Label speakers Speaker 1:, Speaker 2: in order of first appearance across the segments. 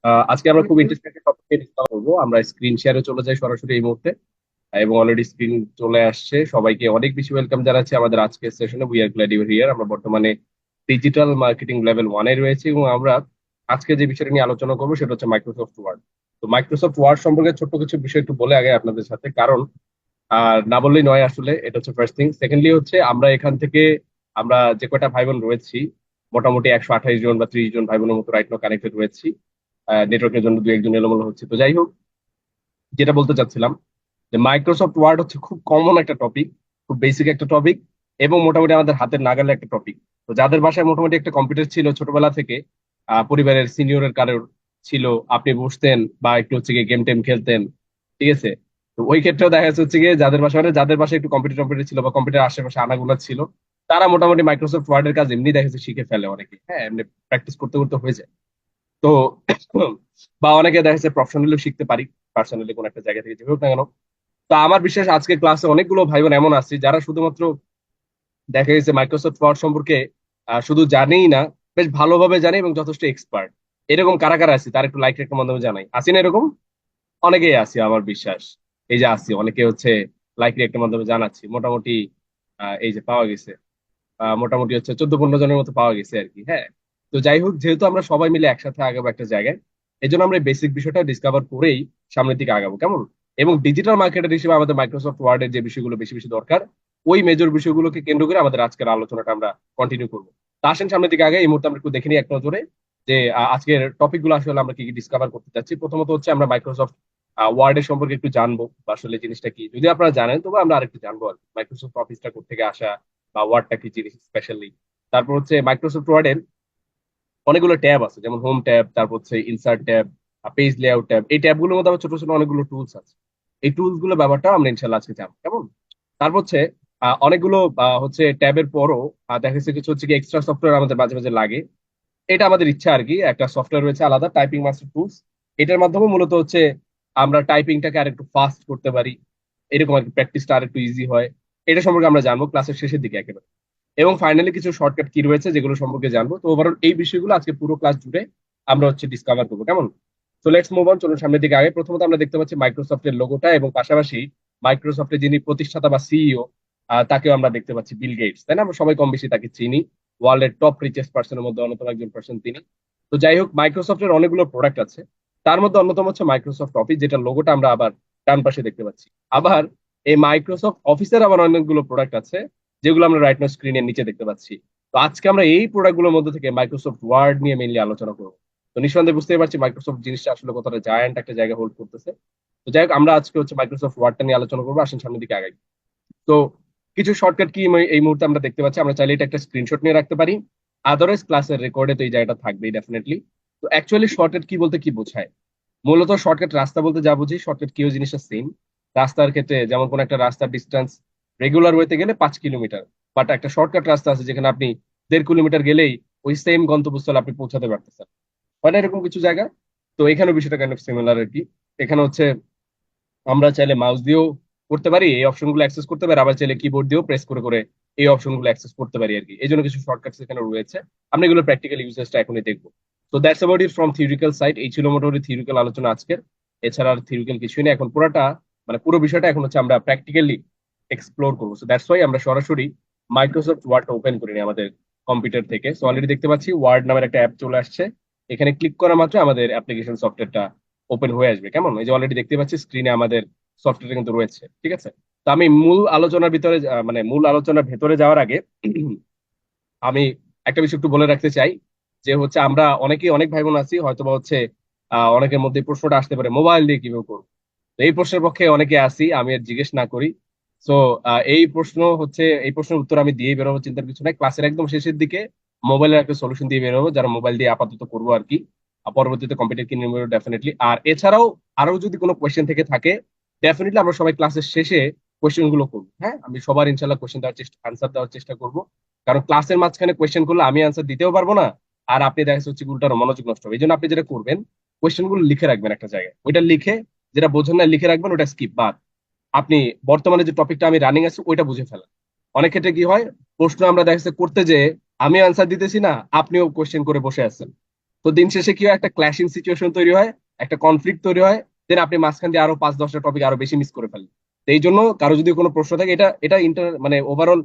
Speaker 1: আজকে আমরা খুব ইন্টারেস্টিং একটা টপিক নিয়ে ডিসকাস করবো। আমরা স্ক্রিন শেয়ারে চলে যাই সরাসরি এই মুহূর্তে। এবং অলরেডি স্ক্রিন চলে আসছে, সবাইকে অনেক বেশি ওয়েলকাম জানাচ্ছি আমাদের আজকের সেশনে। We are glad you here. আমরা বর্তমানে ডিজিটাল মার্কেটিং লেভেল 1-এ রয়েছে এবং আমরা আজকে যে বিষয়টা নিয়ে আলোচনা করবো সেটা হচ্ছে মাইক্রোসফট ওয়ার্ড। তো মাইক্রোসফট ওয়ার্ড সম্পর্কে ছোট্ট কিছু বিষয় একটু বলে আগে আপনাদের সাথে, কারণ না বললেই নয় আসলে। এটা হচ্ছে ফার্স্ট থিং। সেকেন্ডলি হচ্ছে আমরা এখান থেকে আমরা যে কয়টা ভাই বোন রয়েছি, মোটামুটি 128 জন বা 30 জন ভাই বোনের মতো রাইট নাও কানেক্টেড রয়েছি। নেটওয়ার্কের জন্য দু একজন এলোমেলো হচ্ছে, তো যাই হোক, যেটা বলতে চাচ্ছিলাম যে মাইক্রোসফট ওয়ার্ড হচ্ছে খুব কমন একটা টপিক, খুব বেসিক একটা টপিক, এবং মোটামুটি আমাদের হাতের নাগালে একটা টপিক। তো যাদের বাসায় মোটামুটি একটা কম্পিউটার ছিল ছোটবেলা থেকে, পরিবারের সিনিয়রের কারোর ছিল, আপনি বসতেন বা একটু হচ্ছে গিয়ে গেম টেম খেলতেন, ঠিক আছে। তো ওই ক্ষেত্রেও দেখা যাচ্ছে হচ্ছে গিয়ে যাদের বাসায় একটু কম্পিউটার টম্পিউটার ছিল বা কম্পিউটার আশেপাশে আনাগোনা ছিল, তারা মোটামুটি মাইক্রোসফট ওয়ার্ডের কাজ এমনি দেখা যাচ্ছে শিখে ফেলে অনেকে, হ্যাঁ, এমনি প্র্যাকটিস করতে করতে হয়ে যায়। তো বা অনেকে দেখা যাচ্ছে প্রফেশনালিও শিখতে পারি, পার্সোনালি কোন একটা জায়গা থেকে, যে হোক না কেন। তো আমার বিশ্বাস আজকে ক্লাসে অনেকগুলো ভাই বোন এমন আছে যারা শুধুমাত্র দেখা গেছে মাইক্রোসফট ওয়ার্ড সম্পর্কে শুধু জানেই না, বেশ ভালোভাবে জানে এবং যথেষ্ট এক্সপার্ট। এরকম কারা কারা আছে তার একটু লাইক একটা মাধ্যমে জানাই, আসি না এরকম? অনেকেই আছি আমার বিশ্বাস। এই যে আছি অনেকে হচ্ছে লাইক একটা মাধ্যমে জানাচ্ছি মোটামুটি। এই যে পাওয়া গেছে, মোটামুটি হচ্ছে 14-15 জনের মতো পাওয়া গেছে আর কি, হ্যাঁ। তো যাই হোক, যেহেতু আমরা সবাই মিলে একসাথে আগাবো একটা জায়গায়, এই জন্য আমরা বেসিক বিষয়টা ডিসকভার করেই সামনের দিকে আগাবো, কেমন? এবং ডিজিটাল মার্কেটার হিসেবে আমাদের মাইক্রোসফট ওয়ার্ডের যে বিষয়গুলো বেশি বেশি দরকার, ওই মেজর বিষয়গুলোকে কেন্দ্র করে আমাদের আজকের আলোচনাটা আমরা কন্টিনিউ করবো। তা আসেন সামনের দিকে আগে, এই মুহূর্তে আমরা একটু দেখে নিই এক নজরে যে আজকের টপিক গুলো আসলে আমরা কি কি ডিসকভার করতে চাচ্ছি। প্রথমত হচ্ছে আমরা মাইক্রোসফট ওয়ার্ডের সম্পর্কে একটু জানবো, বা আসলে জিনিসটা কি, যদি আপনারা জানেন তবে আমরা আরেকটু জানবো আর কি। মাইক্রোসফট অফিসটা কোথা আসা, বা ওয়ার্ডটা কি জিনিস স্পেশালি। তারপর হচ্ছে মাইক্রোসফট ওয়ার্ডের অনেকগুলো ট্যাব আছে, যেমন হোম ট্যাব, তারপর হচ্ছে insert tab, page layout tab. এই ট্যাব গুলোর মধ্যে আবার ছোট ছোট অনেকগুলো টুলস আছে। এই টুলস গুলো ব্যাপারটা আমরা ইনশাল্লাহ আজকে জানবো, কেমন? তারপর হচ্ছে অনেকগুলো হচ্ছে ট্যাবের পরও দেখা যাচ্ছে কিছু হচ্ছে কি এক্সট্রা সফটওয়্যার আমাদের মাঝে মাঝে লাগে। এটা আমাদের ইচ্ছা আর কি। একটা সফটওয়্যার রয়েছে আলাদা, টাইপিং মাস্টার টুলস। এটার মাধ্যমে মূলত হচ্ছে আমরা টাইপিংটাকে আর একটু ফাস্ট করতে পারি, এরকম আর কি, প্র্যাকটিসটা আর একটু ইজি হয়। এটা সম্পর্কে আমরা জানবো ক্লাসের শেষের দিকে একেবারে। এবং ফাইনালি কিছু শর্টকাট কি রয়েছে যেগুলো সম্পর্কে জানবো। তো ওভারঅল এই বিষয়গুলো আজকে পুরো ক্লাস জুড়ে আমরা হচ্ছে ডিসকভার করবো, কেমন? তো লেটস মুভ অন, চলুন সামনের দিকে আগে। প্রথমত আমরা দেখতে পাচ্ছি মাইক্রোসফটের লোগোটা, এবং পাশাপাশি মাইক্রোসফটের যিনি প্রতিষ্ঠাতা বা সিইও, তাকেও আমরা দেখতে পাচ্ছি, বিল গেটস, তাই না? আমরা সবাই কম বেশি তাকে চিনি। ওয়ার্ল্ডের টপ রিচেস্ট পার্সনের মধ্যে অন্যতম একজন পার্সন তিনি। তো যাই হোক, মাইক্রোসফটের অনেকগুলো প্রোডাক্ট আছে, তার মধ্যে অন্যতম হচ্ছে মাইক্রোসফট অফিস, যেটা লোগোটা আমরা আবার ডান পাশে দেখতে পাচ্ছি। আবার এই মাইক্রোসফট অফিসের আবার অনেকগুলো প্রোডাক্ট আছে, যেগুলো আমরা রাইট নাও স্ক্রিনের নিচে দেখতে পাচ্ছি। তো আজকে আমরা এই প্রোডাক্ট গুলোর মধ্যে থেকে মাইক্রোসফট ওয়ার্ড নিয়ে মেইনলি আলোচনা করবো। তো নিঃসন্দেহে বুঝতে পারছি মাইক্রোসফট জিনিসটা আসলে কতটা জায়ান্ট একটা জায়গা হোল্ড করতেছে। তো যাই হোক, আমরা আজকে হচ্ছে মাইক্রোসফট ওয়ার্ডটা নিয়ে আলোচনা করবো, আসেন সামনের দিকে আগাই। তো কিছু শর্টকাট কি এই মুহূর্তে আমরা দেখতে পাচ্ছি, আমরা চাইলে এটা একটা স্ক্রিনশট নিয়ে রাখতে পারি। আদারওয়াইজ ক্লাসের রেকর্ডে তো এই জায়গাটা থাকবেই ডেফিনেটলি। তো অ্যাকচুয়ালি শর্টকাট কি বলতে কি বোঝায়? মূলত শর্টকাট রাস্তা বলতে যা বুঝি, শর্টকাট কিও জিনিসটা সেম। রাস্তার ক্ষেত্রে যেমন কোন একটা রাস্তার ডিস্টেন্স রেগুলার ওয়েতে গেলে 5 কিলোমিটার, বাট একটা শর্টকাট রাস্তা আছে যেখানে আপনি 1.5 কিলোমিটার গেলেই ওই সেম গন্তব্যস্থলে আপনি পৌঁছাতে পারতেছেন, হয় না এরকম কিছু জায়গা? তো এখানে বিষয়টা কাইন্ড অফ সিমিলার আর কি। এখানে হচ্ছে আমরা চাইলে মাউস দিয়েও করতে পারি, এই অপশন গুলো অ্যাক্সেস করতে পারি, আবার চাইলে কিবোর্ড দিয়েও প্রেস করে করে এই অপশন গুলো অ্যাক্সেস করতে পারি আর কি। এই জন্য কিছু শর্টকাটস এখানে রয়েছে, আমরা এগুলো প্র্যাকটিক্যাল ইউজেসটা এখনই দেখবো। তো that's about it from theoretical side. এই ছিল মোটামুটি থিওরিক্যাল আলোচনা আজকের। এছাড়া আর থিওরিক্যাল কিছুই নেই, এখন পুরোটা মানে পুরো বিষয়টা এখন হচ্ছে আমরা প্র্যাকটিক্যালি এক্সপ্লোর করবো। সো দ্যাটস ওয়াই আমরা সরাসরি মাইক্রোসফট ওয়ার্ডটা ওপেন করিনি আমাদের কম্পিউটার থেকে। সো অলরেডি দেখতে পাচ্ছি ওয়ার্ড নামের একটা অ্যাপ চলে আসছে। এখানে ক্লিক করা মাত্র আমাদের অ্যাপ্লিকেশন সফটওয়্যারটা ওপেন হয়ে আসবে, কেমন? এই যে অলরেডি দেখতে পাচ্ছি স্ক্রিনে আমাদের সফটওয়্যার কিন্তু রয়েছে, ঠিক আছে। তো আমি মূল আলোচনার ভিতরে মানে মূল আলোচনার ভেতরে যাওয়ার আগে আমি একটা বিষয় একটু বলে রাখতে চাই, যে হচ্ছে আমরা অনেকেই অনেক ভাই বোন আছি, হয়তোবা হচ্ছে অনেকের মধ্যে এই প্রশ্নটা আসতে পারে, মোবাইল দিয়ে কিভাবে করবো? তো এই প্রশ্নের পক্ষে অনেকে আছি, আমি আর জিজ্ঞেস না করি। তো এই প্রশ্নের উত্তর আমি দিয়ে বেরোবো, চিন্তার কিছু নাই। ক্লাসের একদম শেষের দিকে মোবাইলের একটা সলিউশন দিয়ে বেরোবো, যারা মোবাইল দিয়ে আপাতত করবো আর কি। আর পরবর্তীতে কম্পিউটার কিনে নেবো ডেফিনেটলি। আর এছাড়াও আরো যদি কোনো কোয়েশ্চেন থেকে থাকে, ডেফিনেটলি আমরা সবাই ক্লাসের শেষে কোয়েশ্চেন গুলো করবো, হ্যাঁ। আমি সবার ইনশাল্লাহ কোয়েশ্চেন দেওয়ার চেষ্টা, আনসার দেওয়ার চেষ্টা করবো। কারণ ক্লাসের মাঝখানে কোয়েশ্চেন করলে আমি আনসার দিতেও পারবো না, আর আপনি দেখা যাচ্ছে হচ্ছে উল্টারও মনোযোগ নষ্ট হবে। এই জন্য আপনি যেটা করবেন, কোয়েশ্চেন গুলো লিখে রাখবেন একটা জায়গায়, ওইটা লিখে, যেটা বোঝেন না লিখে রাখবেন, ওটা স্কিপ বাদ। আপনি বর্তমানে যে টপিকটা আমি রানিং আছে ওইটা বুঝে ফেলেন। অনেক ক্ষেত্রে কি হয়, প্রশ্ন আমরা দেখা যাচ্ছে করতে যে আমি আনসার দিতেছি না, আপনিও কোয়েশ্চেন করে বসে আছেন। তো দিন শেষে কি হয়, একটা ক্ল্যাশিং সিচুয়েশন তৈরি হয়, একটা কনফ্লিক্ট তৈরি হয়, দেন আপনি মাঝখান দিয়ে আরো 5-10টা টপিক আরো বেশি মিস করে ফেলেন। তো এই জন্য কারো যদি কোনো প্রশ্ন থাকে, এটা এটা ইন্টার মানে ওভারঅল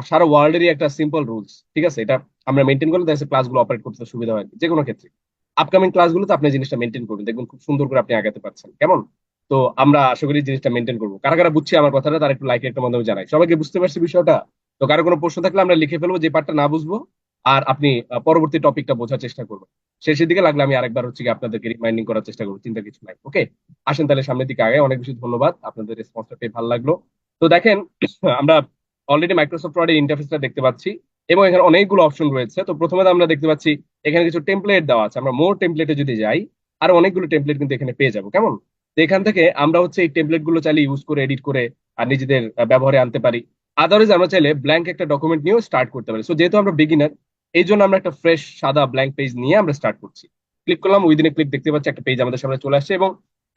Speaker 1: সারা ওয়ার্ল্ডেরই একটা সিম্পল রুলস, ঠিক আছে? এটা আমরা মেনটেন করলে দেখা ক্লাসগুলো অপারেট করতে সুবিধা হয় যে কোনো ক্ষেত্রে। আপকামিং ক্লাসগুলোতে আপনি এই জিনিসটা মেনটেন করবেন, দেখবেন খুব সুন্দর করে আপনি আগাতে পারছেন, কেমন? তো আমরা আশা করি জিনিসটা মেনটেন করবো। কারা কারা বুঝছি আমার কথাটা, তার একটু লাইকের একটা মাধ্যমে জানাই সবাইকে বুঝতে পারছি বিষয়টা। তো কারো কোনো প্রশ্ন থাকলে আমরা লিখে ফেলবো যে পার্টটা না বুঝবো, আর আপনি পরবর্তী টপিকটা বোঝার চেষ্টা করবেন। শেষের দিকে লাগলে আমি আরেকবার হচ্ছে কি আপনাদেরকে রিমাইন্ডিং করার চেষ্টা করবো, চিন্তা কিছু নাই। ওকে, আসেন তাহলে সামনের দিকে আগে। অনেক বেশি ধন্যবাদ, আপনাদের রেসপন্সটা পেয়ে ভালো লাগলো। তো দেখেন, আমরা অলরেডি মাইক্রোসফট ওয়ার্ডের ইন্টারফেসটা দেখতে পাচ্ছি এবং এখানে অনেকগুলো অপশন রয়েছে। তো প্রথমে আমরা দেখতে পাচ্ছি এখানে কিছু টেমপ্লেট দেওয়া আছে। আমরা মোর টেমপ্লেটে যদি যাই, আর অনেকগুলো টেমপ্লেট কিন্তু এখানে পেয়ে যাবো, কেমন? তো এখান থেকে আমরা হচ্ছে এই টেমপ্লেট গুলো চাইলে ইউজ করে এডিট করে আর নিজেদের ব্যবহারে আনতে পারি। আদারওয়াইজ আমরা চাইলে ব্ল্যাঙ্ক একটা ডকুমেন্ট নিয়েও স্টার্ট করতে পারি। সো যেহেতু আমরা বিগিনার, এই জন্য আমরা একটা ফ্রেশ সাদা ব্ল্যাঙ্ক পেজ নিয়ে আমরা স্টার্ট করছি। ক্লিক করলাম, উইদিন এ ক্লিক দেখতে পাচ্ছি একটা পেজ আমাদের সামনে চলে আসছে। এবং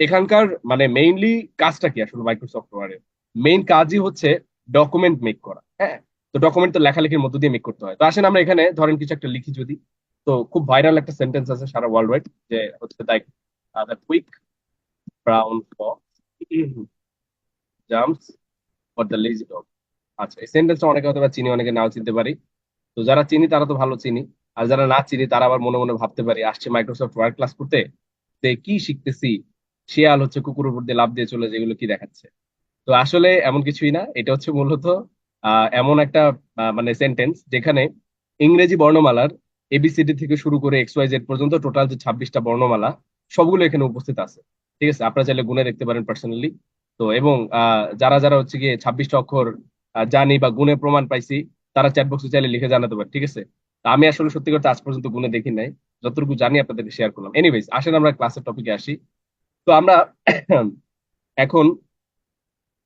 Speaker 1: এখানকার মানে মেইনলি কাজটা কি আসলে মাইক্রোসফট ওয়ার্ডের মেইন কাজই হচ্ছে ডকুমেন্ট মেক করা। হ্যাঁ, তো ডকুমেন্ট তো লেখালেখির মধ্য দিয়ে মেক করতে হয়। তো আসেন আমরা এখানে ধরেন কিছু একটা লিখি যদি। তো খুব ভাইরাল একটা সেন্টেন্স আছে সারা ওয়ার্ল্ড ওয়াইড, যে হচ্ছে the quick brown Fox jumps for the lazy dog. আচ্ছা, এই সেন্টেন্সটা অনেকে হয়তো বা চিনি, অনেকে নাও চিনতে পারি। তো যারা চিনি তারা তো ভালো চিনি, আর যারা না চিনি তারা আবার মনে মনে ভাবতে পারি আসছে মাইক্রোসফট ওয়ার্ড ক্লাস করতে, তে কি শিখতেছি, শিয়াল হচ্ছে কুকুর উপর দিয়ে লাফ দিয়ে চলে যায়, এগুলো কি দেখাচ্ছে? তো আসলে এমন কিছুই না, এটা হচ্ছে মূলত এমন একটা মানে সেন্টেন্স যেখানে ইংরেজি বর্ণমালার এবিসিডি থেকে শুরু করে XYZ পর্যন্ত টোটাল যে 26টা বর্ণমালা সবগুলো এখানে উপস্থিত আছে। ঠিক আছে, আপনারা চাইলে গুনে দেখতে পারেন পার্সোনালি। তো এবং যারা যারা হচ্ছে গিয়ে 26টা অক্ষর জানি বা গুণে প্রমাণ পাইছি, তারা চ্যাট বক্সে চাইলে লিখে জানাতে পারে, ঠিক আছে? তা আমি আসলে সত্যি কথা আজ পর্যন্ত গুনে দেখি নাই, যতটুকু জানি আপনাদেরকে শেয়ার করলাম। এনিওয়েজ, আসেন আমরা ক্লাসের টপিকে আসি। তো আমরা এখন,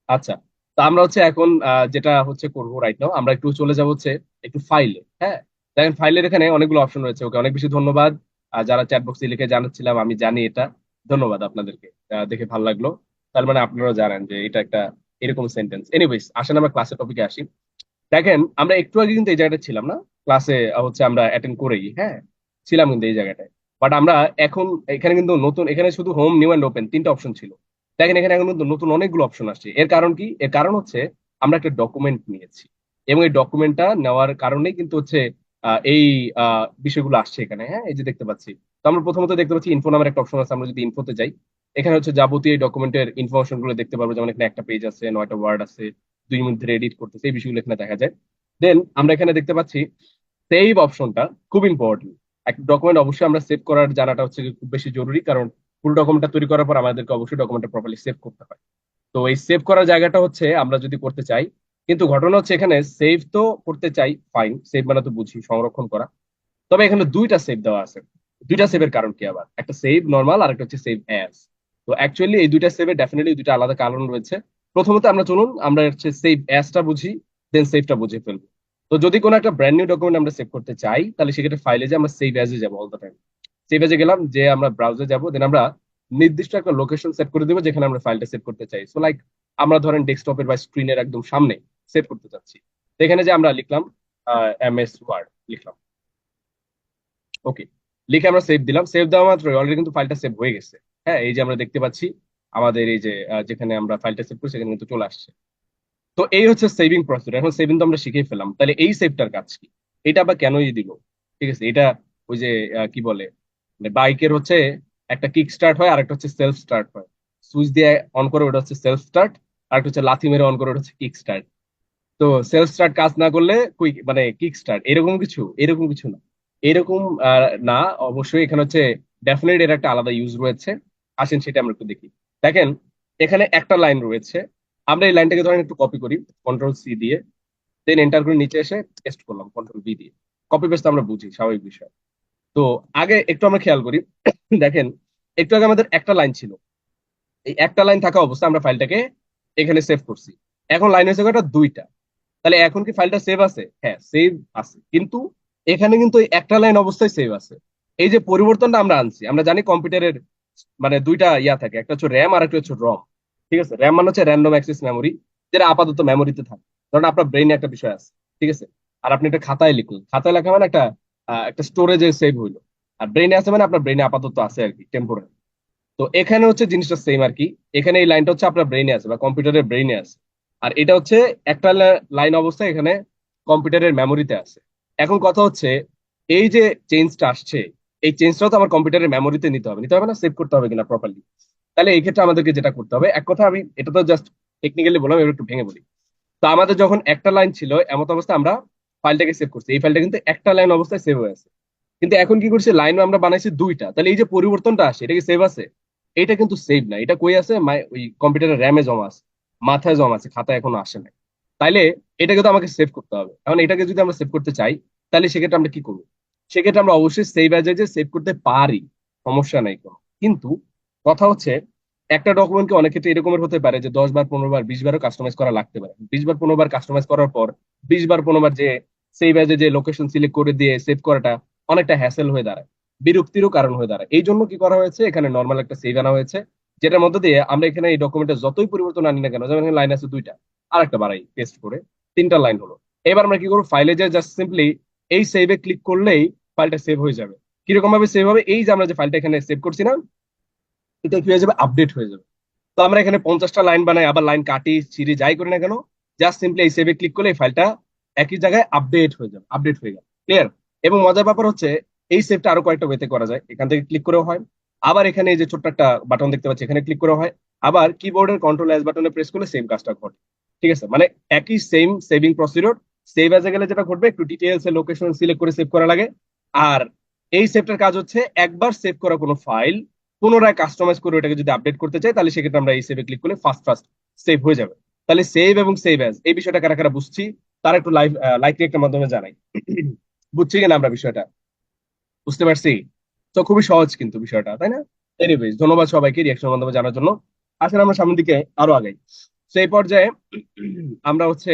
Speaker 1: আচ্ছা, তো আমরা হচ্ছে এখন যেটা হচ্ছে করবো রাইট নাও, আমরা একটু চলে যাবো হচ্ছে একটু ফাইলে। হ্যাঁ, দেখেন ফাইলের এখানে অনেকগুলো অপশন রয়েছে। ওকে, অনেক বেশি ধন্যবাদ। যারা চ্যাট বক্সে লিখে জানাচ্ছিলাম, আমি জানি এটা, ধন্যবাদ আপনাদেরকে। দেখে ভালো লাগলো। তার মানে আপনারা জানেন যে এটা একটা এরকম সেন্টেন্স। এনিওয়েজ, আসেন আমরা ক্লাসের টপিকে আসি। দেখেন আমরা একটু আগে কিন্তু এই জায়গাটা ছিলাম না, ক্লাসে হচ্ছে আমরা অ্যাটেন্ড করেই, হ্যাঁ, ছিলাম কিন্তু এই জায়গাটায়। বাট আমরা এখন এখানে কিন্তু নতুন, এখানে শুধু হোম, নিউ অ্যান্ড ওপেন তিনটা অপশন ছিল। দেখেন এখানে এখন কিন্তু নতুন অনেকগুলো অপশন আসছে। এর কারণ কি? এর কারণ হচ্ছে আমরা একটা ডকুমেন্ট নিয়েছি, এবং এই ডকুমেন্টটা নেওয়ার কারণেই কিন্তু হচ্ছে এই বিষয়গুলো আসছে এখানে। হ্যাঁ, এই যে দেখতে পাচ্ছি। তো আমরা প্রথমত দেখতে পাচ্ছি ইনফো নামের একটা অপশন আছে। আমরা যদি ইনফোতে যাই, এখানে হচ্ছে যাবতীয় ডকুমেন্টের ইনফরমেশন গুলো দেখতে পারবো। যেমন এখানে একটা পেজ আছে, 9টা ওয়ার্ড আছে, 2 মিনিট ধরে এডিট করতেছে, এই বিষয়গুলো এখানে দেখা যায়। দেন আমরা এখানে দেখতে পাচ্ছি সেভ অপশনটা, খুব ইম্পর্টেন্ট। একটা ডকুমেন্ট অবশ্যই আমরা সেভ করার জানাটা হচ্ছে খুব বেশি জরুরি, কারণ পুরো ডকুমেন্টটা তৈরি করার পর আমাদেরকে অবশ্যই ডকুমেন্টটা প্রপারলি সেভ করতে হয়। তো এই সেভ করার জায়গাটা হচ্ছে আমরা যদি করতে চাই, কিন্তু ঘটনা হচ্ছে এখানে সেভ তো করতে চাই, ফাইন, সেভ মানে তো বুঝি সংরক্ষণ করা। তবে এখানে দুইটা সেভ দেওয়া আছে। দুইটা সেভের কারণ কি? আবার একটা সেভ নর্মাল আর একটা হচ্ছে সেভ অ্যাজ। তো অ্যাকচুয়ালি এই দুইটা সেভের ডেফিনেটলি দুইটা আলাদা কারণ রয়েছে। প্রথমত আমরা চলুন আমরা হচ্ছে সেভ অ্যাজটা বুঝি, দেন সেভটা বুঝে ফেলবো। তো যদি কোনো একটা ব্র্যান্ড নিউ ডকুমেন্ট আমরা সেভ করতে চাই, তাহলে সেক্ষেত্রে ফাইলে যে আমরা সেভ অ্যাজে যাবো অল দ্য টাইম। সেভ অ্যাজে গেলাম, যে আমরা ব্রাউজারে যাবো, দেন আমরা নির্দিষ্ট একটা লোকেশন সেট করে দেবো যেখানে আমরা ফাইলটা সেভ করতে চাই। সো লাইক আমরা ধরেন ডেস্কটপের বা স্ক্রিনের একদম সামনে সেভ করতে চাচ্ছি। তো এখানে যে আমরা লিখলাম MS ওয়ার্ড লিখলাম, ওকে, লিখে আমরা সেভ দিলাম। সেভ দেওয়া মাত্র অলরেডি কিন্তু ফাইলটা সেভ হয়ে গেছে। হ্যাঁ, এই যে আমরা দেখতে পাচ্ছি আমাদের এই যে যেখানে আমরা ফাইলটা সেভ করছি সেখানে কিন্তু চলে আসছে। তো এই হচ্ছে সেভিং প্রসিডিউর। এখন সেভিং তো আমরা শিখেই ফেলাম, তাহলে এই সেভটার কাজ কি? এটা আবার কেনই দিল? ঠিক আছে, এটা ওই যে কি বলে, মানে বাইকের হচ্ছে একটা কিক স্টার্ট হয় আর একটা হচ্ছে সেলফ স্টার্ট হয়। সুইচ দিয়ে অন করে ওটা হচ্ছে সেলফ স্টার্ট, আর একটা হচ্ছে লাথি মেরে অন করে ওটা হচ্ছে কিক স্টার্ট। তো সেলফ স্টার্ট কাজ না করলে কুইক মানে কিক স্টার্ট, এরকম কিছু, এরকম কিছু না, এরকম না। অবশ্যই এখানে হচ্ছে ডেফিনেট এর একটা আলাদা ইউজ রয়েছে। আসেন সেটা আমরা একটু দেখি। দেখেন এখানে একটা লাইন রয়েছে, আমরা এই লাইনটাকে ধরেন একটু কপি করি কন্ট্রোল C দিয়ে, দেন এন্টার করে নিচে এসে পেস্ট করলাম কন্ট্রোল V দিয়ে। কপি পেস্ট আমরা বুঝি, স্বাভাবিক বিষয়। তো আগে একটু আমরা খেয়াল করি, দেখেন একটু আগে আমাদের একটা লাইন ছিল, এই একটা লাইন থাকা অবস্থা আমরা ফাইলটাকে এখানে সেভ করছি। এখন লাইন হয়েছে কয়টা? দুইটা। তাহলে এখন কি ফাইলটা সেভ আছে? হ্যাঁ, সেভ আছে, কিন্তু এখানে কিন্তু এই একটা লাইন অবস্থায় সেভ আছে। এই যে পরিবর্তনটা আমরা আনছি, আমরা জানি কম্পিউটারের মানে দুইটা ইয়া থাকে, একটা হচ্ছে র্যাম আর একটা হচ্ছে রম। ঠিক আছে, র্যাম মানে হচ্ছে র্যান্ডম অ্যাক্সেস মেমোরি, যেটা আপাতত মেমোরিতে থাকে। ধরেন আপনার ব্রেইনে একটা বিষয় আছে, ঠিক আছে, আর আপনি একটা খাতায় লিখলেন, খাতায় লেখা মানে একটা একটা স্টোরেজে সেভ হইলো। আর ব্রেনে আছে মানে আপনার ব্রেনে আপাতত আছে আর কি, টেম্পোরারি। তো এখানে হচ্ছে জিনিসটা সেম আর কি। এখানে এই লাইনটা হচ্ছে আপনার ব্রেনে আছে বা কম্পিউটারের ব্রেনে আছে। আর এটা হচ্ছে একটা লাইন অবস্থায় এখানে কম্পিউটারের মেমোরিতে আছে। এখন কথা হচ্ছে, এই যে চেঞ্জটা আসছে, এই চেঞ্জটাও তো আমার কম্পিউটারের মেমোরিতে নিতে হবে না, সেভ করতে হবে কিনা প্রপারলি। তাহলে এই ক্ষেত্রে আমাদেরকে যেটা করতে হবে, এক কথা আমি এটা তো জাস্ট টেকনিক্যালি বললাম, এবার একটু ভেঙে বলি। তো আমাদের যখন একটা লাইন ছিল এমত অবস্থায় আমরা ফাইলটাকে সেভ করছি, এই ফাইলটা কিন্তু একটা লাইন অবস্থায় সেভ হয়ে আছে। কিন্তু এখন কি করছে, লাইন আমরা বানাইছি দুইটা, তাহলে এই যে পরিবর্তনটা আসে এটা কি সেভ আছে? এটা কিন্তু সেভ না, এটা কই আছে, ওই কম্পিউটারের র্যামে জমা আছে, মাথায় জমা আছে, খাতা এখনো আসে নাই। তাইলে এটাকে তো আমাকে সেভ করতে হবে। এখন এটাকে যদি আমরা সেভ করতে চাই, তাহলে সেক্ষেত্রে আমরা কি করবো? সেক্ষেত্রে আমরা অবশ্যই সেভ অ্যাজ এ যে সেভ করতে পারি, সমস্যা নাই কোনো। কিন্তু কথা হচ্ছে, একটা ডকুমেন্টকে অনেক ক্ষেত্রে এরকমের হতে পারে যে 10 বার 15 বার 20 বারও কাস্টমাইজ করা লাগতে পারে। 20 বার 15 বার কাস্টমাইজ করার পর 20 বার 15 বার যে সেভ অ্যাজ এ যে লোকেশন সিলেক্ট করে দিয়ে সেভ করাটা অনেকটা হ্যাসেল হয়ে দাঁড়ায়, বিরক্তিরও কারণ হয়ে দাঁড়ায়। এই জন্য কি করা হয়েছে, এখানে নর্মাল একটা সেভ আনা হয়েছে, যেটার মধ্যে দিয়ে আমরা এখানে এই ডকুমেন্টে যতই পরিবর্তন আনি না কেন, যেমন এখানে লাইন আছে দুইটা, আর একটা বাড়াই পেস্ট করে, তিনটা লাইন হলো। এবার আমরা কি করবো, ফাইলে যে জাস্ট সিম্পলি এই সেভে ক্লিক করলেই ফাইলটা সেভ হয়ে যাবে। কিরকম ভাবে সেভ হবে, এই যে আমরা যে ফাইলটা এখানে সেভ করছি না, এটা কি হয়ে যাবে, আপডেট হয়ে যাবে। তো আমরা এখানে 50টা লাইন বানাই, আবার লাইন কাটি ছিড়ি যাই করি না কেন, জাস্ট সিম্পলি এই সেভে ক্লিক করলে এই ফাইলটা একই জায়গায় আপডেট হয়ে যাবে, আপডেট হয়ে গেল। ক্লিয়ার? এবং মজার ব্যাপার হচ্ছে, এই সেভটা আরো কয়েকটা ওয়েতে করা যায়, এখান থেকে ক্লিক করেও হয়, আবার এখানে এই যে ছোট্ট একটা বাটন দেখতে পাচ্ছি এখানে ক্লিক করেও হয়, আবার কিবোর্ডের কন্ট্রোল এস বাটনে প্রেস করলে সেম কাজটা ঘটে। ঠিক আছে, মানে একই সেম সেভিং প্রসিডিওর। সেভ এজে গেলে যেটা ঘটবে, একটু ডিটেলস এর লোকেশন সিলেক্ট করে সেভ করা লাগে। আর এই সেভটার কাজ হচ্ছে, একবার সেভ করা কোনো ফাইল পুনরায় কাস্টমাইজ করে ওটাকে যদি আপডেট করতে চাই, তাহলে সেক্ষেত্রে আমরা এই সেভে ক্লিক করলে ফার্স্ট ফার্স্ট সেভ হয়ে যাবে। তাহলে সেভ এবং সেভ অ্যাজ এই বিষয়টা কারা কারা বুঝছি, তারা একটু লাইভ লাইক রিয়েক্টের মাধ্যমে জানাই। বুঝছি কিনা আমরা বিষয়টা? বুঝতে পারছি? তো খুবই সহজ কিন্তু বিষয়টা, তাই না? এনিওয়েজ, ধন্যবাদ সবাইকে রিয়াকশনের মাধ্যমে জানার জন্য। আসলে আমরা সামনের দিকে আরো আগাই। তো এই পর্যায়ে আমরা হচ্ছে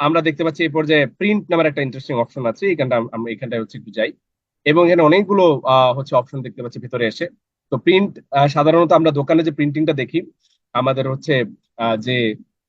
Speaker 1: আমরা দেখতে পাচ্ছি এই পর্যায়ে প্রিন্ট নামের একটা ইন্টারেস্টিং অপশন আছে, এখানটা আমরা এখানটায় হচ্ছে একটু যাই। এবং এখানে অনেকগুলো হচ্ছে অপশন দেখতে পাচ্ছি ভিতরে এসে। তো প্রিন্ট, সাধারণত আমরা দোকানে যে প্রিন্টিংটা দেখি, আমাদের হচ্ছে যে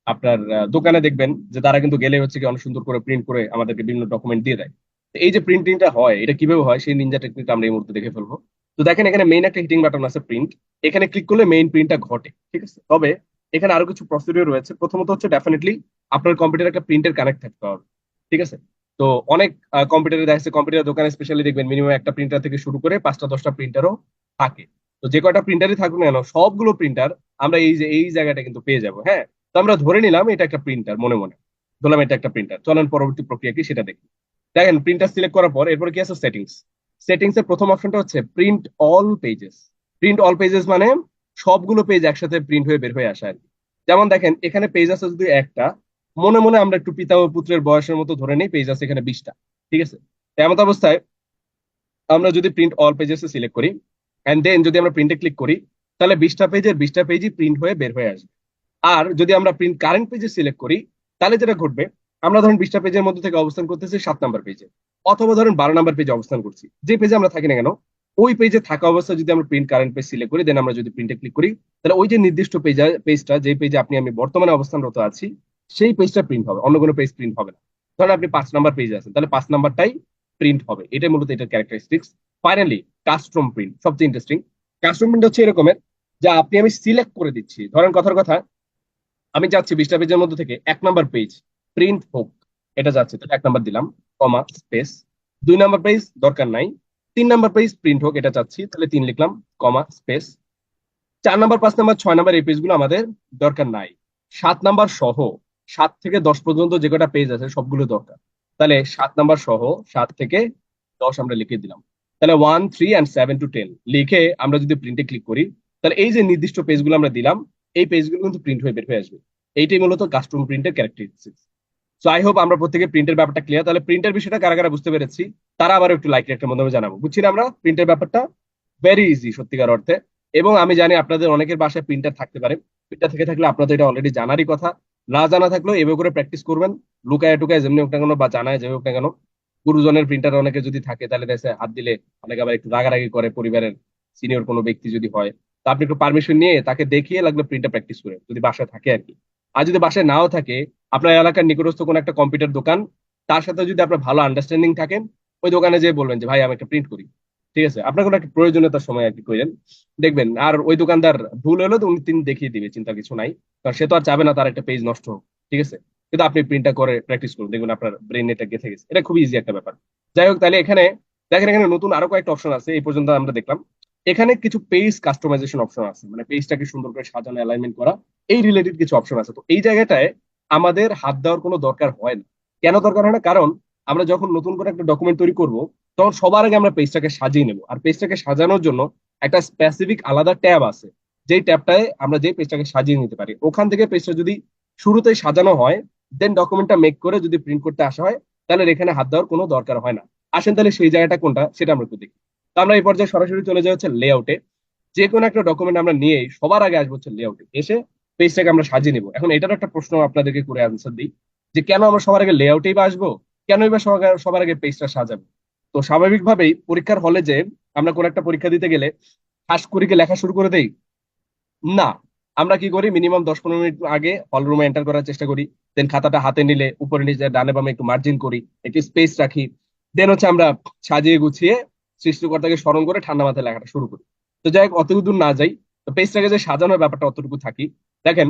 Speaker 1: আপনার দোকানে দেখবেন যে তারা কিন্তু গেলে হচ্ছে কি অনেক সুন্দর করে প্রিন্ট করে আমাদেরকে বিভিন্ন ডকুমেন্ট দিয়ে দেয়। তো এই যে প্রিন্টিংটা হয়, এটা কিভাবে হয় সেই নিনজা টেকনিকটা আমরা এই মুহূর্তে দেখে ফেলবো। তো দেখেন এখানে মেইন একটা হিটিং বাটন আছে প্রিন্ট, এখানে ক্লিক করলে মেইন প্রিন্টটা ঘটে। ঠিক আছে, তবে এখানে আরো কিছু প্রসিডিওর রয়েছে। প্রথমত হচ্ছে ডেফিনেটলি আপনার কম্পিউটার একটা প্রিন্টের কানেক্ট থাকতে হবে। ঠিক আছে? তো অনেক কম্পিউটারে দেখা যাচ্ছে, কম্পিউটার দোকানে স্পেশালি দেখবেন মিনিমাম একটা প্রিন্টার থেকে শুরু করে 5টা 10টা প্রিন্টারও থাকে। তো যে কয়টা প্রিন্টারই থাকুক না কেন, সবগুলো প্রিন্টার আমরা এই যে এই জায়গাটা কিন্তু পেয়ে যাবো। হ্যাঁ, তো আমরা ধরে নিলাম এটা একটা প্রিন্টার, মনে মনে ধরলাম এটা একটা প্রিন্টার। চলেন পরবর্তী প্রক্রিয়া কি সেটা দেখি। দেখেন প্রিন্টার সিলেক্ট করার পর এরপরে কি আছে, সেটিংস। সেটিংস এর প্রথম অপশনটা হচ্ছে print all pages. Print all pages মানে সবগুলো পেজ একসাথে প্রিন্ট হয়ে বের হয়ে আসে আর কি। যেমন দেখেন এখানে পেজ আছে যদি একটা, মনে মনে আমরা একটু পিতা ও পুত্রের বয়সের মতো ধরে নিই, পেজ আছে এখানে 20টা। ঠিক আছে, এমন অবস্থায় আমরা যদি প্রিন্ট অল পেজেস সিলেক্ট করি এন্ড দেন যদি আমরা প্রিন্টে ক্লিক করি, তাহলে 20টা পেজের 20টা পেজই প্রিন্ট হয়ে বের হয়ে আসবে। আর যদি আমরা প্রিন্ট কারেন্ট পেজে সিলেক্ট করি, তাহলে যেটা ঘটবে, আমরা ধরুন 20টা পেজের মধ্যে থেকে অবস্থান করতেছি 7 নাম্বার পেজে, অথবা ধরুন 12 নাম্বার পেজে অবস্থান করছি, যে পেজে আমরা থাকি না কেন, ওই পেজে থাকা অবস্থায় যদি আমরা প্রিন্ট কারেন্ট পেজ সিলেক্ট করি, দেন আমরা যদি প্রিন্টে ক্লিক করি, তাহলে ওই যে নির্দিষ্ট পেজটা যে পেজে আপনি আমি বর্তমানে অবস্থানরত আছি, সেই পেজটা প্রিন্ট হবে, অন্য কোনো পেজ প্রিন্ট হবে না। ধরুন আপনি 5 নাম্বার পেজে আছেন, তাহলে 5 নাম্বারটাই প্রিন্ট হবে। এটাই মূলত এটার ক্যারেক্টারিস্টিক্স। ফাইনালি কাস্টম প্রিন্ট সবচেয়ে ইন্টারেস্টিং। কাস্টম প্রিন্ট হচ্ছে এরকমের, যা আপনি আমি সিলেক্ট করে দিচ্ছি। ধরেন কথার কথা, আমি চাচ্ছি 20টা পেজের মধ্যে থেকে 1 নাম্বার পেজ প্রিন্ট হোক, এটা যাচ্ছে, তাহলে 1 নাম্বার দিলাম, কমা স্পেস। 2 নাম্বার পেজ দরকার নাই, 3 নাম্বার পেজ প্রিন্ট হোক এটা চাচ্ছি, তাহলে 3 লিখলাম, কমা স্পেস। 4 নাম্বার 5 নাম্বার 6 নাম্বার এই পেজগুলো আমাদের দরকার নাই। 7 নাম্বার সহ 7 থেকে 10 পর্যন্ত যে কটা পেজ আছে সবগুলো দরকার। তাহলে 7 নাম্বার সহ 7 থেকে 10 আমরা লিখে দিলাম। তাহলে 1 3 and 7 to 10 লিখে আমরা যদি প্রিন্টে ক্লিক করি, তাহলে এই যে নির্দিষ্ট পেজগুলো আমরা দিলাম, এই পেজগুলো কিন্তু প্রিন্ট হয়ে বের হয়ে আসবে। এইটাই মূলত কাস্টম প্রিন্টের ক্যারেক্টারিস্টিক্স। সো আই হোপ আমরা প্রত্যেকে প্রিন্টের ব্যাপারটা ক্লিয়ার। তাহলে প্রিন্টের বিষয়টা কারা কারা বুঝতে পেরেছি, তারা আবার একটু লাইক একটা মাধ্যমে জানাবো। বুঝছি না আমরা প্রিন্টের ব্যাপারটা? ভেরি ইজি সত্যিকার অর্থে। এবং আমি জানি আপনাদের অনেকের বাসায় প্রিন্টার থাকতে পারে, প্রিন্টার থেকে থাকলে আপনাদের এটা অলরেডি জানারই কথা। না জানা থাকলেও এভাবে করে প্র্যাকটিস করবেন, লুকায় টুকায় যেমনি হোক না কেন বা জানায় যে হোক না কেন। গুরুজনের প্রিন্টার অনেকে যদি থাকে, তাহলে দেশে হাত দিলে অনেকে আবার একটু রাগারাগি করে, পরিবারের সিনিয়র কোনো ব্যক্তি যদি হয়। তা আপনি একটু পারমিশন নিয়ে তাকে দেখিয়ে লাগলে প্রিন্টার প্র্যাকটিস করে, যদি বাসায় থাকে আর কি। আর যদি বাসায় নাও থাকে, আপনার এলাকার নিকটস্থ কোনো একটা কম্পিউটার দোকান, তার সাথে যদি আপনার ভালো আন্ডারস্ট্যান্ডিং থাকেন, ওই দোকানে যেয়ে বলবেন যে ভাই আমি একটা প্রিন্ট করি। ঠিক আছে, আপনার কোনো একটা প্রয়োজনীয়তার সময় আর কি করেন, দেখবেন। আর ওই দোকানদার ভুল হলো তো তিনি দেখিয়ে দিবে, চিন্তা কিছু নাই। কারণ সে তো আর চাবে না তার একটা পেজ নষ্ট হোক। ঠিক আছে, কিন্তু আপনি প্রিন্টটা করে প্র্যাকটিস করুন, দেখবেন আপনার ব্রেন এটা গেঁথে গেছে। এটা খুবই ইজি একটা ব্যাপার। যাই হোক, তাহলে এখানে দেখেন, এখানে নতুন আরো কয়েকটা অপশন আছে, এই পর্যন্ত আমরা দেখলাম। এখানে কিছু পেজ কাস্টমাইজেশন অপশন আছে, মানে পেজটাকে সুন্দর করে সাজানো, অ্যালাইনমেন্ট করা, এই রিলেটেড কিছু অপশন আছে। তো এই জায়গাটায় আমাদের হাত দেওয়ার কোনো দরকার হয় না। কেন দরকার হয় না? কারণ আমরা যখন নতুন করে একটা ডকুমেন্ট তৈরি করব, তখন সবার আগে আমরা পেজটাকে সাজিয়ে নেব। আর পেজটাকে সাজানোর জন্য একটা স্পেসিফিক আলাদা ট্যাব আছে, যেই ট্যাবটায় আমরা যে পেজটাকে সাজিয়ে নিতে পারি। ওখান থেকে পেজটা যদি শুরুতেই সাজানো হয়, দেন ডকুমেন্টটা মেক করে যদি প্রিন্ট করতে আসা হয়, তাহলে এখানে হাত দেওয়ার কোনো দরকার হয় না। আসেন তাহলে সেই জায়গাটা কোনটা সেটা আমরা একটু দেখি। তো আমরা এই পর্যায়ে সরাসরি চলে যাই হচ্ছে লেআউটে। যে কোনো একটা ডকুমেন্ট আমরা নিয়ে সবার আগে আসবো হচ্ছে লেআউটে, এসে পেজটাকে আমরা সাজিয়ে নিব। এখন এটার একটা প্রশ্ন আপনাদেরকে করে আনসার দিই, যে কেন আমরা সবার আগে লেআউটেই বা আসবো, কেনই বা সবার আগে পেজটা সাজাবো? তো স্বাভাবিকভাবেই পরীক্ষার হলে যে আমরা কোন একটা পরীক্ষা দিতে গেলে ঠাস করে কি লেখা শুরু করে দেই? না। আমরা কি করি, মিনিমাম 10-15 মিনিট আগে হল রুমে এন্টার করার চেষ্টা করি। দেন খাতাটা হাতে নিলে উপরে নিচে ডানে বামে একটু মার্জিন করি, একটু স্পেস রাখি। দেন হচ্ছে আমরা সাজিয়ে গুছিয়ে সৃষ্টিকর্তাকে স্মরণ করে ঠান্ডা মাথায় লেখাটা শুরু করি। তো যাই হোক, অত দূর না যাই, তো পেজটাকে যে সাজানোর ব্যাপারটা অতটুকু থাকি। দেখেন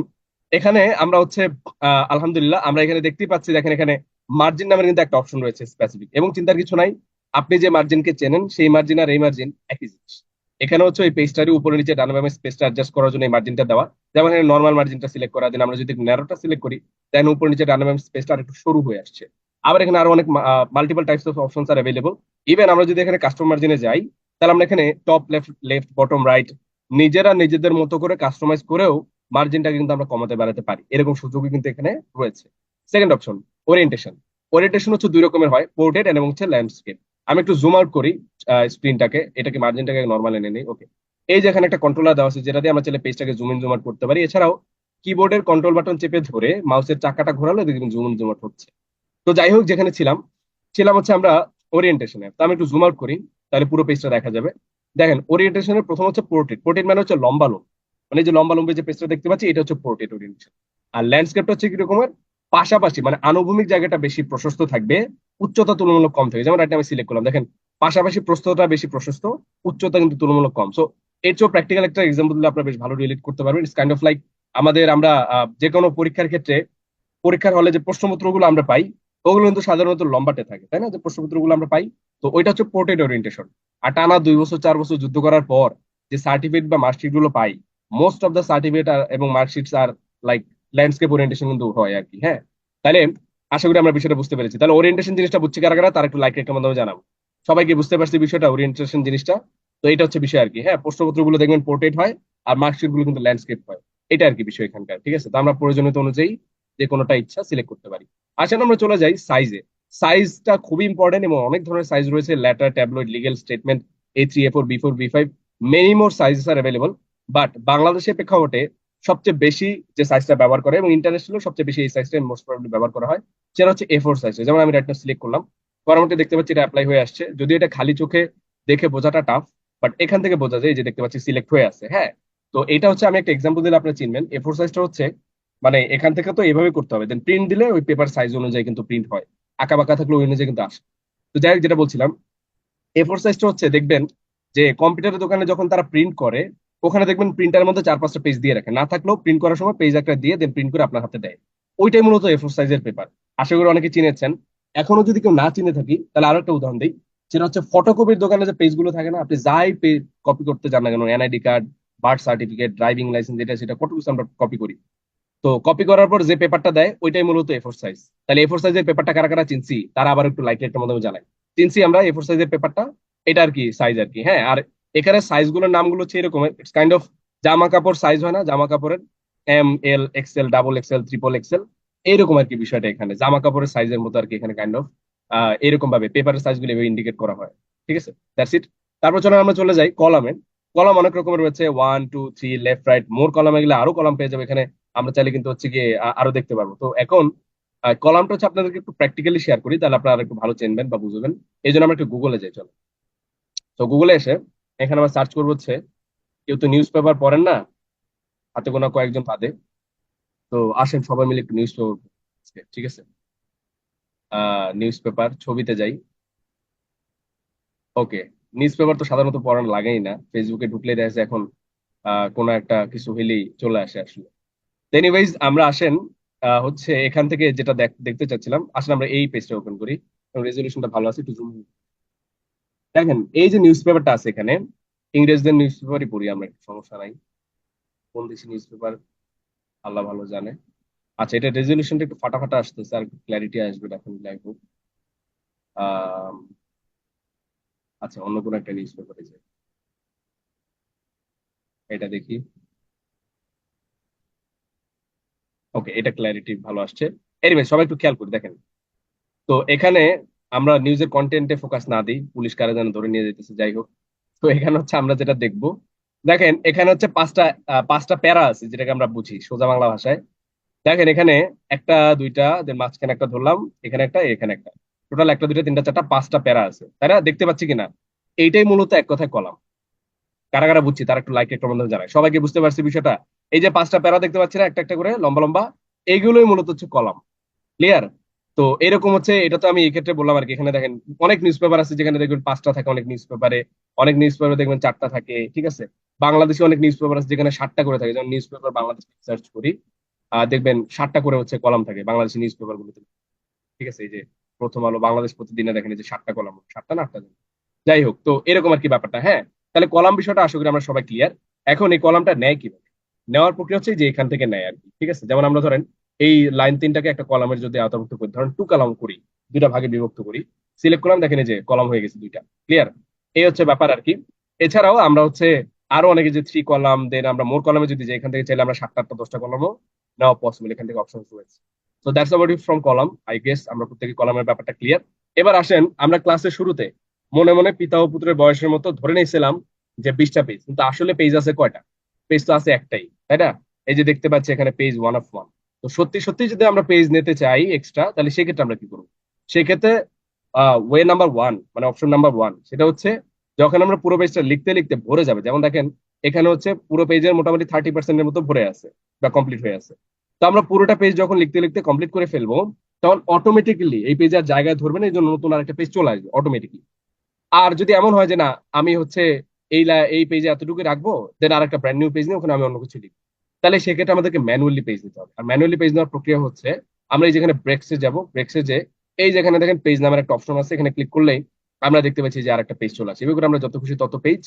Speaker 1: এখানে আমরা হচ্ছে আলহামদুলিল্লাহ আমরা এখানে দেখতেই পাচ্ছি, দেখেন এখানে মার্জিন নামের কিন্তু একটা অপশন রয়েছে স্পেসিফিক, এবং চিন্তার কিছু নাই। আপনি যে মার্জিনকে চেনেন সেই মার্জিন আর এই মার্জিন একই জিনিস। এখানে হচ্ছে ওই পেজটারই উপরে নিচে ডান বামে স্পেসটা অ্যাডজাস্ট করার জন্য এই মার্জিনটা দেওয়া। যেমন এখানে নর্মাল মার্জিনটা সিলেক্ট করা, দেন আমরা যদি ন্যারোটা সিলেক্ট করি, দেন উপরে নিচে ডান বামে স্পেসটা আর একটু সরু হয়ে আসছে। আবার এখানে আরো অনেক multiple types of options R available. Even আমরা যদি এখানে কাস্টম মার্জিনে যাই, তাহলে আমরা এখানে top left, left bottom right নিজেরা নিজেদের মতো করে কাস্টমাইজ করেও মার্জিনটাকে কিন্তু আমরা কমাতে বাড়াতে পারি, এরকম সুযোগই কিন্তু এখানে রয়েছে। Second option, orientation. ওরিয়েন্টেশন হচ্ছে দুই রকমের হয়, পোর্ট্রেট এবং হচ্ছে ল্যান্ডস্কেপ। আমি একটু জুম আউট করি স্ক্রিনটাকে, এটাকে মার্জিনটাকে নর্মাল এনে নেই। ওকে, এই যে এখানে একটা কন্ট্রোলার দেওয়া আছে, যেটা দিয়ে আমরা চাইলে পেজটাকে জুম ইন জুম আউট করতে পারি। এছাড়াও কিবোর্ডের কন্ট্রোল বাটন চেপে ধরে মাউসের চাকাটা ঘোরালে দেখবেন জুম ইন জুম আউট হচ্ছে। তো যাই হোক, যেখানে ছিলাম, ছিলাম হচ্ছে আমরা ওরিয়েন্টেশনে। তো আমি একটু জুম আউট করি, তাহলে পুরো পেজটা দেখা যাবে। দেখেন ওরিয়েন্টেশনের প্রথম হচ্ছে পোর্ট্রেট। পোর্ট্রেট মানে হচ্ছে লম্বা লোম, মানে এই যে লম্বা লম্বে যে পেজটা দেখতে পাচ্ছি, এটা হচ্ছে পোর্ট্রেট ওরিয়েন্টেশন। আর ল্যান্ডস্কেপটা হচ্ছে কি রকমের, পাশাপাশি মানে আনুভূমিক জায়গাটা বেশি প্রশস্ত থাকবে, উচ্চতা তুলনামূলক কম থাকবে। যেমন এটা আমি সিলেক্ট করলাম, দেখেন পাশাপাশি প্রস্থটা বেশি প্রশস্ত, উচ্চতা কিন্তু তুলনামূলক কম। সো এর চেয়েও প্র্যাকটিক্যাল একটা এক্সাম্পল দিলে আপনারা বেশ ভালো রিলেট করতে পারবেন। ইটস কাইন্ড অফ লাইক আমাদের আমরা যে কোনো পরীক্ষার ক্ষেত্রে পরীক্ষার হলে যে প্রশ্নপত্রগুলো আমরা পাই, ওগুলো কিন্তু সাধারণত লম্বাটে থাকে, তাই না? যে প্রশ্নপত্রগুলো আমরা পাই, তো ওইটা হচ্ছে পোর্ট্রেট ওরিয়েন্টেশন। আর টানা 2 বছর 4 বছর যুদ্ধ করার পর যে সার্টিফিকেট বা মার্কশিট গুলো পাই, মোস্ট অফ দ্য সার্টিফিকেট এবং মার্কশিটস আর লাইক ল্যান্ডস্কেপ ওরিয়েন্টেশন কিন্তু হয় আর কি। হ্যাঁ, তাহলে আশা করি আমরা বিষয়টা বুঝতে পেরেছি। তাহলে ওরিয়েন্টেশন জিনিসটা বুঝছি কারা কারা, তার একটু লাইক একটা মাধ্যমে জানাবো। সবাইকে বুঝতে পারছি বিষয়টা, ওরিয়েন্টেশন জিনিসটা। তো এটা হচ্ছে বিষয় আর কি। হ্যাঁ, প্রশ্নপত্রগুলো দেখবেন পোর্ট্রেট হয়, আর মার্কশিট গুলো কিন্তু ল্যান্ডস্কেপ হয়। এটা আর কি বিষয় এখানকার। ঠিক আছে, তো আমরা প্রয়োজনীয়তা অনুযায়ী যে কোনোটা ইচ্ছা সিলেক্ট করতে পারি। আসেন আমরা চলে যাই সাইজে। সাইজটা খুবই ইম্পর্টেন্ট, এবং অনেক ধরনের সাইজ রয়েছে, letter, tabloid, legal statement, A3, A4, B4, B5, many more sizes R available. But বাংলাদেশের প্রেক্ষাপটে সবচেয়ে বেশি যে সাইজটা ব্যবহার করে, এবং ইন্টারন্যাশনাল সবচেয়ে বেশি এই সাইজটা মোস্ট প্রবাবলি ব্যবহার করা হয়, সেটা হচ্ছে A4 সাইজ। যেমন আমি রাইট নাও সিলেক্ট করলাম, করার মধ্যে দেখতে পাচ্ছি এটা অ্যাপ্লাই হয়ে আসছে। যদি এটা খালি চোখে দেখে বোঝাটা টাফ, বাট এখান থেকে বোঝা যায়, এই যে দেখতে পাচ্ছি সিলেক্ট হয়ে আছে। হ্যাঁ, তো এটা হচ্ছে, আমি একটা এক্সাম্পল দিলে আপনারা চিনবেন। A4 সাইজটা হচ্ছে মানে এখান থেকে তো এভাবে করতে হবে, দেন প্রিন্ট দিলে ওই পেপার সাইজ অনুযায়ী কিন্তু প্রিন্ট হয়, আঁকা বাঁকা থাকলে ওই অনুযায়ী কিন্তু আসে। তো যাই হোক, যেটা বলছিলাম, A4 সাইজটা হচ্ছে দেখবেন যে কম্পিউটারের দোকানে যখন তারা প্রিন্ট করে, ওখানে দেখবেন প্রিন্টারের মধ্যে 4-5টা পেজ দিয়ে রাখে, না থাকলেও প্রিন্ট করার সময় পেজ একটা দিয়ে দেন প্রিন্ট করে আপনার হাতে দেয়। ওইটাই মূলত A4 সাইজের পেপার। আশা করি অনেকে চিনেছেন। এখনো যদি কেউ না চিনে থাকি, তাহলে আরো একটা উদাহরণ দিই। সেটা হচ্ছে ফটোকপির দোকানে যে পেজগুলো থাকে না, আপনি যাই কপি করতে যান না কেন, NID card, birth certificate, driving licence, এটা সেটা কত কিছু আমরা কপি করি। তো কপি করার পর যে পেপারটা দেয় ওইটাই মূলত A4 সাইজ। তাহলে A4 সাইজের পেপারটা কারা কারা চিনছি, তারা আবার একটু লাইক একটা মাধ্যমে জানাই। চিনছি আমরা A4 সাইজের পেপারটা, এটা আর কি সাইজ আর কি। হ্যাঁ, আর এখানে সাইজ গুলোর নামগুলো হচ্ছে এরকম, ইটস কাইন্ড অফ জামা কাপড় সাইজ হয় না, জামা কাপড়ের ML, XL, XXL, XXL, এইরকম আর কি বিষয়টা। এখানে জামা কাপড়ের সাইজের মতো আর কি, এখানে কাইন্ড অফ এরকম ভাবে পেপারের সাইজ গুলো এভাবে ইন্ডিকেট করা হয়। ঠিক আছে, দ্যাটস ইট। তারপর চলো আমরা চলে যাই কলামে। কলাম অনেক রকমের রয়েছে, 1 2 3, লেফট রাইট, মোর কলামে গেলে আরো কলাম পেয়ে যাবে এখানে। আমরা চাইলে কিন্তু হচ্ছে গিয়ে আরো দেখতে পারবো। তো এখন কলামটা হচ্ছে আপনাদেরকে একটু প্র্যাকটিক্যালি শেয়ার করি, তাহলে আপনারা একটু ভালো চিনবেন বা বুঝবেন। এই জন্য আমরা একটু গুগলে যাই, চলো। তো গুগলে এসে এখানে আমরা সার্চ করবো হচ্ছে, কেউ তো নিউজ পেপার পড়েন না, হাতে গোনা কয়েকজন বাদে। তো আসেন সবাই মিলে একটু নিউজ পেপার, ঠিক আছে? নিউজ পেপার ছবিতে যাই। ওকে, নিউজ পেপার তো সাধারণত পড়ানো লাগেই না, ফেসবুকে ঢুকলে দেখা যাচ্ছে এখন কোনো একটা কিছু হলেই চলে আসে আসলে। এনিওয়েজ আমরা আসেন হচ্ছে এখান থেকে যেটা দেখতে চাচ্ছিলাম, আসলে আমরা এই পেজটা ওপেন করি, রেজলিউশনটা ভালো আছে, একটু জুম। দেখেন এই যে নিউজ পেপারটা আছে এখানে, ইংরেজদের নিউজ পেপারই পড়ি আমরা, একটু সমস্যা নাই। কোন দেশি নিউজ পেপার আল্লাহ ভালো জানে। আচ্ছা, এটা রেজলিউশনটা একটু ফাটাফাটা আসতেছে, আর ক্ল্যারিটি আসবে ডেফিনেটলি আই হোপ। আচ্ছা, অন্য কোনো একটা নিউজ পেপারে যে এটা দেখি। ওকে, এটা ক্ল্যারিটি ভালো আসছে। এনিওয়ে সবাই একটু খেয়াল করি দেখেন। তো এখানে আমরা নিউজের কন্টেন্টে ফোকাস না দিই, পুলিশ কারা যেন ধরে নিয়ে যেতেছে, যাই হোক। তো এখানে হচ্ছে আমরা যেটা দেখবো, দেখেন এখানে হচ্ছে পাঁচটা প্যারা আছে, যেটাকে আমরা বুঝি সোজা বাংলা ভাষায়। দেখেন এখানে একটা, দুইটা, দেন মাঝখানে একটা ধরলাম, এখানে একটা, এখানে একটা, টোটাল একটা, দুইটা, তিনটা, চারটা, পাঁচটা প্যারা আছে, তাই না? দেখতে পাচ্ছি কিনা? এইটাই মূলত এক কথায় কলাম। কারা কারা বুঝছি তারা একটু লাইক, একটা বন্ধন জানায়, সবাইকে বুঝতে পারছি বিষয়টা? এই যে পাঁচটা প্যারা দেখতে পাচ্ছি না, একটা একটা করে লম্বা লম্বা, এইগুলোই মূলত হচ্ছে কলাম। ক্লিয়ার? তো এরকম হচ্ছে, এটা তো আমি এই ক্ষেত্রে বললাম আর কি। এখানে দেখেন অনেক নিউজ পেপার আছে যেখানে দেখবেন পাঁচটা থাকে, অনেক নিউজ পেপারে অনেক নিউজ পেপারে দেখবেন চারটা থাকে, ঠিক আছে? বাংলাদেশে অনেক নিউজ পেপার আছে যেখানে সাতটা করে থাকে, যেমন নিউজ পেপার বাংলাদেশ সার্চ করি, দেখবেন সাতটা করে হচ্ছে কলাম থাকে বাংলাদেশি নিউজ পেপার গুলোতে। ঠিক আছে? এই যে প্রথম আলো, বাংলাদেশ প্রতিদিনে দেখেন এই যে সাতটা কলাম, সাতটা না আটটা যেন। যাই হোক, তো এরকম আর কি ব্যাপারটা। হ্যাঁ, তাহলে কলাম বিষয়টা আশা করি আমরা সবাই ক্লিয়ার। এখন এই কলামটা নেয় কিভাবে? নেওয়ার প্রক্রিয়া হচ্ছে যে এখান থেকে নেয় আর কি। ঠিক আছে? যেমন আমরা ধরেন এই লাইন তিনটাকে একটা কলামের যদি আওতাভুক্ত করি, ধরেন টু কলাম করি, দুইটা ভাগে বিভক্ত করি, সিলেক্ট করলাম, দেখেন এই যে কলাম হয়ে গেছে দুইটা। ক্লিয়ার? এই হচ্ছে ব্যাপার আর কি। এছাড়াও আমরা হচ্ছে আরো অনেকে যে থ্রি কলাম, দেন আমরা মোর কলামে যদি যাই, এখান থেকে চাইলে আমরা সাতটা, আটটা, 10টা কলামও নেওয়া পসিবল, এখান থেকে অপশন রয়েছে। তো that's about it from column, I guess আমরা প্রত্যেকে কলামের ব্যাপারটা ক্লিয়ার। এবার আসেন, আমরা ক্লাসের শুরুতে মনে মনে পিতা ও পুত্রের বয়সের মতো ধরে নিয়েছিলাম যে 20টা পেজ, কিন্তু আসলে পেজ আছে কয়টা? পেজ তো আছে একটাই, তাই না? এই যে দেখতে পাচ্ছি এখানে পেজ 1 of 1। তো সত্যি সত্যি যদি আমরা পেজ নিতে চাই এক্সট্রা, তাহলে সেক্ষেত্রে আমরা কি করবো? সেক্ষেত্রে ওয়ে নাম্বার ওয়ান, মানে অপশন নাম্বার ওয়ান, সেটা হচ্ছে যখন আমরা পুরো পেজটা লিখতে লিখতে ভরে যাবে, যেমন দেখেন এখানে হচ্ছে পুরো পেজের মোটামুটি 30%-এর মতো ভরে আছে বা কমপ্লিট হয়ে আছে। তো আমরা পুরোটা পেজ যখন লিখতে লিখতে কমপ্লিট করে ফেলবো, তখন অটোমেটিক্যালি এই পেজে আর জায়গায় ধরবে না, এই জন্য নতুন আরেকটা পেজ চলে আসবে অটোমেটিকলি। আর যদি এমন হয় যে না, আমি হচ্ছে এই পেজে এতটুকু রাখবো, দেন আর একটা ব্র্যান্ড নিউ পেজ নিয়ে ওখানে আমি অন্য কিছু লিখবো, তাহলে সেক্ষেত্রে আমাদেরকে ম্যানুয়ালি পেজ দিতে হবে। আর ম্যানুয়ালি পেজ নেওয়ার প্রক্রিয়া হচ্ছে, আমরা এই যেখানে ব্রেক্সে যাব, ব্রেক্সে যে এই যেখানে দেখেন পেজ নামের একটা অপশন আছে, এখানে ক্লিক করলেই আমরা দেখতে পাচ্ছি যে আরেকটা পেজ চলে আসে। এবার করে আমরা যত খুশি তত পেজ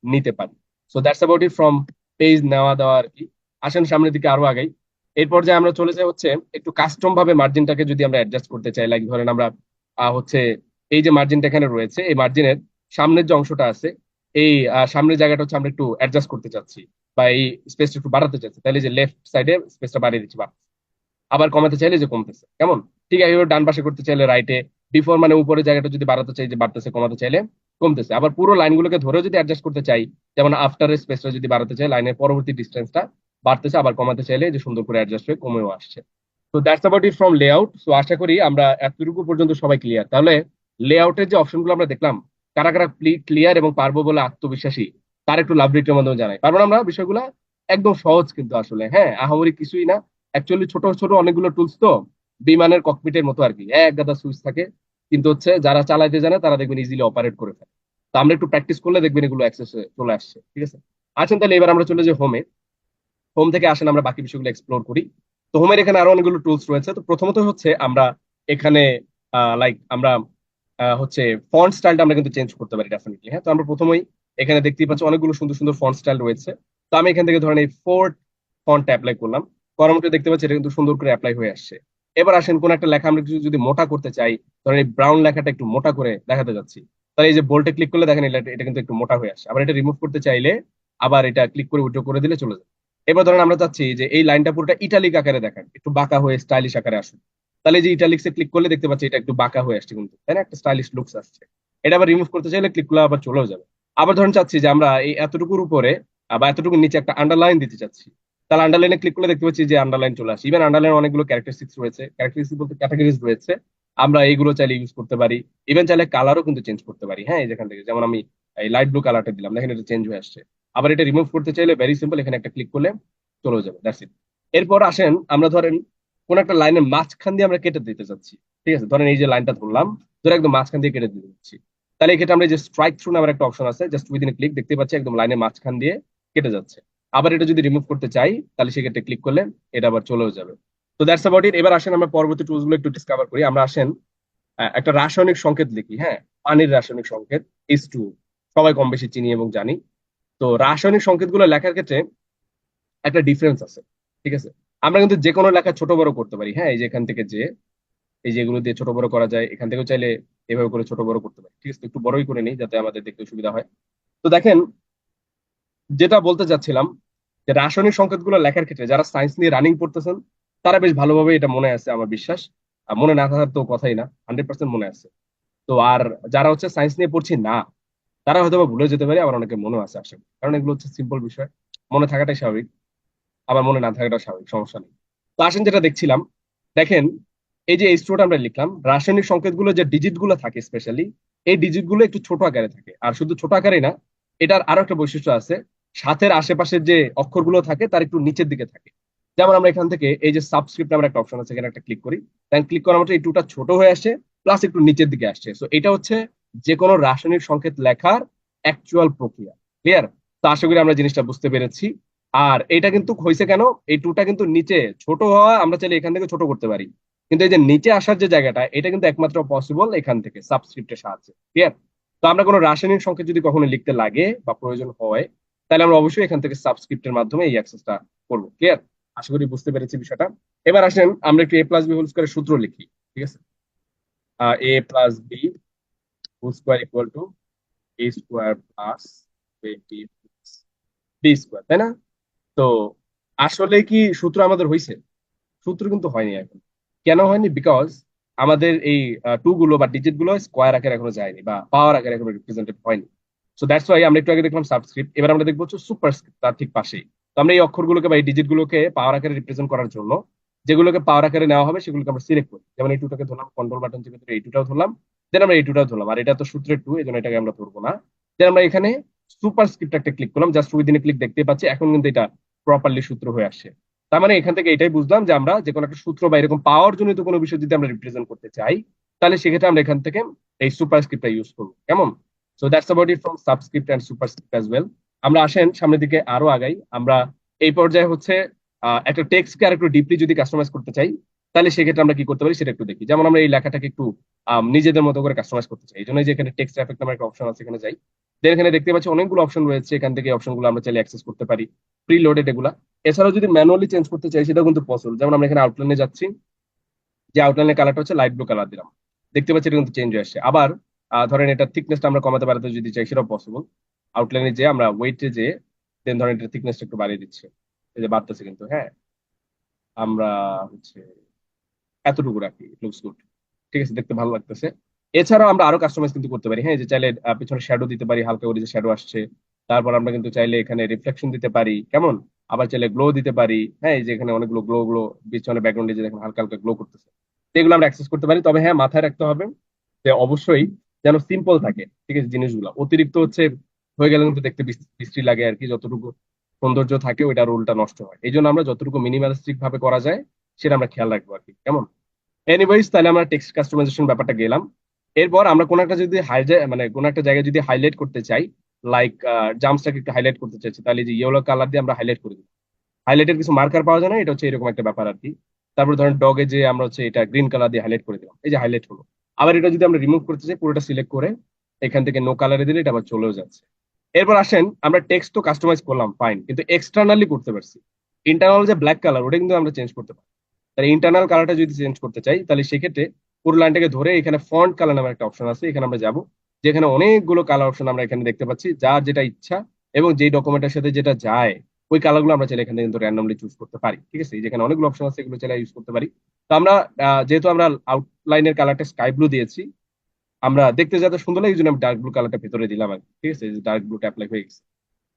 Speaker 1: নিতে পারি। So that's about it from page নেওয়া দেওয়া আর কি। আসেন সামনের দিকে আরো আগাই। এরপর যে আমরা চলে যাই হচ্ছে একটু কাস্টম ভাবে মার্জিনটাকে যদি আমরা অ্যাডজাস্ট করতে চাই, লাইক ধরেন আমরা হচ্ছে এই যে মার্জিনটা এখানে রয়েছে, এই মার্জিনের সামনের যে অংশটা আছে, এই সামনের জায়গাটা হচ্ছে আমরা একটু অ্যাডজাস্ট করতে চাচ্ছি, বা এই স্পেসটা একটু বাড়াতে চাচ্ছি, তাহলে যে লেফট সাইডে স্পেসটা বাড়িয়ে দিচ্ছি, আবার কমাতে চাইলে যে কমতেছে, কেমন? ঠিক আছে, এবার ডান পাশে করতে চাইলে রাইটে, বিফোর মানে উপরে জায়গাটা যদি বাড়াতে চাই যে বাড়তেছে, কমাতে চাইলে কমতেছে। আবার পুরো লাইনগুলোকে ধরে যদি অ্যাডজাস্ট করতে চাই, যেমন আফটারের স্পেসটা যদি বাড়াতে চাই, লাইনের পরবর্তী ডিস্টেন্সটা বাড়তেছে, আবার কমাতে চাইলে যে সুন্দর করে অ্যাডজাস্ট হয়ে কমেও আসছে। তো that's about it from layout. So আশা করি আমরা এতটুকু পর্যন্ত সবাই ক্লিয়ার। তাহলে লেআউটের যে অপশনগুলো আমরা দেখলাম, কারা কারা ক্লিয়ার এবং পারবো বলে আত্মবিশ্বাসী, তার একটু লাভ রেটের মাধ্যমে জানাই। পারবো না আমরা বিষয়গুলো? একদম সহজ কিন্তু আসলে, হ্যাঁ, আহামরি কিছুই না। অ্যাকচুয়ালি ছোট ছোট অনেকগুলো টুলস তো, বিমানের ককপিটের মতো আর কি, এক গাদা সুইচ থাকে, কিন্তু হচ্ছে যারা চালাইতে জানে তারা দেখবেন ইজিলি অপারেট করে ফেলে। তো আমরা একটু প্র্যাকটিস করলে দেখবেন এগুলো অ্যাক্সেস চলে আসছে। ঠিক আছে? আসেন তাহলে এবার আমরা চলে যাই হোমে। হোম থেকে আসেন আমরা বাকি বিষয়গুলো এক্সপ্লোর করি। তো হোমের এখানে আরো অনেকগুলো টুলস রয়েছে। তো প্রথমত হচ্ছে আমরা এখানে লাইক আমরা হচ্ছে ফন্ট স্টাইলটা আমরা কিন্তু চেঞ্জ করতে পারি ডেফিনেটলি। হ্যাঁ, তো আমরা প্রথমেই এখানে দেখতেই পাচ্ছি অনেকগুলো সুন্দর সুন্দর ফন্ট স্টাইল রয়েছে। তো আমি এখান থেকে ধরেন এই ফোর্থ ফন্ট অ্যাপ্লাই করলাম, করার মধ্যে দেখতে পাচ্ছি এটা কিন্তু সুন্দর করে অ্যাপ্লাই হয়ে আসছে। এবার আসেন কোন একটা লেখা আমরা কিছু যদি মোটা করতে চাই, ধরেন এই ব্রাউন লেখাটা একটু মোটা করে দেখাতে যাচ্ছি, তাহলে এই যে বোল্টে ক্লিক করলে দেখেন এটা এটা কিন্তু একটু মোটা হয়ে আসছে। আবার এটা রিমুভ করতে চাইলে আবার এটা ক্লিক করে উইথড্র করে দিলে চলে যাবে। এবার ধরেন আমরা চাচ্ছি যে এই লাইনটা পুরোটা ইটালিক আকারে দেখান, একটু বাঁকা হয়ে স্টাইলিশ আকারে আসুন, তাহলে এই যে ইটালিক্সে ক্লিক করলে দেখতে পাচ্ছি এটা একটু বাঁকা হয়ে আসছে কিন্তু, তাই না? একটা স্টাইলিশ লুকস আসছে। এটা আবার রিমুভ করতে চাইলে ক্লিক করলে আবার চলেও যাবে। আবার ধরেন চাচ্ছি যে আমরা এই এতটুকুর উপরে বা এতটুকুর নিচে একটা আন্ডারলাইন দিতে চাচ্ছি, তাহলে আন্ডারলাইনে ক্লিক করলে দেখতে পাচ্ছি যে আন্ডারলাইন চলে আসে। ইভেন আন্ডারলাইন অনেকগুলো ক্যারেক্টারিস্টিক্স রয়েছে, ক্যারেক্টারিস্টিক্স বলতে ক্যাটাগরিজ রয়েছে, আমরা এইগুলো চাইলে ইউজ করতে পারি। ইভেন চাইলে কালারও কিন্তু চেঞ্জ করতে পারি। হ্যাঁ, এই যেখান থেকে যেমন আমি এই লাইট ব্লু কালারটা দিলাম, দেখেন এটা চেঞ্জ হয়ে আসছে। আবার এটা রিমুভ করতে চাইলে ভেরি সিম্পল, এখানে একটা ক্লিক করলে চলে যাবে, দ্যাটস ইট। এরপর আসেন আমরা ধরেন কোন একটা লাইনের মাঝখান দিয়ে আমরা কেটে দিতে চাচ্ছি। ঠিক আছে? ধরেন এই যে লাইনটা ধরলাম, ধরে একদম মাঝখান দিয়ে কেটে দিতে চাচ্ছি। তাহলে এক্ষেত্রে আমরা যে স্ট্রাইক থ্রু নামের একটা অপশন আছে, জাস্ট উইদিন ক্লিক দেখতে পাচ্ছি একদম লাইনের মাঝখান দিয়ে কেটে যাচ্ছে। আবার এটা যদি রিমুভ করতে চাই তাহলে সেক্ষেত্রে ক্লিক করলে এটা আবার চলেও যাবে। তো দ্যাটস অ্যাবাউট ইট। এবার আসেন আমরা পরবর্তী টুলস গুলো একটু ডিসকাভার করি। আমরা আসেন একটা রাসায়নিক সংকেত লিখি, হ্যাঁ, পানির রাসায়নিক সংকেত H2, সবাই কম বেশি চিনি এবং জানি। তো রাসায়নিক সংকেতগুলো লেখার ক্ষেত্রে একটা ডিফারেন্স আছে, ঠিক আছে। আমরা কিন্তু যে কোনো লেখা ছোট বড় করতে পারি, হ্যাঁ, এই যে এখান থেকে যে এই যে এগুলো দিয়ে ছোট বড় করা যায়, এখান থেকেও চাইলে এভাবে করে ছোট বড় করতে পারি, ঠিক আছে। তো একটু বড়ই করে নিই যাতে আমাদের দেখতে সুবিধা হয়। তো দেখেন, যেটা বলতে চাচ্ছিলাম যে রাসায়নিক সংকেতগুলো লেখার ক্ষেত্রে যারা সায়েন্স নিয়ে রানিং পড়তেছেন তারা বেশ ভালোভাবে এটা মনে আছে আমার বিশ্বাস। আর মনে না থাকার তো কথাই না, 100% মনে আছে। তো আর যারা হচ্ছে সায়েন্স নিয়ে পড়ছি না, তারা হয়তো বা ভুলে যেতে পারে, আবার অনেকে মনেও আছে আসলে, কারণ এগুলো হচ্ছে সিম্পল বিষয়। মনে থাকাটাই স্বাভাবিক, আবার মনে না থাকাটাও স্বাভাবিক, সমস্যা নেই। তো আসেন যেটা দেখছিলাম, দেখেন এই যে এই স্টোরটা আমরা লিখলাম, রাসায়নিক সংকেতগুলো যে ডিজিট গুলো থাকে স্পেশালি, এই ডিজিট গুলো একটু ছোট আকারে থাকে। আর শুধু ছোট আকারেই না, এটার আরো একটা বৈশিষ্ট্য আছে, সাথের আশেপাশের যে অক্ষরগুলো থাকে তার একটু নিচের দিকে থাকে। যেমন আমরা এখান থেকে এই যে সাবস্ক্রিপ্ট নামের একটা অপশন আছে, এখানে একটা ক্লিক করি, দেন ক্লিক করার মতো এই টুটা ছোট হয়ে আসে, প্লাস একটু নিচের দিকে আসছে। তো এটা হচ্ছে যে কোনো রাসায়নিক সংকেত লেখার অ্যাকচুয়াল প্রক্রিয়া। ক্লিয়ার? তো আশা করি আমরা জিনিসটা বুঝতে পেরেছি। আর এটা কিন্তু হয়েছে কেন, এই টুটা কিন্তু নিচে ছোট হওয়া আমরা চাইলে এখান থেকে ছোট করতে পারি, কিন্তু এই যে নিচে আসার যে জায়গাটা, এটা কিন্তু একমাত্র পসিবল এখান থেকে সাবস্ক্রিপ্টের সাহায্যে। ক্লিয়ার? তো আমরা কোনো রাসায়নিক সংকেত যদি কখনো লিখতে লাগে বা প্রয়োজন হয়, তাহলে আমরা অবশ্যই এখান থেকে সাবস্ক্রিপ্টের মাধ্যমে এই অ্যাক্সেসটা করবো। ক্লিয়ার? আশা করি বুঝতে পেরেছি বিষয়টা। এবার আসেন আমরা একটু a+b হোল স্কয়ারের সূত্র লিখি, ঠিক আছে। a+b whole square equal to a square plus B square, তাই না? তো আসলে কি সূত্র আমাদের হয়েছে? সূত্র কিন্তু হয়নি এখন। কেন হয়নি? বিকজ আমাদের এই টু গুলো বা ডিজিট গুলো স্কোয়ার আকারে এখনো যায়নি বা পাওয়ার আকারে এখনো রিপ্রেজেন্টেড হয়নি। সো দ্যাটস ওয়াই আমরা একটু আগে দেখলাম সাবস্ক্রিপ্ট, এবার আমরা দেখবো হচ্ছে সুপারস্ক্রিপ্ট তার ঠিক পাশেই। তো আমরা এই অক্ষরগুলোকে বা এই ডিজিট গুলোকে পাওয়ার আকারে রিপ্রেজেন্ট করার জন্য যেগুলোকে পাওয়ার আকারে নেওয়া হবে সেগুলোকে আমরা সিলেক্ট করি। যেমন এই টুটাকে ধরলাম, কন্ট্রোল বাটন চেপে ধরে এই টুটাও ধরলাম, দেন আমরা এই টুটাও ধরলাম। আর এটা তো সূত্রের টু, এই জন্য এটাকে আমরা ধরবো না। দেন আমরা এখানে সুপারস্ক্রিপ্ট একটা ক্লিক করলাম, জাস্ট উইদিন ক্লিক দেখতে পাচ্ছি এখন কিন্তু এটা প্রপারলি সূত্র হয়ে আসছে। তার মানে এখান থেকে এটাই বুঝলাম যে আমরা যে কোনো একটা সূত্র বা এরকম পাওয়ার জনিত কোনো বিষয় যদি আমরা রিপ্রেজেন্ট করতে চাই, তাহলে সেক্ষেত্রে আমরা এখান থেকে এই সুপারস্ক্রিপ্টটা ইউজ করবো। কেমন? So that's about it from subscript and superscript as well. আমরা আসেন সামনের দিকে আরো আগাই। আমরা এই পর্যায়ে হচ্ছে একটা টেক্সটকে আর একটু ডিপলি যদি কাস্টমাইজ করতে চাই, তাহলে সেক্ষেত্রে আমরা কি করতে পারি সেটা একটু দেখি। যেমন আমরা এই লেখাটাকে একটু নিজেদের মতো করে কাস্টমাইজ করতে চাই, এই জন্য যে এখানে টেক্সট এফেক্ট নামের একটা অপশন আছে, এখানে যাই। দেন এখানে দেখতে পাচ্ছি অনেকগুলো অপশন রয়েছে, এখান থেকে অপশনগুলো আমরা চাইলে অ্যাক্সেস করতে পারি, প্রি লোডেড এগুলা। এছাড়াও যদি ম্যানুয়ালি চেঞ্জ করতে চাই সেটাও কিন্তু পসিবল। যেমন আমরা এখানে আউটলাইনে যাচ্ছি, যে আউটলাইনের কালারটা হচ্ছে লাইট ব্লু কালার দিলাম, দেখতে পাচ্ছি এটা কিন্তু চেঞ্জ হয়ে আসছে। আবার ধরেন এটা থিকনেসটা আমরা কমাতে বাড়াতে যদি চাই সেটাও পসিবল। আউটলাইনে যে আমরা ওয়েটে যে দেন ধরেন এটা থিকনেসটা একটু বাড়িয়ে দিচ্ছি, এই যে বাড়তেছে কিন্তু, হ্যাঁ, আমরা হচ্ছে এতটুকু রাখি, লুকস গুড, ঠিক আছে, দেখতে ভালো লাগতেছে। এছাড়াও আমরা আরো কাস্টমাইজ কিন্তু করতে পারি, হ্যাঁ, এই যে চাইলে পিছনে শ্যাডো দিতে পারি, হালকা করে যে শ্যাডো আসছে। তারপর আমরা কিন্তু চাইলে এখানে রিফ্লেকশন দিতে পারি, কেমন, আবার চাইলে গ্লো দিতে পারি, হ্যাঁ, এই যে এখানে অনেকগুলো গ্লো গ্লো পিছনে ব্যাকগ্রাউন্ডে যে দেখেন হালকা হালকা গ্লো করতেছে, তো এগুলো আমরা অ্যাক্সেস করতে পারি। তবে হ্যাঁ, মাথায় রাখতে হবে যে অবশ্যই যেন সিম্পল থাকে, ঠিক আছে, জিনিসগুলো অতিরিক্ত হচ্ছে হয়ে গেলে কিন্তু দেখতে বিশ্রী লাগে আর কি। যতটুকু সৌন্দর্য থাকে ওইটা রোলটা নষ্ট হয়, এই জন্য আমরা যতটুকু মিনিমালিস্টিক ভাবে করা যায় সেটা আমরা খেয়াল রাখবো আর কি, কেমন। এনিওয়েজ, তাহলে আমরা টেক্সট কাস্টমাইজেশন ব্যাপারটা গেলাম। এরপর আমরা কোন একটা যদি মানে কোন একটা জায়গায় যদি হাইলাইট করতে চাই, লাইক জাম্পসটাকে একটু হাইলাইট করতে চাইছি, তাহলে যে ইয়েলো কালার দিয়ে আমরা হাইলাইট করে দিই। হাইলাইটের কিছু মার্কার পাওয়া যায় না, এটা হচ্ছে এরকম একটা ব্যাপার আর কি। তারপর ধরেন ডগে যে আমরা হচ্ছে এটা গ্রিন কালার দিয়ে হাইলাইট করে দিলাম, এই যে হাইলাইট হলো। আবার এটা যদি আমরা রিমুভ করতে চাই, পুরোটা সিলেক্ট করে এখান থেকে নো কালারে দিলে এটা আবার চলেও যাচ্ছে। এরপর আসেন, আমরা টেক্সট তো কাস্টমাইজ করলাম, ফাইন, কিন্তু এক্সটার্নালি করতে পারছি। ইন্টারনাল যে ব্ল্যাক কালার ওটা কিন্তু আমরা চেঞ্জ করতে পারি। তাহলে ইন্টারনাল কালারটা যদি চেঞ্জ করতে চাই, তাহলে সেক্ষেত্রে পুরো লাইনটাকে ধরে এখানে ফন্ট কালার নামের একটা অপশন আছে, এখানে আমরা যাব, যেখানে অনেকগুলো কালার অপশন আমরা এখানে দেখতে পাচ্ছি, যার যেটা ইচ্ছা এবং যেই ডকুমেন্টের সাথে যেটা যায় ওই কালারগুলো আমরা চাইলে এখানে কিন্তু র্যান্ডমলি চুজ করতে পারি, ঠিক আছে। এই যেখানে অনেকগুলো অপশন আছে এগুলো চাইলে ইউজ করতে পারি। তো আমরা যেহেতু আমরা আউটলাইনের কালারটা স্কাই ব্লু দিয়েছি, আমরা দেখতে যাতে সুন্দর লাগে এই জন্য আমি ডার্ক ব্লু কালারটা ভেতরে দিলাম আর কি, ঠিক আছে, ডার্ক ব্লুটা অ্যাপ্লাই হয়ে গেছে।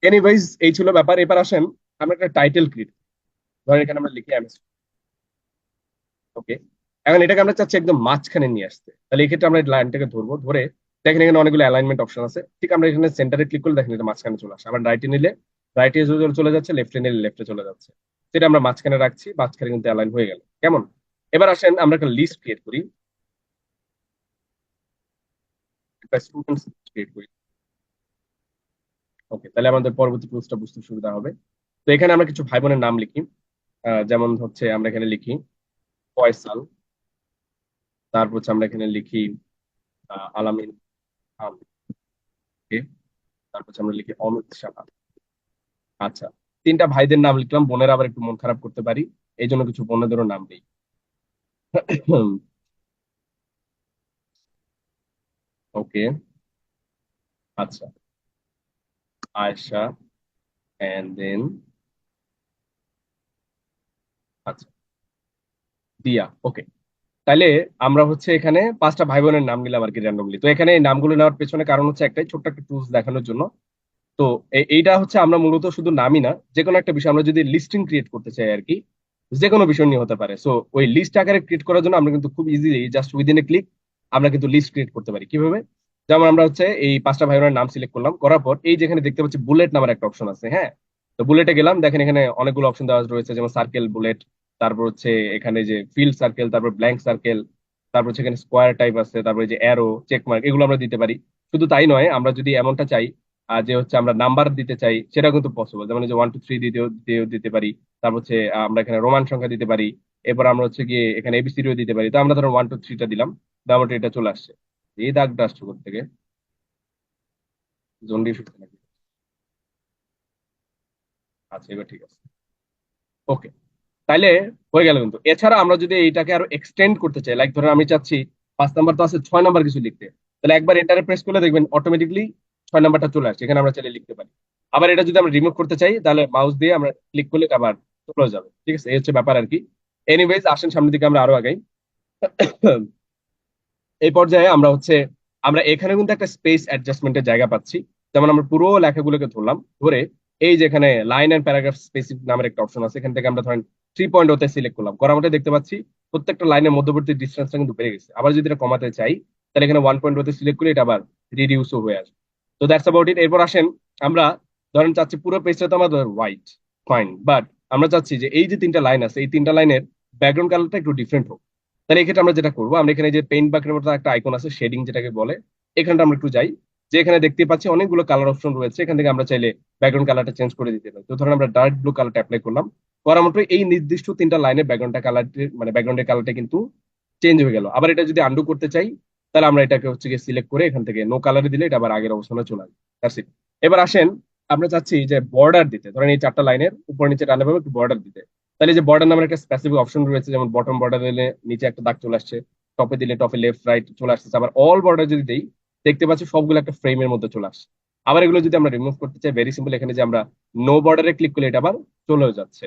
Speaker 1: এনিওয়াইজ, এই ছিল ব্যাপার। এবার আসেন আমরা একটা টাইটেল ক্রিয়েট, ধরেন এখানে আমরা লিখি এমএস। ওকে, এখন এটাকে আমরা চাচ্ছি একদম মাঝখানে নিয়ে আসতে, তাহলে এই ক্ষেত্রে আমরা লাইনটাকে ধরবো, ধরে দেখেন এখানে অনেকগুলো অ্যালাইনমেন্ট অপশন আছে, ঠিক আমরা এখানে সেন্টারে ক্লিক করলে দেখেন এটা মাঝখানে চলে আসে। আবার রাইটে নিলে রাইটে চলে যাচ্ছে, লেফটে নিলে লেফটে চলে যাচ্ছে। সেটা আমরা মাঝখানে রাখছি, মাঝখানে কিন্তু অ্যালাইন হয়ে গেল, কেমন। এবার আসেন আমরা একটা লিস্ট ক্রিয়েট করি, একটা স্টুডেন্টস ক্রিয়েট করি। ওকে, তাহলে আমাদের পরবর্তী টুলসটা বুঝতে সুবিধা হবে। তো এখানে আমরা কিছু ভাই বোনের নাম লিখি। যেমন হচ্ছে আমরা এখানে লিখি ফয়সাল, তারপর হচ্ছে আমরা এখানে লিখি আলামিন খান। Okay? তারপর হচ্ছে আমরা লিখি অমিত সাহা। আচ্ছা, তিনটা ভাইদের নাম লিখলাম, বোনের আবার একটু মন খারাপ করতে পারি, এই জন্য কিছু বোনেদেরও নাম নেই। ওকে, আচ্ছা, আয়েশা, এন্ড দেন আচ্ছা দিয়া। ওকে, তাইলে আমরা হচ্ছে এখানে পাঁচটা ভাই বোনের নাম নিলাম আর কি র্যান্ডমলি। তো এখানে এই নামগুলো নেওয়ার পেছনে কারণ হচ্ছে একটাই, ছোট্ট একটা টুলস দেখানোর জন্য। তো এইটা হচ্ছে আমরা মূলত শুধু নামই না, যে কোনো একটা বিষয় আমরা যদি লিস্টিং ক্রিয়েট করতে চাই আর কি, যে কোনো বিষয় নিয়ে হতে পারে। সো ওই লিস্ট আকারে ক্রিয়েট করার জন্য আমরা কিন্তু খুব easily just within a click আমরা কিন্তু লিস্ট ক্রিয়েট করতে পারি। কিভাবে? যেমন আমরা হচ্ছে এই পাঁচটা ভাই বোনের নাম সিলেক্ট করলাম, করার পর এই যেখানে দেখতে পাচ্ছি বুলেট নামের একটা অপশন আছে, হ্যাঁ। তো বুলেটে গেলাম, দেখেন এখানে অনেকগুলো অপশন দেওয়া রয়েছে, যেমন সার্কেল বুলেট, তারপর হচ্ছে এখানে যে ফিল্ড সার্কেল, তারপর ব্ল্যাঙ্ক সার্কেল, তারপর হচ্ছে এখানে স্কোয়ার টাইপ আছে, তারপরে যে অ্যারো, চেক মার্ক, এগুলো আমরা দিতে পারি। শুধু তাই নয়, আমরা যদি এমনটা চাই যে হচ্ছে আমরা নাম্বার দিতে চাই, সেটা কিন্তু পসিবল। যেমন এই যে 1 2 3 দিতে পারি। তারপর হচ্ছে আমরা এখানে রোমান সংখ্যা দিতে পারি। এরপর আমরা হচ্ছে গিয়ে এখানে এবিসিডিও দিতে পারি। তো আমরা ধরো 1 2 3টা দিলাম, তারপর এটা চলে আসছে। এই দাগটা আসছে কোথা থেকে? জন্ডিস হচ্ছে নাকি? আচ্ছা, এবার ঠিক আছে। ওকে, তাইলে হয়ে গেল। কিন্তু এছাড়া আমরা যদি এইটাকে আরো এক্সটেন্ড করতে চাই, লাইক ধরেন আমি চাচ্ছি 5 নাম্বার তো আছে, 6 নাম্বার কিছু লিখতে, তাহলে একবার এন্টারে প্রেস করলে দেখবেন অটোমেটিকলি 6 নাম্বারটা চলে আসছে, এখানে আমরা চাইলে লিখতে পারি। আবার এটা যদি আমরা রিমুভ করতে চাই, তাহলে মাউস দিয়ে আমরা ক্লিক করলে এটা আবার চলে যাবে। ঠিক আছে, এই হচ্ছে ব্যাপার আর কি। এনিওয়েজ, আসেন সামনের দিকে আমরা আরো আগাই। এই পর্যায়ে আমরা হচ্ছে আমরা এখানে কিন্তু একটা স্পেস অ্যাডজাস্টমেন্টের জায়গা পাচ্ছি। যেমন আমরা পুরো লেখাগুলোকে ধরলাম, ধরে এই যে এখানে লাইন এন্ড প্যারাগ্রাফ স্পেসিফিক নামের একটা অপশন আছে, এখান থেকে আমরা ধরেন 3 পয়েন্ট সিলেক্ট করলাম, করার মধ্যে দেখতে পাচ্ছি প্রত্যেকটা লাইনের মধ্যবর্তী ডিস্টেন্সটা কিন্তু বেড়ে গেছে। আবার যদি এটা কমাতে চাই, তাহলে এখানে 1 পয়েন্ট সিলেক্ট করলে এটা আবার রিডিউসও হয়ে আসবে। তো দ্যাটস অ্যাবাউট ইট। এরপর আসেন আমরা ধরেন চাচ্ছি পুরো পেজটা তো আমাদের হোয়াইট, ফাইন, বাট আমরা চাচ্ছি যে এই যে তিনটা লাইন আছে, এই তিনটা লাইনের ব্যাকগ্রাউন্ড কালারটা একটু ডিফারেন্ট হোক। তাহলে এক্ষেত্রে আমরা যেটা করবো, আমরা এখানে যে পেইন্ট বাকের মতো একটা আইকন আছে, শেডিং যেটাকে বলে, এখানটা আমরা একটু যাই। যে এখানে দেখতে পাচ্ছি অনেকগুলো কালার অপশন রয়েছে, এখান থেকে আমরা চাইলে ব্যাকগ্রাউন্ড কালারটা চেঞ্জ করে দিতে পারি। তো ধরুন আমরা ডার্ক ব্লু কালারটা অ্যাপ্লাই করলাম, করার মতো এই নির্দিষ্ট তিনটা লাইনের ব্যাকগ্রাউন্ডটা কালার, মানে ব্যাকগ্রাউন্ডের কালারটা কিন্তু চেঞ্জ হয়ে গেল। আবার এটা যদি আন্ডু করতে চাই, তাহলে আমরা এটাকে হচ্ছে গিয়ে সিলেক্ট করে এখান থেকে নো কালারে দিলে এটা আবার আগের অবস্থানে চলে আসবে। That's it. এবার আসেন, আমরা চাচ্ছি যে বর্ডার দিতে, ধরেন এই চারটা লাইনের উপর নিচে টানলে ভাবে একটু বর্ডার দিতে। তাহলে যে বর্ডার নামের একটা স্পেসিফিক অপশন রয়েছে, যেমন বটম বর্ডার দিলে নিচে একটা দাগ চলে আসছে, টপে দিলে টপে লেফট রাইট চলে আসছে, আবার অল বর্ডার যদি দেই, দেখতে পাচ্ছি সবগুলো একটা ফ্রেমের মধ্যে চলে আসছে। আবার এগুলো যদি আমরা রিমুভ করতে চাই, ভেরি সিম্পল, এখানে যে আমরা নো বর্ডারে ক্লিক করলে এটা আবার চলেও যাচ্ছে।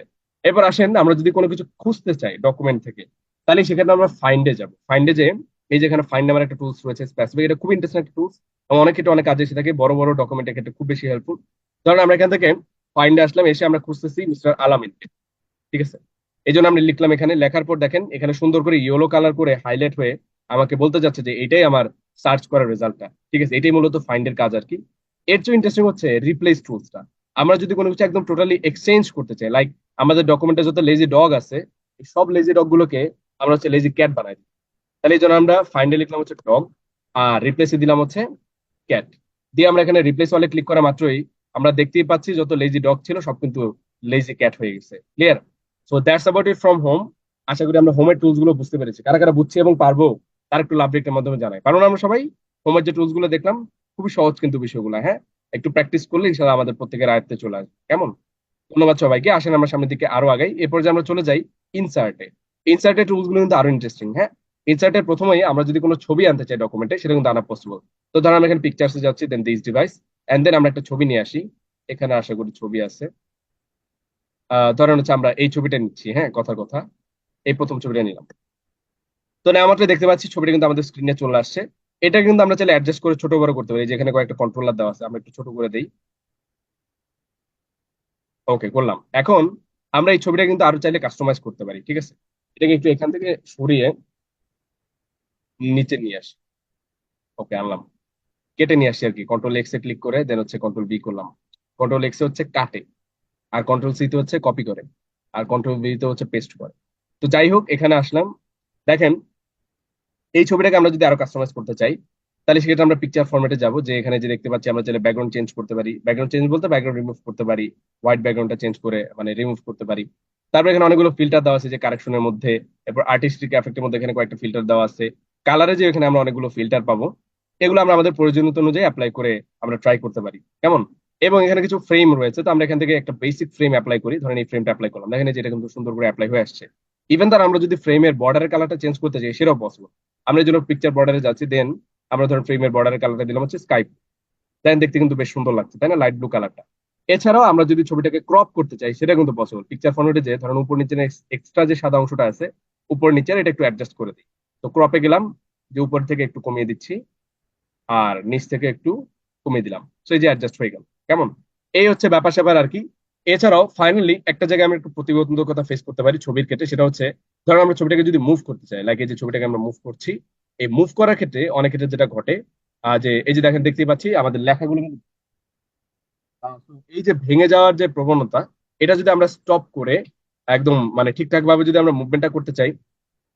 Speaker 1: এবার আসেন, আমরা যদি কোনো কিছু খুঁজতে চাই ডকুমেন্ট থেকে, তাহলে সেখানে আমরা ফাইন্ডে যাব। ফাইন্ডে যে এই যেখানে ফাইন্ড নামের একটা টুলস রয়েছে স্পেসিফিক, এটা খুব ইন্টারেস্টিং একটা টুলস এবং অনেক ক্ষেত্রে অনেক কাজে এসে থাকে, বড় বড় ডকুমেন্টের ক্ষেত্রে খুব বেশি হেল্পফুল। ধরেন আমরা এখান থেকে ফাইন্ডে আসলাম, এসে আমরা খুঁজতেছি মিস্টার আলামিন। ঠিক আছে, এই জন্য আমি লিখলাম, এখানে লেখার পর দেখেন এখানে সুন্দর করে ইয়েলো কালার করে হাইলাইট হয়ে আমাকে বলতে যাচ্ছে যে এটাই আমার সার্চ করার রেজাল্টটা। ঠিক আছে, এটাই মূলত ফাইন্ডের কাজ আর কি। এর চেয়ে ইন্টারেস্টিং হচ্ছে রিপ্লেস টুলসটা। আমরা যদি কোনো কিছু একদম টোটালি এক্সচেঞ্জ করতে চাই, লাইক আমাদের ডকুমেন্টে যত লেজি ডগ আছে, এই সব লেজি ডগ গুলোকে আমরা হচ্ছে লেজি ক্যাট বানাই দিই। তাহলে এই জন্য আমরা ফাইন্ডে লিখলাম হচ্ছে ডগ, আর রিপ্লেসে দিলাম হচ্ছে ক্যাট। দিয়ে আমরা এখানে রিপ্লেস ওয়ালে ক্লিক করা মাত্রই আমরা দেখতেই পাচ্ছি যত লেজি ডগ ছিল সব কিন্তু লেজি ক্যাট হয়ে গেছে। Clear? So that's about it from home. আশা করি আমরা হোমের টুলস গুলো বুঝতে পেরেছি। কারা কারা বুঝছি এবং পারবো তার একটু লাভ রেখের মাধ্যমে জানাই, কারণ আমরা সবাই হোমের যে টুলস গুলো দেখলাম খুবই সহজ কিন্তু বিষয়গুলো, হ্যাঁ। একটু প্র্যাকটিস করলে ইনশাআল্লাহ আমাদের প্রত্যেকের আয়ত্তে চলে আসবে। কেমন? ধন্যবাদ সবাইকে। আসেন আমরা সামনের দিকে আরো আগাই। এরপর যে আমরা চলে যাই ইনসার্টে। ইনসার্টের টুলস গুলো কিন্তু আরো ইন্টারেস্টিং, হ্যাঁ। ইনসার্টের প্রথমেই আমরা যদি কোনো ছবি আনতে চাই ডকুমেন্টে, সেটা কিন্তু আনা পসিবল। তো ধরুন আমরা এখানে পিকচার্সে যাচ্ছি, দেন দিস ডিভাইস, এন্ড দেন আমরা একটা ছবি নিয়ে আসি। এখানে আশা করি ছবি আছে। ধরেন হচ্ছে আমরা এই ছবিটা নিচ্ছি, হ্যাঁ, কথার কথা, এই প্রথম ছবিটা নিলাম। তো নেওয়া মাত্র দেখতে পাচ্ছি ছবিটা কিন্তু আমাদের স্ক্রিনে চলে আসছে। এটা কিন্তু আমরা চাইলে অ্যাডজাস্ট করে ছোট বড় করতে পারি, যেখানে কয়েকটা কন্ট্রোলার দেওয়া আছে, আমরা একটু ছোট করে দেই। ওকে, করলাম। এখন আমরা এই ছবিটা কিন্তু আরো চাইলে কাস্টমাইজ করতে পারি। ঠিক আছে, এটাকে একটু এখান থেকে সরিয়ে নিচে নিয়ে আসি। ওকে, আনলাম, কেটে নিয়ে আসি আর কি। কন্ট্রোল এক্স এ ক্লিক করে দেন হচ্ছে কন্ট্রোল বি করলাম। কন্ট্রোল এক্স এ হচ্ছে কাটে, আর কন্ট্রোল সি তে হচ্ছে কপি করে, আর কন্ট্রোল বি তে হচ্ছে পেস্ট করে। তো যাই হোক, এখানে আসলাম। দেখেন এই ছবিটাকে আমরা যদি আরো কাস্টমাইজ করতে চাই, তাহলে সেক্ষেত্রে আমরা পিকচার ফরম্যাটে যাব, যে এখানে যে দেখতে পাচ্ছি আমরা চাইলে ব্যাকগ্রাউন্ড চেঞ্জ করতে পারি, ব্যাকগ্রাউন্ড চেঞ্জ বলতে ব্যাকগ্রাউন্ড রিমুভ করতে পারি, হোয়াইট ব্যাকগ্রাউন্ডটা চেঞ্জ করে মানে রিমুভ করতে পারি। তারপর এখানে অনেকগুলো ফিল্টার দেওয়া আছে যে কারেকশনের মধ্যে, এরপর আর্টিস্টিক এফেক্টের মধ্যে এখানে কয়েকটা ফিল্টার দেওয়া আছে, কালারে যে এখানে আমরা অনেকগুলো ফিল্টার পাবো, এগুলো আমরা আমাদের প্রয়োজনীয়তা অনুযায়ী অ্যাপ্লাই করে আমরা ট্রাই করতে পারি কেমন। এবং এখানে কিছু ফ্রেম রয়েছে, তো আমরা এখান থেকে একটা বেসিক ফ্রেম অ্যাপ্লাই করি, ধরেন এই ফ্রেমটা অ্যাপ্লাই করলাম, দেখেন যেটা কিন্তু সুন্দর করে অ্যাপ্লাই হয়ে আসছে। ইভেন তার আমরা যদি ফ্রেমের বর্ডারের কালারটা চেঞ্জ করতে চাই সেটাও পসিবল। আমরা এই জন্য পিকচার বর্ডারে যাচ্ছি, দেন আমরা ধরুন ফ্রেমের বর্ডারের কালারটা দিলাম হচ্ছে স্কাই, দেন দেখতে কিন্তু বেশ সুন্দর লাগছে তাই না, লাইট ব্লু কালারটা। এছাড়াও আমরা যদি ছবিটাকে ক্রপ করতে চাই সেটা কিন্তু পসিবল, পিকচার ফরম্যাটে যে ধরুন উপর নিচে এক্সট্রা যে সাদা অংশটা আছে উপর নিচের, এটা একটু অ্যাডজাস্ট করে দিই। তো ক্রপে গেলাম, যে উপর থেকে একটু কমিয়ে দিচ্ছি আর নিচ থেকে একটু কমিয়ে দিলাম, তো এই যে অ্যাডজাস্ট হয়ে গেল কেমন। এই হচ্ছে ব্যাপার স্যাপার আর কি। এছাড়াও ফাইনালি একটা জায়গায় আমরা একটু প্রতিবন্ধকতা ফেস করতে পারি ছবির ক্ষেত্রে, সেটা হচ্ছে ধরুন আমরা ছবিটাকে যদি মুভ করতে চাই, লাইক এই যে ছবিটাকে আমরা মুভ করছি, এই মুভ করার ক্ষেত্রে অনেক ক্ষেত্রে যেটা ঘটে, যে এই যে দেখেন দেখতেই পাচ্ছি আমাদের লেখাগুলো তো এই যে ভেঙে যাওয়ার যে প্রবণতা, এটা যদি আমরা স্টপ করে একদম মানে ঠিকঠাক ভাবে যদি আমরা মুভমেন্টটা করতে চাই,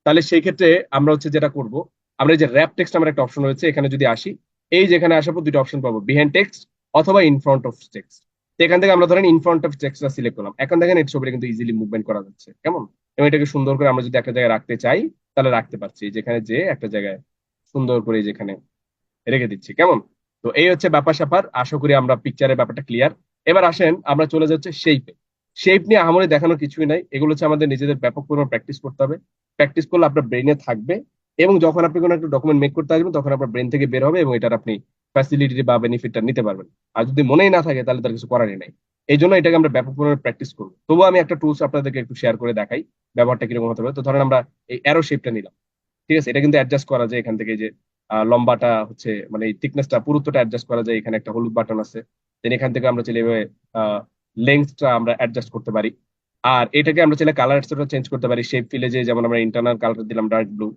Speaker 1: তাহলে সেই ক্ষেত্রে আমরা হচ্ছে যেটা করব, আমরা এই যে র্যাপ টেক্সট আমার একটা অপশন রয়েছে, এখানে যদি আসি, এই যেখানে আসার পর দুটো অপশন পাবো, বিহাইন্ড টেক্সট অথবা ইন ফ্রন্ট অফ টেক্সট। তো এখান থেকে আমরা ধরেন ইন ফ্রন্ট অফ টেক্সটটা সিলেক্ট করলাম, এখন দেখেন এই ছবিটা কিন্তু ইজিলি মুভমেন্ট করা যাচ্ছে কেমন। এবং এটাকে সুন্দর করে আমরা যদি একটা জায়গায় রাখতে চাই তাহলে রাখতে পারছি, যেখানে যে একটা জায়গায় সুন্দর করে যেখানে রেখে দিচ্ছি কেমন। তো এই হচ্ছে ব্যাপার স্যাপার, আশা করি আমরা পিকচারের ব্যাপারটা ক্লিয়ার। এবার আসেন আমরা চলে যাচ্ছে শেপে। শেপ নিয়ে আহামরি দেখানোর কিছুই নাই, এগুলো হচ্ছে আমাদের নিজেদের ব্যাপক পরিমাণ প্র্যাকটিস করতে হবে। প্র্যাকটিস করলে আপনার ব্রেনে থাকবে, এবং যখন আপনি কোনো একটা ডকুমেন্ট মেক করতে আসবেন তখন আপনার ব্রেন থেকে বের হবে এবং এটার আপনি ফ্যাসিলিটি বা বেনিফিটটা নিতে পারবেন। আর যদি মনেই না থাকে তাহলে তার কিছু করারই নাই। এই জন্য এটাকে আমরা ব্যাপক পরিমাণে প্র্যাকটিস করবো। তবুও আমি একটা টুলস আপনাদেরকে একটু শেয়ার করে দেখাই ব্যবহারটা কিরকম হতে পারে। তো ধরেন আমরা এই অ্যারো শেপটা নিলাম, ঠিক আছে, এটা কিন্তু অ্যাডজাস্ট করা যায় এখান থেকে, যে লম্বাটা হচ্ছে মানে এই থিকনেসটা পুরুত্বটা অ্যাডজাস্ট করা যায়, এখানে একটা হলুদ বাটন আছে, দেন এখান থেকে আমরা চাইলে এভাবে লেন্থটা আমরা অ্যাডজাস্ট করতে পারি। আর এটাকে আমরা চাইলে কালারটা চেঞ্জ করতে পারি, শেপ ফিলে যে যেমন আমরা ইন্টারনাল কালারটা দিলাম ডার্ক ব্লু,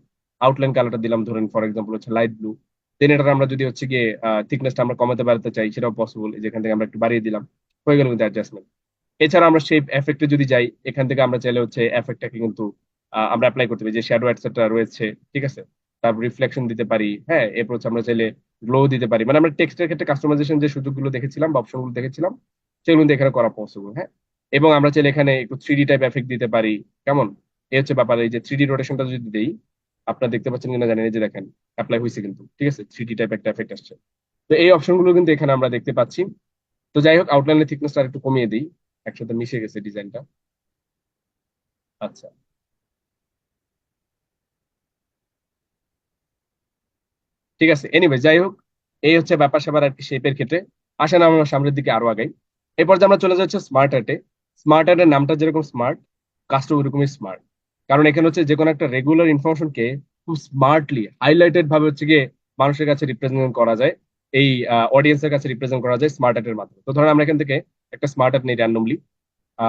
Speaker 1: আউটলাইন কালারটা দিলাম ধরেন ফর এক্সাম্পল হচ্ছে লাইট ব্লু, দেন এটা আমরা যদি হচ্ছে গিয়ে থিকনেসটা আমরা কমাতে বাড়াতে চাই সেটাও পসিবল, যেখান থেকে আমরা একটু বাড়িয়ে দিলাম, হয়ে গেল কিন্তু অ্যাডজাস্টমেন্ট। এছাড়া আমরা শেপ এফেক্টে যদি যাই, এখান থেকে আমরা চাইলে হচ্ছে এফেক্টটাকে কিন্তু আমরা অ্যাপ্লাই করতে পারি, যে শ্যাডো এটসেট্রা রয়েছে, ঠিক আছে, তারপর রিফ্লেকশন দিতে পারি, হ্যাঁ, এরপর হচ্ছে আমরা চাইলে গ্লো দিতে পারি, মানে আমরা টেক্সটের ক্ষেত্রে কাস্টমাইজেশন যে সুযোগগুলো দেখেছিলাম বা অপশনগুলো দেখেছিলাম সেগুলো কিন্তু এখানে করা পসিবল, হ্যাঁ। এবং আমরা চাইলে এখানে একটু 3D টাইপ এফেক্ট দিতে পারি কেমন। এই হচ্ছে ব্যাপার, এই যে 3D রোটেশনটা যদি দেই, আপনারা দেখতে পাচ্ছেন কিনা জানেন, এই যে দেখেন অ্যাপ্লাই হয়েছে কিন্তু, ঠিক আছে, 3D টাইপ একটা এফেক্ট আসছে। তো এই অপশনগুলো কিন্তু এখানে আমরা দেখতে পাচ্ছি। তো যাই হোক, আউটলাইনের থিকনেসটা একটু কমিয়ে দিই, একসাথে মিশে গেছে ডিজাইনটা। আচ্ছা, ঠিক আছে, এনিওয়ে যাই হোক, এই হচ্ছে ব্যাপার স্যাপার আর কি শেপের ক্ষেত্রে। আসেন আমরা সামনের দিকে আরো আগাই। এরপর যে আমরা চলে যাচ্ছি স্মার্ট আর্টে। স্মার্ট আর্টের নামটা যেরকম স্মার্ট, কাজটা ওরকমই স্মার্ট। কারণ এখানে হচ্ছে যে কোনো একটা রেগুলার ইনফরমেশনকে খুব স্মার্টলি হাইলাইটেড ভাবে হচ্ছে গিয়ে মানুষের কাছে রিপ্রেজেন্ট করা যায়, এই অডিয়েন্সের কাছে রিপ্রেজেন্ট করা যায় স্মার্ট আর্টের মাধ্যমে। তো ধরেন আমরা এখান থেকে একটা স্মার্ট আর্ট নিই র্যান্ডমলি,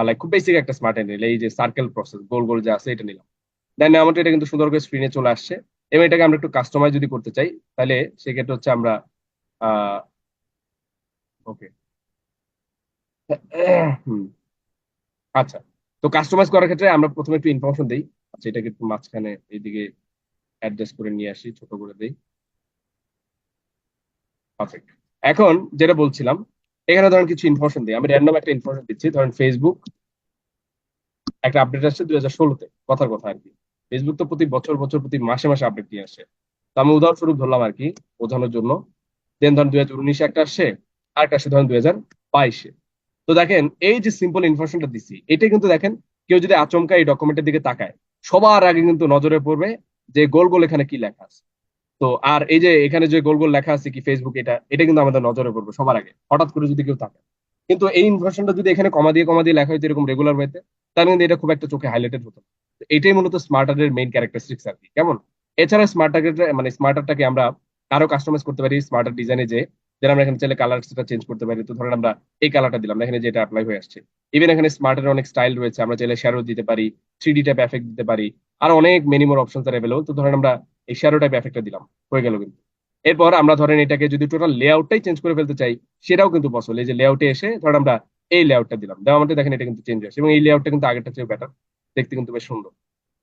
Speaker 1: লাইক খুব বেসিক একটা স্মার্ট আর্ট নিলে এই যে সার্কেল প্রসেস, গোল গোল যে আছে এটা নিলাম, দেন আমাদের এটা কিন্তু সুন্দর করে স্ক্রিনে চলে আসছে। এবং এটাকে আমরা একটু কাস্টমাইজ যদি করতে চাই তাহলে সেক্ষেত্রে হচ্ছে আমরা ওকে, হুম, আচ্ছা। তো কাস্টমাইজ করার ক্ষেত্রে আমরা প্রথমে একটু ইনফরমেশন দিই। আচ্ছা, এটাকে একটু মাঝখানে এইদিকে অ্যাডজাস্ট করে নিয়ে আসি, ছোট করে দিই, পারফেক্ট। এখন যেটা বলছিলাম, এখানে ধরেন কিছু ইনফরমেশন দিই, আমি র্যান্ডম একটা ইনফরমেশন দিচ্ছি, ধরেন ফেসবুক একটা আপডেট আসছে 2016-তে, কথার কথা আর কি। ফেসবুক তো প্রতি বছর বছর প্রতি মাসে মাসে আপডেট দিয়ে আসে। তো আমি উদাহরণস্বরূপ ধরলাম আর কি বোঝানোর জন্য। দেন ধরেন 2019-এ একটা আসছে, আর একটা আসছে ধরেন 2022-এ। তো দেখেন এই যে সিম্পল ইনফরমেশনটা দিছি, এটা কিন্তু দেখেন কেউ যদি আচমকা এই ডকুমেন্টের দিকে তাকায়, সবার আগে কিন্তু নজরে পড়বে যে গোল গোল এখানে কি লেখা আছে। তো আর এই যে এখানে যে গোল গোল লেখা আছে কি ফেসবুক, এটা এটা কিন্তু আমাদের নজরে পড়বে সবার আগে হঠাৎ করে যদি কেউ তাকায়। কিন্তু এই ইনফরমেশনটা যদি এখানে কমা দিয়ে লেখা হইতো এরকম রেগুলার ওয়েতে, তাহলে কিন্তু এটা খুব একটা চোখে হাইলাইটেড হতো না। তো এটাই মূলত স্মার্ট আর্টের মেইন ক্যারেক্টারিস্টিক্স আর কি কেমন। এছাড়া স্মার্ট আর্ট মানে স্মার্ট আর্টটাকে আমরা আরো কাস্টমাইজ করতে পারি স্মার্ট আর্ট ডিজাইনে, যে যেন আমরা এখানে চাইলে কালার সেটা চেঞ্জ করতে পারি। তো ধরেন আমরা এই কালারটা দিলাম, এখানে যেটা অ্যাপ্লাই হয়ে আসছে। ইভেন এখানে স্মার্ট আর্টের অনেক স্টাইল রয়েছে, আমরা চাইলে শ্যাডো দিতে পারি, 3D টাইপ এফেক্ট দিতে পারি, আর অনেক মেনি মোর অপশনস আর অ্যাভেলেবল। তো ধরেন আমরা এই শ্যাডো টাইপ এফেক্টটা দিলাম, হয়ে গেল কিন্তু। এরপর আমরা ধরেন এটাকে যদি টোটাল লেআউটটাই চেঞ্জ করে ফেলতে চাই সেটাও কিন্তু পসিবল। এই যে লেআউটে এসে ধরেন আমরা এই লেআউটটা দিলাম, দেওয়া মানে দেখেন এটা কিন্তু চেঞ্জ হয়েছে, এবং এই লেআউটটা কিন্তু আগেরটা চেয়ে বেটার, দেখতে কিন্তু বেশ সুন্দর।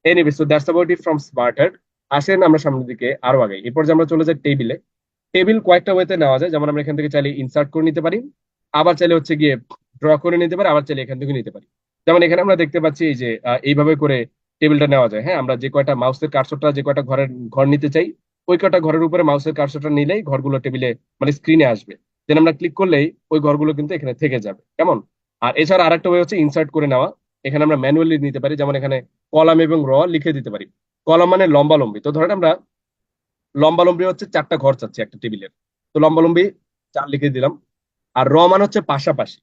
Speaker 1: Anyway, so that's about it from smart art. আসেন আমরা সামনের দিকে আরো আগে, এরপর যে আমরা চলে যাই টেবিলে। টেবিল কয়েকটা ওয়েতে নেওয়া যায়, যেমন আমরা এখান থেকে চাইলে ইনসার্ট করে নিতে পারি, আবার চাইলে হচ্ছে গিয়ে ড্র করে নিতে পারি, আবার চাইলে এখান থেকে নিতে পারি। যেমন এখানে আমরা দেখতে পাচ্ছি এই যে এইভাবে করে টেবিলটা নেওয়া যায়। হ্যাঁ, আমরা যে কয়টা মাউসের কার্সরটা যে কয়টা ঘর নিতে চাই, ওই কয়টা ঘরের উপরে মাউসের কার্সরটা নিলেই ঘরগুলো টেবিলে মানে স্ক্রিনে আসবে। দেন আমরা ক্লিক করলেই ওই ঘরগুলো কিন্তু এখানে থেকে যাবে, কেমন। আর এছাড়া আরেকটা ওয়ে হচ্ছে ইনসার্ট করে নেওয়া। এখানে আমরা ম্যানুয়ালি নিতে পারি, যেমন এখানে কলাম এবং র লিখে দিতে পারি। কলাম মানে লম্বালম্বি, তো ধরেন আমরা লম্বালম্বি হচ্ছে 4টা ঘর চাচ্ছি একটা টেবিলের, তো লম্বালম্বি 4 লিখে দিলাম। আর র মান হচ্ছে পাশাপাশি,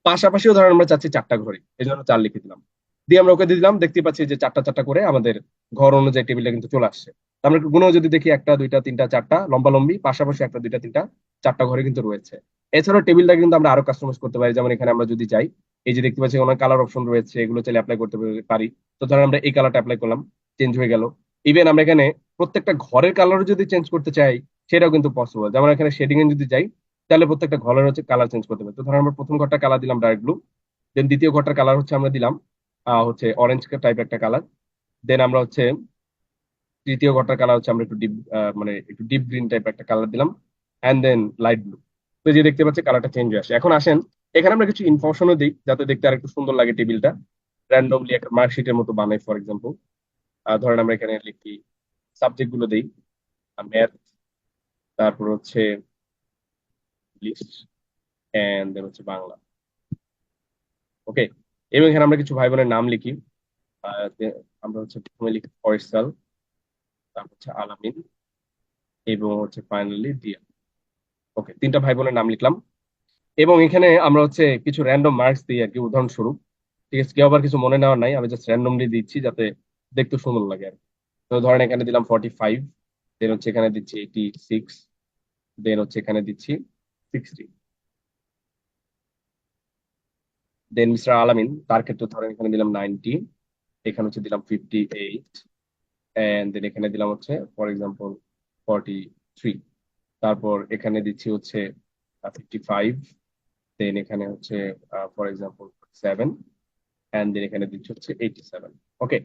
Speaker 1: পাশাপাশিও ধরেন আমরা চাচ্ছি 4টা ঘরে, এই জন্য 4 লিখে দিলাম। দিয়ে আমরা ওকে দিয়ে দিলাম, দেখতে পাচ্ছি যে 4টা 4টা করে আমাদের ঘর অনুযায়ী টেবিলটা কিন্তু চলে আসছে। তো আমরা একটু গুণও যদি দেখি, 1 2 3 4টা লম্বালম্বি পাশাপাশি 1 2 3 4টা ঘরে কিন্তু রয়েছে। এছাড়াও টেবিলটা কিন্তু আমরা আরো কাস্টমাইজ করতে পারি, যেমন এখানে আমরা যদি চাই, এই যে দেখতে পাচ্ছি অনেক কালার অপশন রয়েছে, এগুলো চাইলে অ্যাপ্লাই করতে পারি। তো ধরেন আমরা এই কালারটা অ্যাপ্লাই করলাম, চেঞ্জ হয়ে গেল। ইভেন আমরা এখানে প্রত্যেকটা ঘরের কালার যদি চেঞ্জ করতে চাই, সেটাও কিন্তু পসিবল। যেমন এখানে শেডিং এ যদি যাই, তাহলে প্রত্যেকটা ঘরের হচ্ছে কালার চেঞ্জ করতে পারি। তো ধরুন আমরা প্রথম ঘরটা কালার দিলাম ডার্ক ব্লু, দেন দ্বিতীয় ঘরটার কালার হচ্ছে আমরা দিলাম হচ্ছে অরেঞ্জ টাইপ একটা কালার। দেন আমরা হচ্ছে তৃতীয় ঘরটার কালার হচ্ছে আমরা একটু ডিপ মানে একটু ডিপ গ্রিন টাইপ একটা কালার দিলাম, এন্ড দেন লাইট ব্লু। তো এই যে দেখতে পাচ্ছি কালারটা চেঞ্জ হয়ে আসে। এখন আসেন, এখানে আমরা কিছু ইনফরমেশনও দিই যাতে দেখতে আর একটু সুন্দর লাগে টেবিলটা। র্যান্ডমলি একটা মার্কশিটের মতো বানাই ফর এক্সাম্পল। ধরেন আমরা এখানে লিখি, সাবজেক্ট গুলো দিই, ম্যাথ, তারপর হচ্ছে ইংলিশ, এন্ড দেন হচ্ছে বাংলা। ওকে, এবং এখানে আমরা কিছু ভাই বোনের নাম লিখি। আমরা হচ্ছে প্রথমে লিখি ফয়সাল, তারপর হচ্ছে আলামিন, এবং হচ্ছে ফাইনালি দিয়া। ওকে, 3টা ভাই বোনের নাম লিখলাম। এবং এখানে আমরা হচ্ছে কিছু র্যান্ডম মার্কস দিই আর কি, উদাহরণস্বরূপ। ঠিক আছে, কেউ আবার কিছু মনে নেওয়ার নাই, আমি জাস্ট র্যান্ডমলি দিচ্ছি যাতে দেখতে সুন্দর লাগে আর কি। তো ধরেন এখানে দিলাম 45, দেন হচ্ছে এখানে দিচ্ছি 86, দেন হচ্ছে এখানে দিচ্ছি 60। দেন মিস্টার আলামিন, তার ক্ষেত্রে ধরেন এখানে দিলাম 90, এখানে হচ্ছে দিলাম 58, এন্ড দেন এখানে দিলাম হচ্ছে ফর এক্সাম্পল 43। তারপর এখানে দিচ্ছি হচ্ছে 55, দেন এখানে হচ্ছে ফর এক্সাম্পল 7, এন্ড দেন এখানে দিচ্ছি হচ্ছে 87। ওকে,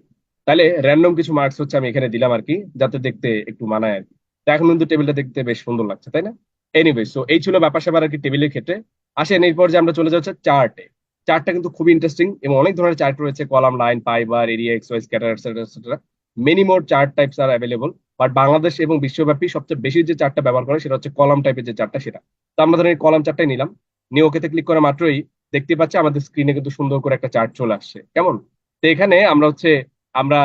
Speaker 1: তাহলে র্যান্ডম কিছু মার্কস হচ্ছে আমি এখানে দিলাম আর কি, যাতে দেখতে একটু মানায় আর কি। তো এখন কিন্তু টেবিলটা দেখতে বেশ সুন্দর লাগছে, তাই না? এনিওয়ে, সো এই ছিল ব্যাপার স্যাপার আর কি টেবিলের ক্ষেত্রে। আসেন এরপর যে আমরা চলে যাচ্ছি চার্টে। চার্টটা কিন্তু খুবই ইন্টারেস্টিং এবং অনেক ধরনের চার্ট রয়েছে, column, line, pie, bar, area, X Y, scatter, etcetera etcetera. Many more chart types are available. But Bangladesh এবং বিশ্বব্যাপী সবচেয়ে বেশি যে চার্টটা ব্যবহার করে সেটা হচ্ছে কলাম টাইপের যে চার্টটা, সেটা। তো আমরা ধরেন এই কলাম চার্টটাই নিলাম, নিয়ে ওকেতে ক্লিক করা মাত্রই দেখতে পাচ্ছি আমাদের স্ক্রিনে কিন্তু সুন্দর করে একটা চার্ট চলে আসছে, কেমন। তো এখানে আমরা হচ্ছে আমরা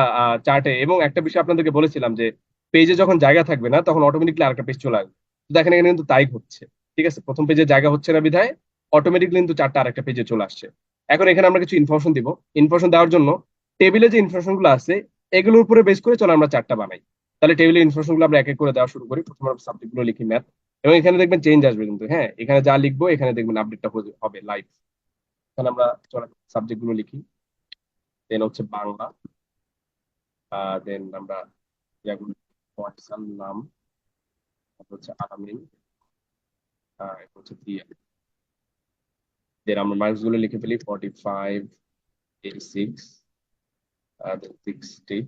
Speaker 1: চার্টে, এবং একটা বিষয় আপনাদেরকে বলেছিলাম যে পেজে যখন জায়গা থাকবে না তখন অটোমেটিকলি আরেকটা পেজ চলে আসবে। তো দেখেন এখানে কিন্তু তাই হচ্ছে। ঠিক আছে, প্রথম পেজে জায়গা হচ্ছে না বিধায় অটোমেটিকলি কিন্তু চারটা আরেকটা পেজে চলে আসছে। এখন এখানে আমরা কিছু ইনফরমেশন দিব। ইনফরমেশন দেওয়ার জন্য টেবিলে যে ইনফরমেশন গুলো আছে এগুলোর উপরে বেস করে চলো আমরা চারটা বানাই। তাহলে টেবিলের ইনফরমেশন গুলো আমরা এক এক করে দেওয়া শুরু করি। প্রথমে আমরা সাবজেক্ট গুলো লিখি ম্যাথ, এবং এখানে দেখবেন চেঞ্জ আসবে কিন্তু। হ্যাঁ, এখানে যা লিখবো এখানে দেখবেন আপডেটটা হবে লাইভ। এখানে আমরা চলো সাবজেক্ট গুলো লিখি, দেন হচ্ছে বাংলা, দেন আমরা ইয়াগুলো, হোয়াটসঅ্যাপ নাম, তারপর হচ্ছে আলামিন, এরপর হচ্ছে দিয়া। দেন আমরা মার্কস গুলো লিখে ফেলি, 45, 86, দেন 60,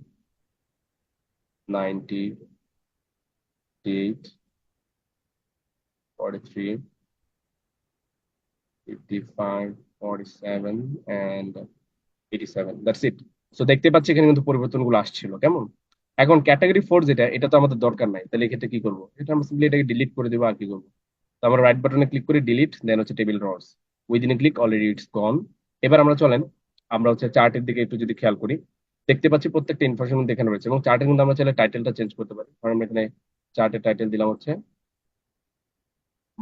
Speaker 1: 90, 88, 43, 55, 47, and 87। That's it. সো দেখতে পাচ্ছি এখানে কিন্তু পরিবর্তনগুলো আসছিল, কেমন। এখন ক্যাটাগরি 4 যেটা, এটা তো আমাদের দরকার নাই, তাহলে এক্ষেত্রে কি করবো, এটা আমরা সিম্পলি এটাকে ডিলিট করে দেবো, আর কি করবো। তো আমরা রাইট বাটনে ক্লিক করি, ডিলিট, দেন হচ্ছে টেবিল রস, উইদিন ক্লিক অলরেডি ইটস গন। এবার আমরা চলেন, আমরা হচ্ছে চার্টের দিকে একটু যদি খেয়াল করি, দেখতে পাচ্ছি প্রত্যেকটা ইনফরমেশন কিন্তু এখানে রয়েছে, এবং চার্টের কিন্তু আমরা চাইলে টাইটেলটা চেঞ্জ করতে পারি। কারণ আমরা এখানে চার্টের টাইটেল দিলাম হচ্ছে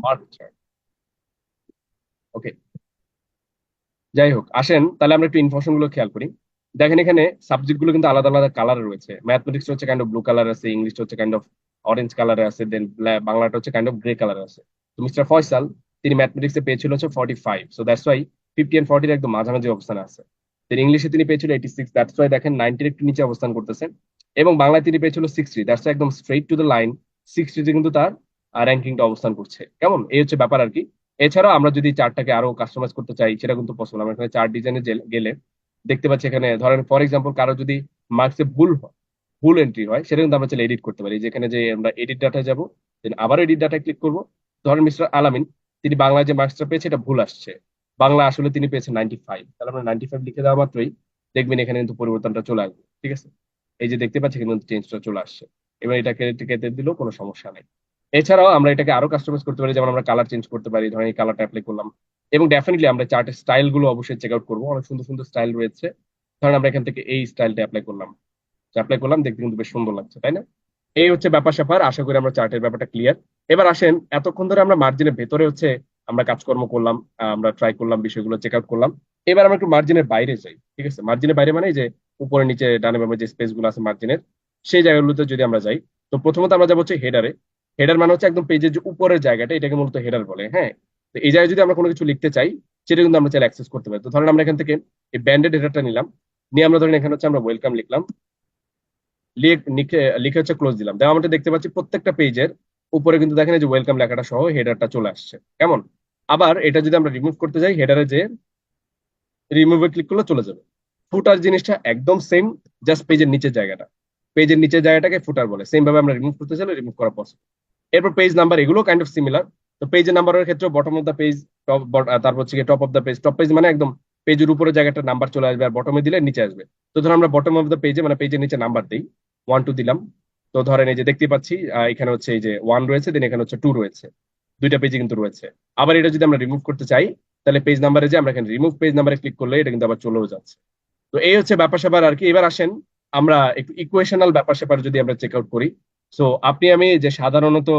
Speaker 1: মার্ক চার্ট। ওকে, যাই হোক, আসেন তাহলে আমরা একটু ইনফরমেশন গুলো খেয়াল করি। দেখেন এখানে সাবজেক্ট গুলো কিন্তু আলাদা আলাদা কালার রয়েছে। ম্যাথমেটিক্স হচ্ছে কাইন্ড অফ ব্লু কালার আছে, ইংলিশ হচ্ছে কাইন্ড অফ অরেঞ্জ কালারে আছে, দেন বাংলাটা হচ্ছে কাইন্ড অফ গ্রে কালার আছে। তো মিস্টার ফয়সাল, তিনি ম্যাথমেটিক্সে পেয়েছিল হচ্ছে 45, সো দ্যাটস ওয়াই 50 and 40 একদম মাঝামাঝি অবস্থানে আছে। দেন ইংলিশে তিনি পেয়েছিল 86, দ্যাটস ওয়াই দেখেন 90-এর একটু নিচে অবস্থান করতেছেন। এবং বাংলায় তিনি পেয়েছিল 60, দ্যাটস ওয়াই একদম স্ট্রেট টু দ্য লাইন 60-তে কিন্তু তার র্যাঙ্কিংটা অবস্থান করছে, কেমন। এই হচ্ছে ব্যাপার আর কি। এছাড়াও আমরা যদি চার্টটাকে আরো কাস্টমাইজ করতে চাই সেটা কিন্তু পসিবল। আমরা এখানে চার্ট ডিজাইনে গেলে দেখতে পাচ্ছি এখানে ধরেন ফর এক্সাম্পল কারো যদি মার্কসে ভুল এন্ট্রি হয়, সেটা কিন্তু আমরা চাইলে এডিট করতে পারি। যেখানে যে আমরা এডিট ডাটা যাব, দেন আবার এডিট ডাটা ক্লিক করবো। ধরেন মিস্টার আলামিন, তিনি বাংলায় যে মার্কসটা পেয়েছে এটা ভুল আসছে, বাংলা আসলে তিনি পেয়েছেন 95, তাহলে আমরা 95 লিখে দেওয়া মাত্রই দেখবেন এখানে কিন্তু পরিবর্তনটা চলে আসবে। ঠিক আছে, এই যে দেখতে পাচ্ছি এখানে কিন্তু চেঞ্জটা চলে আসছে। এবার এটাকে কেটে দিলেও কোনো সমস্যা নেই। এছাড়াও আমরা এটাকে আরো কাস্টমাইজ করতে পারি, যেমন আমরা কালার চেঞ্জ করতে পারি, ধরেন এই কালারটা অ্যাপ্লাই করলাম। এবং ডেফিনেটলি আমরা চার্টের স্টাইল গুলো অবশ্যই চেক আউট করবো, অনেক সুন্দর সুন্দর স্টাইল রয়েছে। ধরেন আমরা এখান থেকে এই স্টাইলটা অ্যাপ্লাই করলাম, দেখতে কিন্তু বেশ সুন্দর লাগছে, তাই না? এই হচ্ছে ব্যাপার স্যাপার, আশা করি আমরা চার্টের ব্যাপারটা ক্লিয়ার। এবার আসেন, এতক্ষণ ধরে আমরা মার্জিনের ভেতরে হচ্ছে আমরা কাজকর্ম করলাম, আমরা ট্রাই করলাম, বিষয়গুলো চেক আউট করলাম। এবার আমরা একটু মার্জিনের বাইরে যাই। ঠিক আছে, মার্জিনের বাইরে মানে এই যে উপরে নিচে ডানে বামে যে স্পেস গুলো আছে মার্জিনের, সেই জায়গাগুলোতে যদি আমরা যাই, তো প্রথমত আমরা যাবো হচ্ছে হেডারে। হেডার মানে হচ্ছে একদম পেজের যে উপরের জায়গাটা, এটাকে মূলত হেডার বলে। হ্যাঁ, তো এই জায়গায় যদি আমরা কোনো কিছু লিখতে চাই, সেটা কিন্তু আমরা চাইলে অ্যাক্সেস করতে পারি। তো ধরেন আমরা এখান থেকে এই ব্যান্ডেড হেডারটা নিলাম, নিয়ে আমরা ধরেন এখানে হচ্ছে আমরা ওয়েলকাম লিখলাম, লিখে লিখে হচ্ছে ক্লোজ দিলাম। দেওয়া আমরা দেখতে পাচ্ছি প্রত্যেকটা পেজের উপরে কিন্তু দেখেন এই যে ওয়েলকাম লেখাটা সহ হেডারটা চলে আসছে, কেমন? আবার এটা যদি আমরা রিমুভ করতে যাই, হেডারে যে রিমুভে ক্লিক করলে চলে যাবে। ফুটার জিনিসটা একদম সেম, জাস্ট পেজের নিচের জায়গাটাকে ফুটার বলে। সেম ভাবে আমরা রিমুভ করতে চাইলে রিমুভ করা পসিবল। এরপর পেজ নাম্বার, এগুলো কাইন্ড অফ সিমিলার। তো পেজের নাম্বারের ক্ষেত্রে bottom of the page, top, তারপর হচ্ছে top of the page. Top page মানে একদম পেজের উপরে জায়গাটা নাম্বার চলে আসবে, আর বটমে দিলে নিচে আসবে। তো ধরুন আমরা বটম অফ দ্য পেজে মানে পেজের নিচে নাম্বার দিই, 1 2 দিলাম। তো ধরেন এই যে দেখতে পাচ্ছি এখানে হচ্ছে এই যে 1 রয়েছে, দেন এখানে হচ্ছে 2 রয়েছে, দুইটা পেজে কিন্তু রয়েছে। আবার এটা যদি আমরা রিমুভ করতে চাই, তাহলে পেজ নাম্বারে যে আমরা এখানে রিমুভ পেজ নাম্বারে ক্লিক করলে এটা কিন্তু আবার চলেও যাচ্ছে। তো এই হচ্ছে ব্যাপার স্যাপার আর কি। এবার আসেন আমরা একটু ইকুয়েশনাল ব্যাপার স্যাপার যদি আমরা চেক আউট করি। সো আপনি আমি যে সাধারণত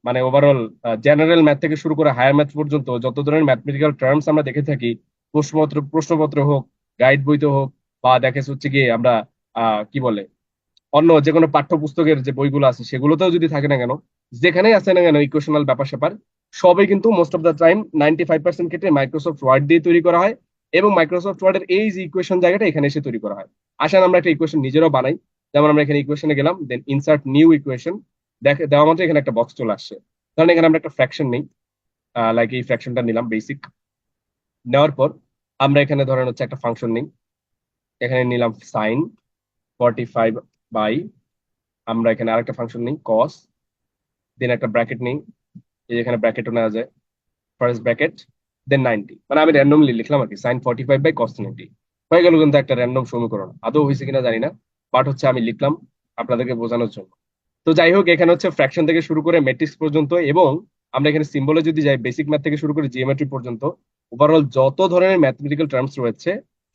Speaker 1: মানে ওভারঅল জেনারেল ম্যাথ থেকে শুরু করে হায়ার ম্যাথ পর্যন্ত যত ধরনের ম্যাথমেটিক্যাল টার্মস আমরা দেখে থাকি, প্রশ্নপত্র হোক, গাইড বইতে হোক, বা দেখে হচ্ছে গিয়ে আমরা কি বলে অন্য যে কোনো পাঠ্যপুস্তকের যে বইগুলো আছে সেগুলোতেও যদি থাকে না কেন, যেখানেই আছে না কেন ইকুয়েশনাল ব্যাপার স্যাপার, সবই কিন্তু মোস্ট অফ দ্য টাইম 95% ক্ষেত্রে মাইক্রোসফট ওয়ার্ড দিয়ে তৈরি করা হয়। এবং মাইক্রোসফট ওয়ার্ডের এই যে ইকুয়েশন জায়গাটা এখানে এসে তৈরি করা হয়। আসেন আমরা একটা ইকুয়েশন নিজেরাও বানাই। যেমন আমরা এখানে ইকুয়েশনে গেলাম, দেন ইনসার্ট নিউ ইকুয়েশন, দেওয়া মাত্র এখানে একটা বক্স চলে আসছে। কারণ এখানে আমরা একটা ফ্র্যাকশন নেই, লাইক এই ফ্র্যাকশনটা নিলাম বেসিক। নেওয়ার পর আমরা এখানে ধরেন হচ্ছে একটা ফাংশন নেই, এখানে নিলাম সাইন 45 বাই, আমরা এখানে আরেকটা ফাংশন নেই কস, দেন একটা ব্র্যাকেট নেই, এই যে এখানে ব্র্যাকেটও নেওয়া যায়, ফার্স্ট ব্র্যাকেট, দেন 90, মানে আমি র্যান্ডমলি লিখলাম আর কি, সাইন 45 বাই কস 90। হয়ে গেল কিন্তু একটা র্যান্ডম সমীকরণ, আদৌ হয়েছে কিনা জানি না, বাট হচ্ছে আমি লিখলাম আপনাদেরকে বোঝানোর জন্য। তো যাই হোক, এখানে হচ্ছে ফ্র্যাকশন থেকে শুরু করে ম্যাট্রিক্স পর্যন্ত, এবং আমরা এখানে সিম্বলে যদি যাই বেসিক ম্যাথ থেকে শুরু করে জিওমেট্রি পর্যন্ত, ওভারঅল যত ধরনের ম্যাথমেটিক্যাল টার্মস রয়েছে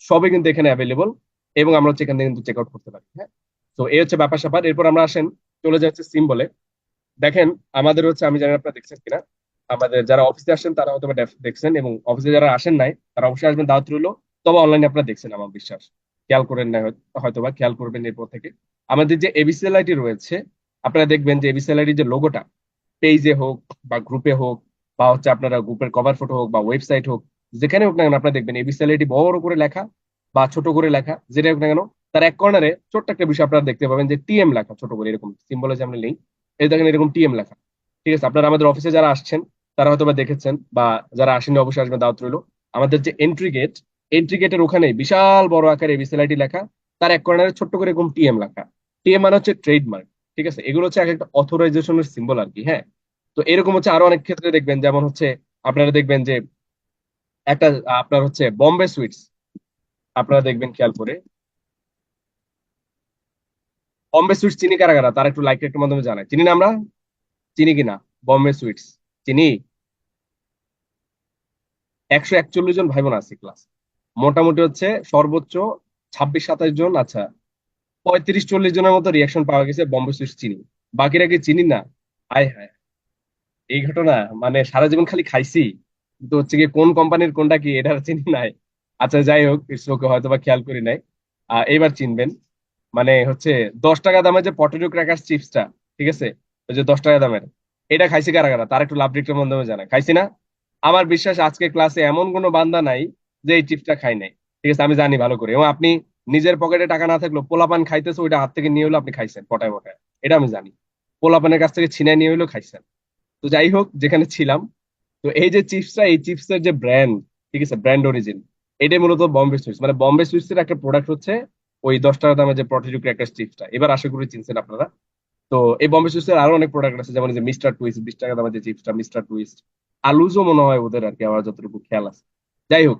Speaker 1: সবই কিন্তু এখানে অ্যাভেলেবল। এবং আমরা হচ্ছে এখান থেকে কিন্তু চেক আউট করতে পারি। হ্যাঁ, তো এই হচ্ছে ব্যাপার স্যাপার। এরপর আমরা আসেন চলে যাচ্ছে সিম্বলে। দেখেন আমাদের হচ্ছে, আমি জানি না আপনারা দেখছেন কিনা, আমাদের যারা অফিসে আসেন তারা হয়তো বা দেখছেন, এবং অফিসে যারা আসেন নাই তারা অবশ্যই আসবেন, দাওয়াত রইলো। তবে অনলাইনে আপনারা দেখছেন আমার বিশ্বাস, খেয়াল করেন না হয়তো বা খেয়াল করবেন এরপর থেকে। আমাদের যে এবিসিএলআইটি রয়েছে, আপনারা দেখবেন যে এবিসিএলআইটি যে লোগোটা, পেজে হোক বা গ্রুপে হোক, বা হচ্ছে আপনারা গ্রুপের কভার ফটো হোক বা ওয়েবসাইট হোক, যেখানে হোক না কেন আপনারা দেখবেন এবিসিএলআইটি বড় করে লেখা বা ছোট করে লেখা, যেটা হোক না কেন, তার এক কর্নারে ছোট্ট একটা বিষয় আপনারা দেখতে পাবেন যে টিএম লেখা ছোট করে, এরকম সিম্বলে যে আমরা নেই, এই দেখেন এরকম টিএম লেখা। ঠিক আছে, আপনারা আমাদের অফিসে যারা আসছেন তারা হয়তো বা দেখেছেন, বা যারা আসেনি অবশ্যই আসবেন, দাওয়াত রইলো। আমাদের যে এন্ট্রি গেটের ওখানে বিশাল বড় আকারে এবিসিএলআইটি লেখা, তার এক কর্নারে ছোট্ট করে এরকম টিএম লেখা। টিএম মানে হচ্ছে ট্রেডমার্ক। ঠিক আছে, এগুলো হচ্ছে এক একটা অথরাইজেশনের সিম্বল আর কি। হ্যাঁ, তো এরকম হচ্ছে আরো অনেক ক্ষেত্রে দেখবেন, যেমন হচ্ছে আপনারা দেখবেন যে একটা আপনার হচ্ছে বম্বে সুইটস, আপনারা দেখবেন খেয়াল করে, বম্বে সুইটস চিনি কারা কারা, তার একটু লাইক একটু মাধ্যমে জানায়, চিনি না আমরা? চিনি কিনা বম্বে সুইটস? চিনি। 141 জন ভাই বোন আছে ক্লাস, মোটামুটি হচ্ছে সর্বোচ্চ 26 27 জন, আচ্ছা 35 40 জনের মতো রিয়াকশন পাওয়া গেছে বম্বে সুইটস চিনি। বাকিরা কি চিনি না? আয় হায়, এই ঘটনা! মানে সারা জীবন খালি খাইছি, কিন্তু হচ্ছে কি কোন কোম্পানির কোনটা কি এটা আর চিনি নাই। আচ্ছা যাই হোক, ইটস ওকে, হয়তো বা খেয়াল করি নাই। এইবার চিনবেন। মানে হচ্ছে 10 টাকা দামের যে পটেটো ক্র্যাকার চিপসটা, ঠিক আছে, ওই যে 10 টাকা দামের, এটা খাইছি কারা কারা, তার একটু লাভ রিক্টের মাধ্যমে জানায় খাইছি না? আমার বিশ্বাস আজকে ক্লাসে এমন কোনো বান্দা নাই যে এই চিপসটা খাই নাই। ঠিক আছে, আমি জানি ভালো করে। এবং আপনি নিজের পকেটে টাকা না থাকলেও পোলাপান খাইতেছে, ওইটা হাত থেকে নিয়ে হলো আপনি খাইছেন পটায় পটায়, এটা আমি জানি। পোলাপানের কাছ থেকে ছিনাই নিয়ে হলেও খাইছেন। তো যাই হোক, যেখানে ছিলাম, তো এই যে চিপসটা, এই চিপসের যে ব্র্যান্ড, ঠিক আছে, ব্র্যান্ড অরিজিন, এটাই মূলত বম্বে সুইটস। মানে বম্বে সুইটস এর একটা প্রোডাক্ট হচ্ছে ওই 10 টাকা দামের যে পটেটো ক্র্যাকার চিপসটা। এবার আশা করি চিনছেন আপনারা। তো এই বম্বে সুইটসের আরো অনেক প্রোডাক্ট আছে, যেমন এই যে মিস্টার টুইস্ট, 20 টাকা দামের যে চিপসটা মিস্টার টুইস্ট, আলুজও মনে হয় ওদের আর কি, আমার যতটুকু খেয়াল আছে। যাই হোক,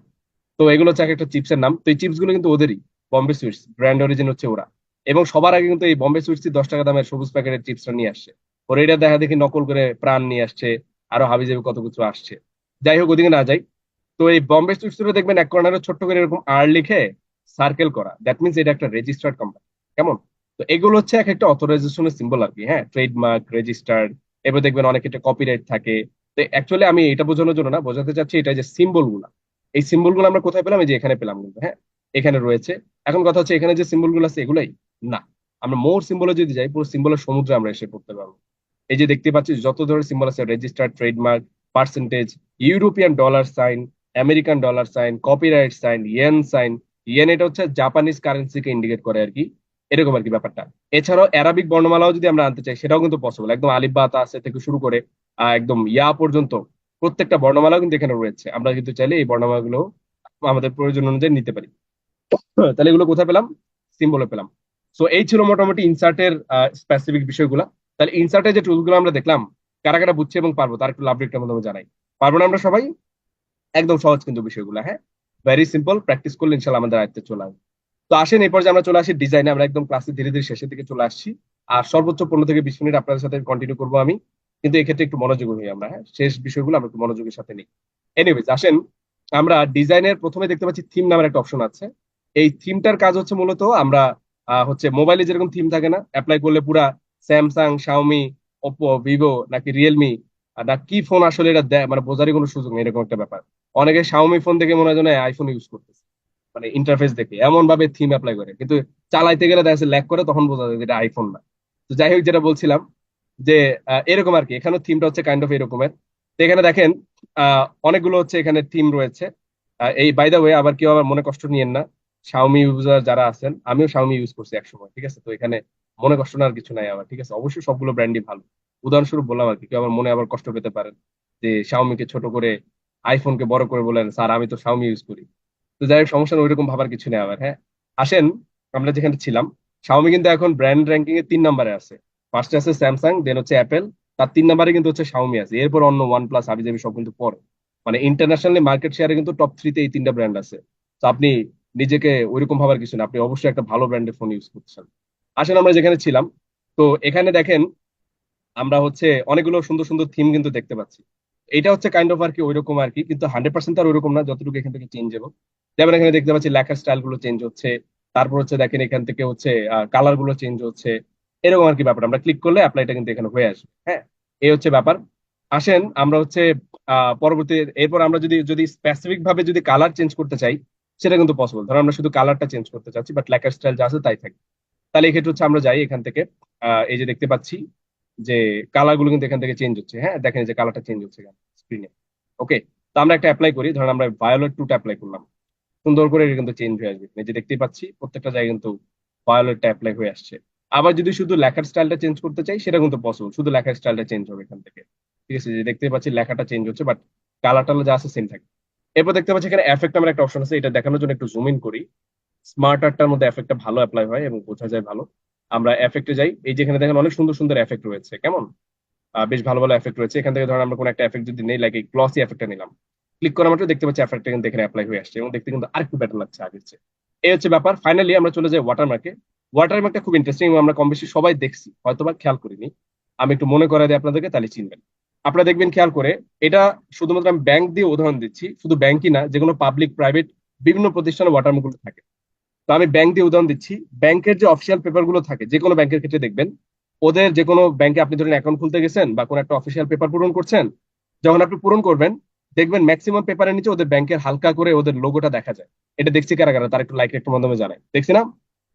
Speaker 1: তো এগুলো হচ্ছে এক একটা চিপসের নাম। তো এই চিপস গুলো কিন্তু ওদেরই, বম্বে সুইটস ব্র্যান্ড অরিজিন হচ্ছে ওরা। এবং সবার আগে কিন্তু এই বম্বে সুইটস 10 টাকা দামের সবুজ প্যাকেটের চিপসটা নিয়ে আসছে। ওরা এটা দেখা দেখি নকল করে প্রাণ নিয়ে আসছে, আরো হাবিজাবি কত কিছু আসছে। যাই হোক, ওদিকে না যাই। তো এই বম্বে সুইটস দেখবেন এক কর্নারে ছোট্ট করে এরকম আর লিখে সার্কেল করা, দ্যাট মিনস এটা একটা রেজিস্টার্ড কোম্পানি। কেমন? তো এগুলো হচ্ছে এক একটা অথরাইজেশনের সিম্বল আর কি, হ্যাঁ, ট্রেডমার্ক, রেজিস্টার্ড। এবার দেখবেন অনেক ক্ষেত্রে কপিরাইট থাকে। তো অ্যাকচুয়ালি আমি এটা বোঝানোর জন্য না, বোঝাতে চাচ্ছি এটা যে সিম্বল গুলা, এই সিম্বল গুলো আমরা কোথায় পেলাম? এই যে এখানে পেলাম কিন্তু, হ্যাঁ, এখানে রয়েছে। এখন কথা হচ্ছে এখানে যে সিম্বল গুলো আছে এগুলাই না, আমরা মোর সিম্বলে যদি যাই, পুরো সিম্বলের সমুদ্রে আমরা এসে পড়তে পারবো। এই যে দেখতে পাচ্ছি যত ধরনের সিম্বল আছে, registered, trademark, percentage, European dollar sign, American dollar sign, copyright sign, yen sign. Yen এটা হচ্ছে জাপানিজ কারেন্সিকে ইন্ডিকেট করে আর কি, এরকম আর কি ব্যাপারটা। এছাড়াও অ্যারাবিক বর্ণমালাও যদি আমরা আনতে চাই সেটাও কিন্তু পসিবল, একদম আলিফ বা তা আছে থেকে শুরু করে একদম ইয়া পর্যন্ত প্রত্যেকটা বর্ণমালা কিন্তু এখানে রয়েছে। আমরা কিন্তু চাইলে এই বর্ণমালাগুলো আমাদের প্রয়োজন অনুযায়ী নিতে পারি। তাহলে এগুলো কোথায় পেলাম? সিম্বলে পেলাম। সো এই ছিল মোটামুটি ইনসার্টের স্পেসিফিক বিষয়গুলো। তাহলে ইনসার্টের যে টুলগুলো আমরা দেখলাম, কারা কারা বুঝছে এবং পারবো তার একটু লাভ রেটটা মধ্যে জানাই। পারবো না আমরা সবাই? একদম সহজ কিন্তু বিষয়গুলো, হ্যাঁ, ভেরি সিম্পল, প্র্যাকটিস করলে ইনশাল্লাহ আমাদের আয়ত্তে চলে আসবে। তো আসেন এরপর যে আমরা চলে আসি ডিজাইনে, আমরা একদম ক্লাসে ধীরে ধীরে শেষের দিকে চলে আসছি। আর সর্বোচ্চ 15 থেকে 20 মিনিট আপনাদের সাথে কন্টিনিউ করবো আমি, কিন্তু এক্ষেত্রে একটু মনোযোগী হই আমরা, হ্যাঁ, শেষ বিষয়গুলো আমরা একটু মনোযোগের সাথে নিই। এনিওয়েজ আসেন, আমরা ডিজাইনের প্রথমে দেখতে পাচ্ছি থিম নামের একটা অপশন আছে। এই থিমটার কাজ হচ্ছে মূলত আমরা হচ্ছে মোবাইলে যেরকম থিম থাকে না, অ্যাপ্লাই করলে পুরা স্যামসাং, শাওমি, ওপো, ভিভো নাকি রিয়েলমি না কি ফোন আসলে এটা দেয়, মানে বোঝারই কোনো সুযোগ নেই, এরকম একটা ব্যাপার। অনেকে শাওমি ফোন দেখে মনে হয় যেন আইফোন ইউজ করতেছে, মানে ইন্টারফেস দেখে এমন ভাবে থিম অ্যাপ্লাই করে, কিন্তু চালাইতে গেলে দেখা যাচ্ছে ল্যাগ করে, তখন বোঝা যায় যে এটা আইফোন না। তো যাই হোক, যেটা বলছিলাম যে এরকম আর কি, এখানে থিমটা হচ্ছে কাইন্ড অফ এরকমের। তো এখানে দেখেন অনেকগুলো হচ্ছে এখানে থিম রয়েছে। এই বাই দা ওয়ে, আবার কেউ আবার মনে কষ্ট নিয়েন না, শাওমি ইউজার যারা আছেন, আমিও শাওমি ইউজ করছি একসময়, ঠিক আছে? তো এখানে মনে কষ্ট নেওয়ার কিছু নাই আবার, ঠিক আছে? অবশ্যই সবগুলো ব্র্যান্ডই ভালো। উদাহরণস্বরূপ বললাম আর কি, কেউ আবার মনে আবার কষ্ট পেতে পারেন যে শাওমিকে ছোট করে, আইফোনকে বড় করে বলেন স্যার আমি তো শাওমি ইউজ করি। তো যাই হোক, সমস্যা নেই, ওইরকম ভাবার কিছু নেই আবার, হ্যাঁ। আসেন, আমরা যেখানে ছিলাম, শাওমি কিন্তু এখন ব্র্যান্ড র্যাঙ্কিং এ 3 নম্বরে আছে। ফার্স্টে আছে স্যামসাং, দেন হচ্ছে অ্যাপেল, তার 3 নম্বরে কিন্তু হচ্ছে শাওমি আছে, এরপর অন্য ওয়ান প্লাস, হাবিজাবি সব কিন্তু পরে। মানে ইন্টারন্যাশনালি মার্কেট শেয়ারে কিন্তু টপ 3-তে এই 3টা ব্র্যান্ড আছে। তো আপনি নিজেকে ওইরকম ভাবার কিছু না, আপনি অবশ্যই একটা ভালো ব্র্যান্ডের ফোন ইউজ করছেন। আসেন আমরা যেখানে ছিলাম, তো এখানে দেখেন আমরা হচ্ছে অনেকগুলো সুন্দর সুন্দর থিম কিন্তু দেখতে পাচ্ছি। এটা হচ্ছে কাইন্ড অফ আর কি ওইরকম আর কি, কিন্তু 100% আর ওইরকম না, যতটুকু এখান থেকে চেঞ্জ হবে। যেমন এখানে দেখতে পাচ্ছি লেখার স্টাইল গুলো চেঞ্জ হচ্ছে, তারপর হচ্ছে দেখেন এখান থেকে হচ্ছে কালার গুলো চেঞ্জ হচ্ছে, এরকম আর কি ব্যাপার। আমরা ক্লিক করলে অ্যাপ্লাইটা কিন্তু এখানে হয়ে আসবে, হ্যাঁ, এই হচ্ছে ব্যাপার। আসেন আমরা হচ্ছে পরবর্তী, এরপর আমরা যদি যদি স্পেসিফিক ভাবে যদি কালার চেঞ্জ করতে চাই, সেটা কিন্তু পসিবল। ধরো আমরা শুধু কালারটা চেঞ্জ করতে চাচ্ছি, বাট লেখার স্টাইল যা আছে তাই থাকে। তাহলে এক্ষেত্রে হচ্ছে আমরা যাই এখান থেকে, এই যে দেখতে পাচ্ছি যে কালার গুলো কিন্তু এখান থেকে চেঞ্জ হচ্ছে, হ্যাঁ, দেখেন এই যে কালারটা চেঞ্জ হচ্ছে স্ক্রিনে। ওকে, তো আমরা একটা অ্যাপ্লাই করি, ধরেন আমরা ভায়োলেট 2টা অ্যাপ্লাই করলাম, সুন্দর করে এটা কিন্তু চেঞ্জ হয়ে আসবে। এই যে দেখতেই পাচ্ছি প্রত্যেকটা জায়গায় কিন্তু ভায়োলেটটা অ্যাপ্লাই হয়ে আসছে। আবার যদি শুধু লেখার স্টাইলটা চেঞ্জ করতে চাই, সেটা কিন্তু পসিবল, শুধু লেখার স্টাইলটা চেঞ্জ হবে এখান থেকে। ঠিক আছে, যে দেখতে পাচ্ছি লেখাটা চেঞ্জ হচ্ছে, বাট কালার টালার যা আছে সেম থাকে। এরপর দেখতে পাচ্ছি এখানে এফেক্ট নামের একটা অপশন আছে, এটা দেখানোর জন্য একটু জুম ইন করি। স্মার্ট আর্টটার মধ্যে এফেক্টটা ভালো অ্যাপ্লাই হয় এবং বোঝা যায় ভালো। আমরা এফেক্টে যাই, এই যেখানে দেখেন অনেক সুন্দর সুন্দর এফেক্ট রয়েছে, কেমন? বেশ ভালো ভালো এফেক্ট রয়েছে। এখান থেকে ধরেন আমরা কোনো একটা এফেক্ট যদি নেই, লাইক এই গ্লসি এফেক্টটা নিলাম, ক্লিক করা মাত্র দেখতে পাচ্ছি এফেক্টটা কিন্তু এখানে অ্যাপ্লাই হয়ে আসছে এবং দেখতে কিন্তু আরেকটু বেটার লাগছে আগের চেয়ে। এই হচ্ছে ব্যাপার। ফাইনালি আমরা চলে যাই ওয়াটারমার্কে। ওয়াটারমার্কটা খুব ইন্টারেস্টিং এবং আমরা কম বেশি সবাই দেখছি, হয়তোবা খেয়াল করিনি। আমি একটু মনে করাই দিই আপনাদেরকে, তাহলে চিনবেন। আপনারা দেখবেন খেয়াল করে, এটা শুধুমাত্র আমি ব্যাংক দিয়ে উদাহরণ দিচ্ছি, শুধু ব্যাংকই না, যে কোনো পাবলিক প্রাইভেট বিভিন্ন প্রতিষ্ঠানে ওয়াটারমার্ক গুলো থাকে। তো আমি ব্যাংক দিয়ে উদাহরণ দিচ্ছি, ব্যাংকের যে অফিসিয়াল পেপার গুলো থাকে, যে কোনো ব্যাংকের ক্ষেত্রে দেখবেন, ওদের যে কোনো ব্যাংকে আপনি ধরেন অ্যাকাউন্ট খুলতে গেছেন বা কোনো একটা অফিসিয়াল পেপার পূরণ করছেন, যখন আপনি পূরণ করবেন, দেখবেন ম্যাক্সিমাম পেপারের নিচে ওদের ব্যাংকের হালকা করে ওদের লোগোটা দেখা যায়। এটা দেখছি কারা কারা, তার একটু লাইক একটু মাধ্যমে জানায়, দেখছি না?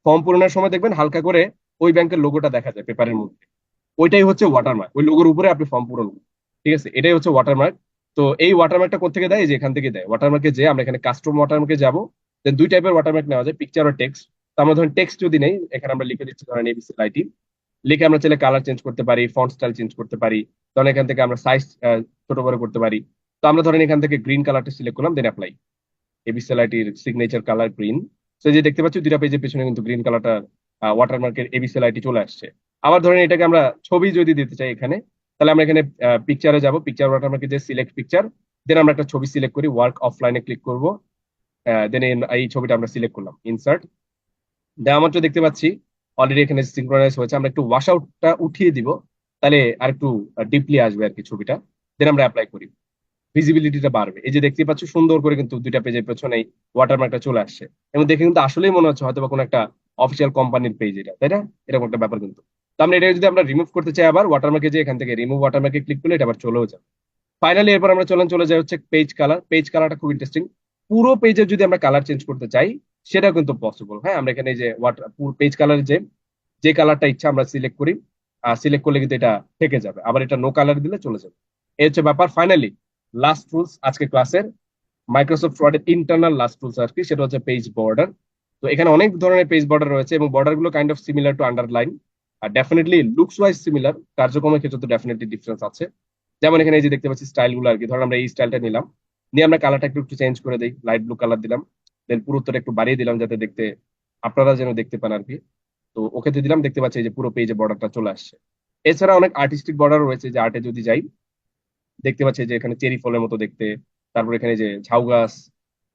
Speaker 1: ফর্ম পূরণের সময় দেখবেন হালকা করে ওই ব্যাংকের লোগোটা দেখা যায় পেপারের মধ্যে, ওইটাই হচ্ছে ওয়াটারমার্ক, ওই লোগোর উপরে আপনি ফর্ম পূরণ করুন। ঠিক আছে, এটাই হচ্ছে ওয়াটারমার্ক। তো এই ওয়াটারমার্কটা কোথেকে দেয়? এই যে এখান থেকে দেয়। ওয়াটারমার্কে যে আমরা এখানে কাস্টম ওয়াটারমার্কে যাব, দেন 2 টাইপের ওয়াটারমার্ক নেওয়া যায়, পিকচার আর টেক্সট। তো আমরা ধরেন টেক্সট যদি নেই, এখানে আমরা লিখে দিচ্ছি ধরেন এবিসি লাইটি, লিখে আমরা চাইলে কালার চেঞ্জ করতে পারি, ফন্ট স্টাইল চেঞ্জ করতে পারি। তখন এখান থেকে আমরা সাইজ ছোট বড় করতে পারি। তো আমরা ধরেন এখান থেকে গ্রিন কালারটা সিলেক্ট করলাম, দেন অ্যাপ্লাই। এবিসি লাইটির সিগনেচার কালার গ্রিন। তো এই যে দেখতে পাচ্ছি 2টা পেজের পিছনে কিন্তু গ্রিন কালারটা ওয়াটারমার্কের এবিসি লাইটি চলে আসছে। আবার ধরেন এটাকে আমরা ছবি যদি দিতে চাই এখানে, তাহলে আমরা এখানে পিকচারে যাব, পিকচার ওয়াটারমার্কে যে সিলেক্ট পিকচার, দেন আমরা একটা ছবি সিলেক্ট করি, ওয়ার্ক অফলাইনে ক্লিক করব, দেন এই ছবিটা আমরা সিলেক্ট করলাম, ইনসার্ট দেওয়া মাত্র দেখতে পাচ্ছি অলরেডি এখানে সিঙ্ক্রোনাইজ হয়েছে। আমরা একটু ওয়াশ আউটটা উঠিয়ে দিব, তাহলে আর একটু ডিপলি আসবে আর কি ছবিটা। দেন আমরা অ্যাপ্লাই করি, ভিজিবিলিটিটা বাড়বে। এই যে দেখতে পাচ্ছ সুন্দর করে কিন্তু দুইটা পেজের পেছনে ওয়াটারমার্কটা চলে আসছে, এবং দেখে কিন্তু আসলেই মনে হচ্ছে হয়তো বা কোনো একটা অফিসিয়াল কোম্পানির পেজ এটা, তাই না? এরকম একটা ব্যাপার কিন্তু। তো আমরা এটা যদি আমরা রিমুভ করতে চাই, আবার ওয়াটারমার্কে যে এখান থেকে রিমুভ ওয়াটারমার্কে ক্লিক করলে এটা আবার চলেও যাবে। ফাইনালি এরপর আমরা চলে যাই হচ্ছে পেজ কালার। পেজ কালারটা খুব ইন্টারেস্টিং। পুরো পেজের যদি আমরা কালার চেঞ্জ করতে চাই, সেটা কিন্তু পসিবল। হ্যাঁ, আমরা এখানে এই যে পুরো পেজ কালার যে যে কালারটা ইচ্ছা আমরা সিলেক্ট করি, আর সিলেক্ট করলে কিন্তু এটা থেকে যাবে, আবার এটা নো কালার দিলে চলে যাবে। এই হচ্ছে ব্যাপার। ফাইনালি লাস্ট টুলস আজকে ক্লাসের, মাইক্রোসফট ওয়ার্ডের ইন্টারনাল লাস্ট টুলস আর কি, সেটা হচ্ছে পেজ বর্ডার। তো এখানে অনেক ধরনের পেজ বর্ডার রয়েছে, এবং বর্ডার গুলো kind of similar to underline, আর ডেফিনেটলি লুকস ওয়াইজ সিমিলার, কার্যক্রমের ক্ষেত্রে তো ডেফিনেটলি ডিফারেন্স আছে। যেমন এখানে এই যে দেখতে পাচ্ছি স্টাইল গুলো আর কি, ধরুন আমরা এই স্টাইলটা নিলাম, নিয়ে আমরা কালারটা একটু একটু চেঞ্জ করে দিই, লাইট ব্লু কালার দিলাম, দেন পুরোত্বটা একটু বাড়িয়ে দিলাম যাতে দেখতে আপনারা যেন দেখতে পান আর কি। তো ওকেতে দিলাম, দেখতে পাচ্ছি এই যে পুরো পেজে বর্ডারটা চলে আসছে। এছাড়া অনেক আর্টিস্টিক বর্ডার রয়েছে, যে আর্টে যদি যাই দেখতে পাচ্ছি যে এখানে চেরি ফলের মতো দেখতে, তারপর এখানে যে ঝাউ গাছ,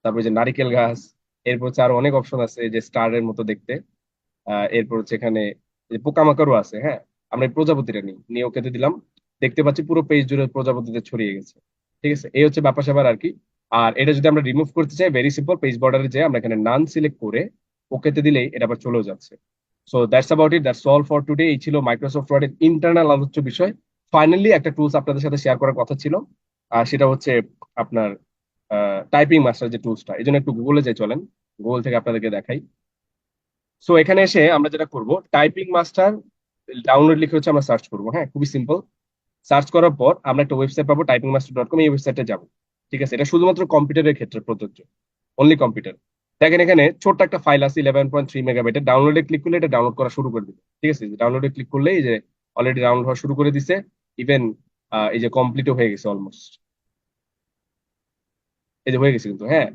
Speaker 1: তারপর যে নারিকেল গাছ, এরপর হচ্ছে আরো অনেক অপশন আছে যে স্টারের মতো দেখতে। এরপর হচ্ছে এখানে যে পোকামাকড়ও আছে। হ্যাঁ, আমরা এই প্রজাপতিটা নিয়ে ওকেতে দিলাম, দেখতে পাচ্ছি পুরো পেজ জুড়ে প্রজাপতিতে ছড়িয়ে গেছে। ঠিক আছে, এই হচ্ছে ব্যাপার স্যাপার আর কি। আর এটা যদি আমরা রিমুভ করতে চাই, ভেরি সিম্পল, পেজ বর্ডারে যে আমরা এখানে নান সিলেক্ট করে ওকেতে দিলেই এটা আবার চলেও যাচ্ছে। So that's about it, that's all for today. এই ছিল মাইক্রোসফট ওয়ার্ডের ইন্টারনাল আলোচ্য বিষয়। ফাইনালি একটা টুলস আপনাদের সাথে শেয়ার করার কথা ছিল, আর সেটা হচ্ছে আপনার টাইপিং মাস্টার যে টুলসটা। এই জন্য একটু গুগলে যাই, চলেন গুগল থেকে আপনাদেরকে দেখাই। সো এখানে এসে আমরা যেটা করব, টাইপিং মাস্টার ডাউনলোড লিখে হচ্ছে আমরা সার্চ করবো। হ্যাঁ, খুবই সিম্পল। সার্চ করার পর আমরা একটা ওয়েবসাইট পাবো, typingmaster.com, এই ওয়েবসাইটে যাব। ঠিক আছে, এটা শুধুমাত্র কম্পিউটারের ক্ষেত্রে প্রযোজ্য, অনলি কম্পিউটার। দেখেন এখানে ছোট্ট একটা ফাইল আছে 11.3 মেগাবাইটের, ডাউনলোডে ক্লিক করলে এটা ডাউনলোড করা শুরু করে দিবে। ঠিক আছে, ডাউনলোডে ক্লিক করলে এই যে অলরেডি ডাউনলোড হওয়া শুরু করে দিছে। ইভেন এই যে কমপ্লিটও হয়ে গেছে অলমোস্ট, এই যে হয়ে গেছে কিন্তু। হ্যাঁ,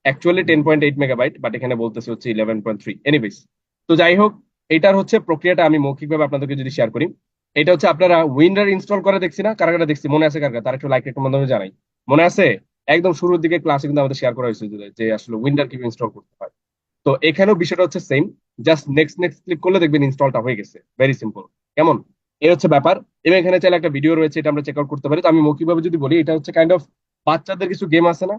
Speaker 1: অ্যাকচুয়ালি 10.8 মেগাবাইট, বাট এখানে বলতেছে হচ্ছে 11.3। এনিওয়েজ, তো যাই হোক, এটার হচ্ছে প্রক্রিয়াটা আমি মৌখিকভাবে আপনাদেরকে যদি শেয়ার করি। এটা হচ্ছে আপনারা উইন্ডার ইনস্টল করে দেখছি না, কারা কারা দেখছি, মনে আছে কার কার? তার একটু লাইক একটু মাধ্যমে জানাই। মনে আছে? একদম শুরুর দিকে ক্লাসে কিন্তু আমাদের শেয়ার করা হয়েছে যে আসলে উইন্ডার কিভাবে ইনস্টল করতে হয়। তো এখানেও বিষয়টা হচ্ছে same, just next next click করলে দেখবেন ইনস্টলটা হয়ে গেছে, ভেরি সিম্পল। কেমন? এই হচ্ছে ব্যাপার। এবং এখানে চাইলে একটা ভিডিও রয়েছে, এটা আমরা চেক আউট করতে পারি। তো আমি মৌখিকভাবে যদি বলি, এটা হচ্ছে কাইন্ড অফ বাচ্চাদের কিছু গেম আছে না,